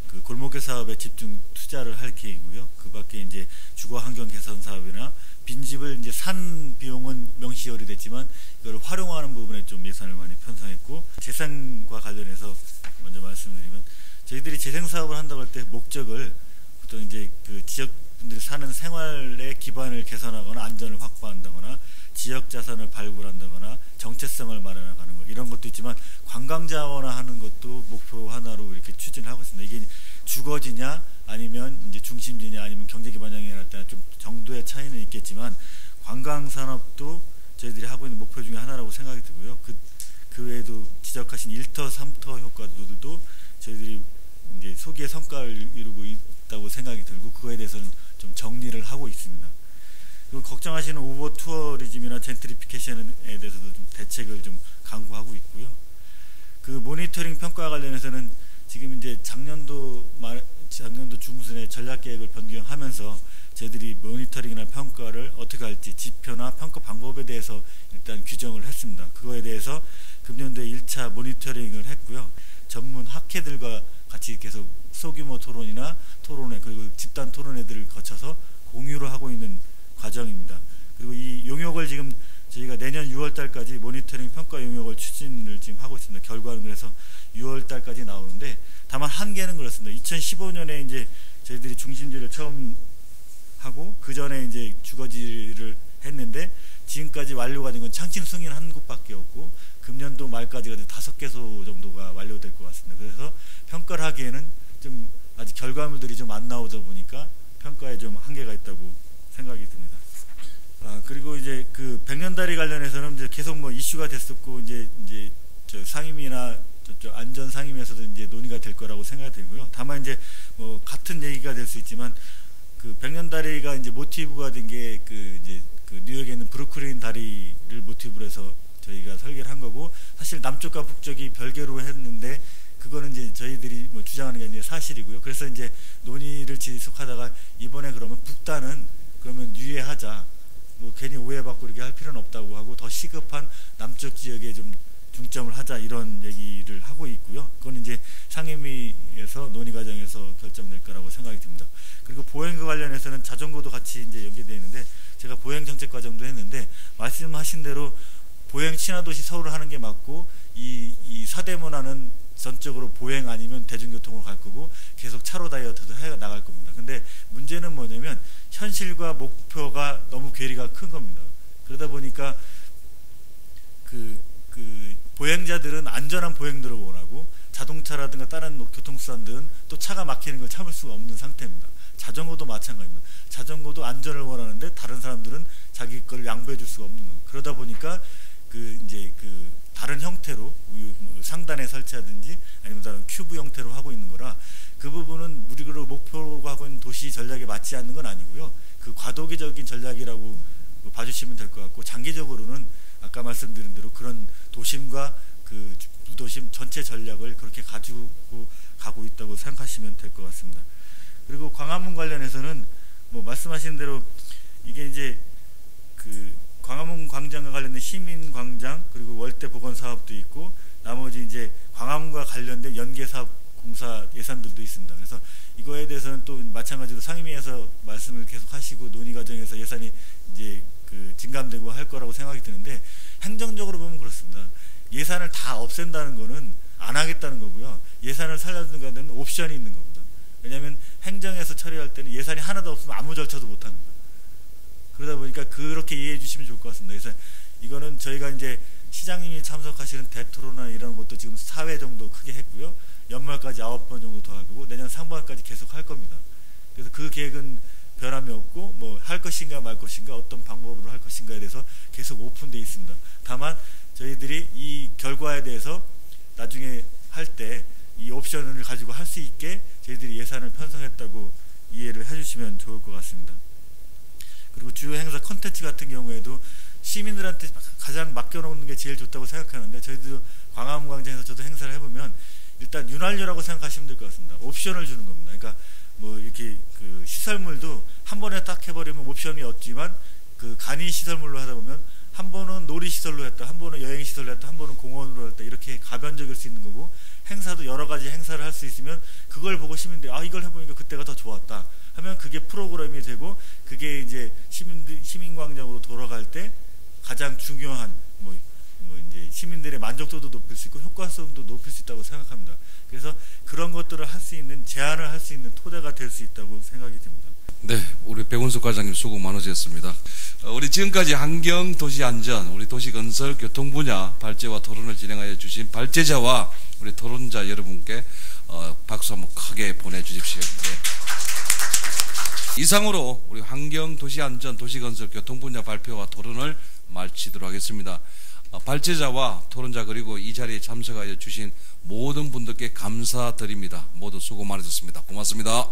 그 골목길 사업에 집중 투자를 할 계획이고요. 그 밖에 이제 주거 환경 개선 사업이나 빈집을 이제 산 비용은 명시열이 됐지만 이걸 활용하는 부분에 좀 예산을 많이 편성했고, 재생과 관련해서 먼저 말씀드리면 저희들이 재생 사업을 한다고 할 때 목적을 보통 이제 그 지역 분들이 사는 생활의 기반을 개선하거나 안전을 확보한다거나 지역 자산을 발굴한다거나 정체성을 마련하는 것, 이런 것도 있지만 관광 자원화하는 것도 목표 하나로 이렇게 추진하고 있습니다. 이게 주거지냐 아니면 이제 중심지냐 아니면 경제 기반형이냐 따라 좀 정도의 차이는 있겠지만 관광 산업도 저희들이 하고 있는 목표 중에 하나라고 생각이 들고요. 그 외에도 지적하신 1터, 3터 효과들도 저희들이 이제 소기의 성과를 이루고 있다고 생각이 들고 그거에 대해서는 좀 정리를 하고 있습니다. 그리고 걱정하시는 오버 투어리즘이나 젠트리피케이션에 대해서도 좀 대책을 좀 강구하고 있고요. 그 모니터링 평가와 관련해서는 지금 이제 작년도 중순에 전략계획을 변경하면서 저희들이 모니터링이나 평가를 어떻게 할지 지표나 평가 방법에 대해서 일단 규정을 했습니다. 그거에 대해서 금년도에 1차 모니터링을 했고요. 전문 학회들과 같이 계속 소규모 토론이나 토론회 그리고 집단 토론회들을 거쳐서 공유를 하고 있는 과정입니다. 그리고 이 용역을 지금 저희가 내년 6월 달까지 모니터링 평가 용역을 추진을 지금 하고 있습니다. 결과는 그래서 6월 달까지 나오는데 다만 한계는 그렇습니다. 2015년에 이제 저희들이 중심지를 처음 하고 그 전에 이제 주거지를 했는데 지금까지 완료가 된 건 창진 승인 한 곳밖에 없고 금년도 말까지가 5개소 정도가 완료될 것 같습니다. 그래서 평가를 하기에는 좀 아직 결과물들이 좀 안 나오다 보니까 평가에 좀 한계가 있다고 생각이 듭니다. 그리고 이제 그 백년다리 관련해서는 이제 계속 뭐 이슈가 됐었고 이제 저 상임위나 저쪽 안전 상임위에서도 이제 논의가 될 거라고 생각이 들고요. 다만 이제 뭐 같은 얘기가 될 수 있지만 그 백년다리가 이제 모티브가 된 게 그 이제 그 뉴욕에 있는 브루클린 다리를 모티브로 해서 저희가 설계를 한 거고 사실 남쪽과 북쪽이 별개로 했는데 그거는 이제 저희들이 뭐 주장하는 게 아니라 사실이고요. 그래서 이제 논의를 지속하다가 이번에 그러면 북단은 그러면 유예하자. 뭐 괜히 오해받고 이렇게 할 필요는 없다고 하고 더 시급한 남쪽 지역에 좀 중점을 하자 이런 얘기를 하고 있고요. 그건 이제 상임위에서 논의 과정에서 결정될 거라고 생각이 듭니다. 그리고 보행과 관련해서는 자전거도 같이 이제 연계되어 있는데 제가 보행 정책 과정도 했는데 말씀하신 대로 보행 친화도시 서울을 하는 게 맞고 이 사대문화는 전적으로 보행 아니면 대중교통으로 갈 거고 계속 차로 다이어트도 해 나갈 겁니다. 근데 문제는 뭐냐면 현실과 목표가 너무 괴리가 큰 겁니다. 그러다 보니까 그 보행자들은 안전한 보행도를 원하고 자동차라든가 다른 교통수단들은 또 차가 막히는 걸 참을 수가 없는 상태입니다. 자전거도 마찬가지입니다. 자전거도 안전을 원하는데 다른 사람들은 자기 걸 양보해 줄 수가 없는 거예요. 그러다 보니까 다른 형태로 상단에 설치하든지 아니면 다른 큐브 형태로 하고 있는 거라 그 부분은 우리가 목표로 하고 있는 도시 전략에 맞지 않는 건 아니고요. 그 과도기적인 전략이라고 봐주시면 될 것 같고 장기적으로는 아까 말씀드린 대로 그런 도심과 그 부도심 전체 전략을 그렇게 가지고 가고 있다고 생각하시면 될 것 같습니다. 그리고 광화문 관련해서는 뭐 말씀하신 대로 이게 이제 그 광화문 광장과 관련된 시민 광장 그리고 월대 복원 사업도 있고 나머지 이제 광화문과 관련된 연계 사업 공사 예산들도 있습니다. 그래서 이거에 대해서는 또 마찬가지로 상임위에서 말씀을 계속 하시고 논의 과정에서 예산이 이제 그 증감되고 할 거라고 생각이 드는데 행정적으로 보면 그렇습니다. 예산을 다 없앤다는 거는 안 하겠다는 거고요. 예산을 살려두는 데는 옵션이 있는 겁니다. 왜냐하면 행정에서 처리할 때는 예산이 하나도 없으면 아무 절차도 못 합니다. 그러다 보니까 그렇게 이해해 주시면 좋을 것 같습니다. 그래서 이거는 저희가 이제 시장님이 참석하시는 대토론이나 이런 것도 지금 4회 정도 크게 했고요. 연말까지 9번 정도 더 하고 내년 상반기까지 계속 할 겁니다. 그래서 그 계획은 변함이 없고 뭐 할 것인가 말 것인가 어떤 방법으로 할 것인가에 대해서 계속 오픈되어 있습니다. 다만 저희들이 이 결과에 대해서 나중에 할 때 이 옵션을 가지고 할 수 있게 저희들이 예산을 편성했다고 이해를 해주시면 좋을 것 같습니다. 그리고 주요 행사 콘텐츠 같은 경우에도 시민들한테 가장 맡겨놓는 게 제일 좋다고 생각하는데 저희도 광화문 광장에서 저도 행사를 해보면 일단 윤활유라고 생각하시면 될 것 같습니다. 옵션을 주는 겁니다. 그러니까 뭐 이렇게 그 시설물도 한 번에 딱 해버리면 옵션이 없지만 그 간이 시설물로 하다 보면 한 번은 놀이시설로 했다, 한 번은 여행시설로 했다, 한 번은 공원으로 했다 이렇게 가변적일 수 있는 거고 행사도 여러 가지 행사를 할 수 있으면 그걸 보고 시민들이 아 이걸 해보니까 그때가 더 좋았다 하면 그게 프로그램이 되고 그게 이제 시민광장으로 돌아갈 때 가장 중요한 뭐 이제 시민들의 만족도도 높일 수 있고 효과성도 높일 수 있다고 생각합니다. 그래서 그런 것들을 할 수 있는 제안을 할 수 있는 토대가 될 수 있다고 생각이 듭니다. 네, 우리 백원석 과장님 수고 많으셨습니다. 우리 지금까지 환경, 도시 안전, 우리 도시 건설, 교통 분야 발제와 토론을 진행하여 주신 발제자와 우리 토론자 여러분께 박수 한번 크게 보내주십시오. 네. 이상으로 우리 환경, 도시 안전, 도시 건설, 교통 분야 발표와 토론을 마치도록 하겠습니다. 발제자와 토론자 그리고 이 자리에 참석하여 주신 모든 분들께 감사드립니다. 모두 수고 많으셨습니다. 고맙습니다.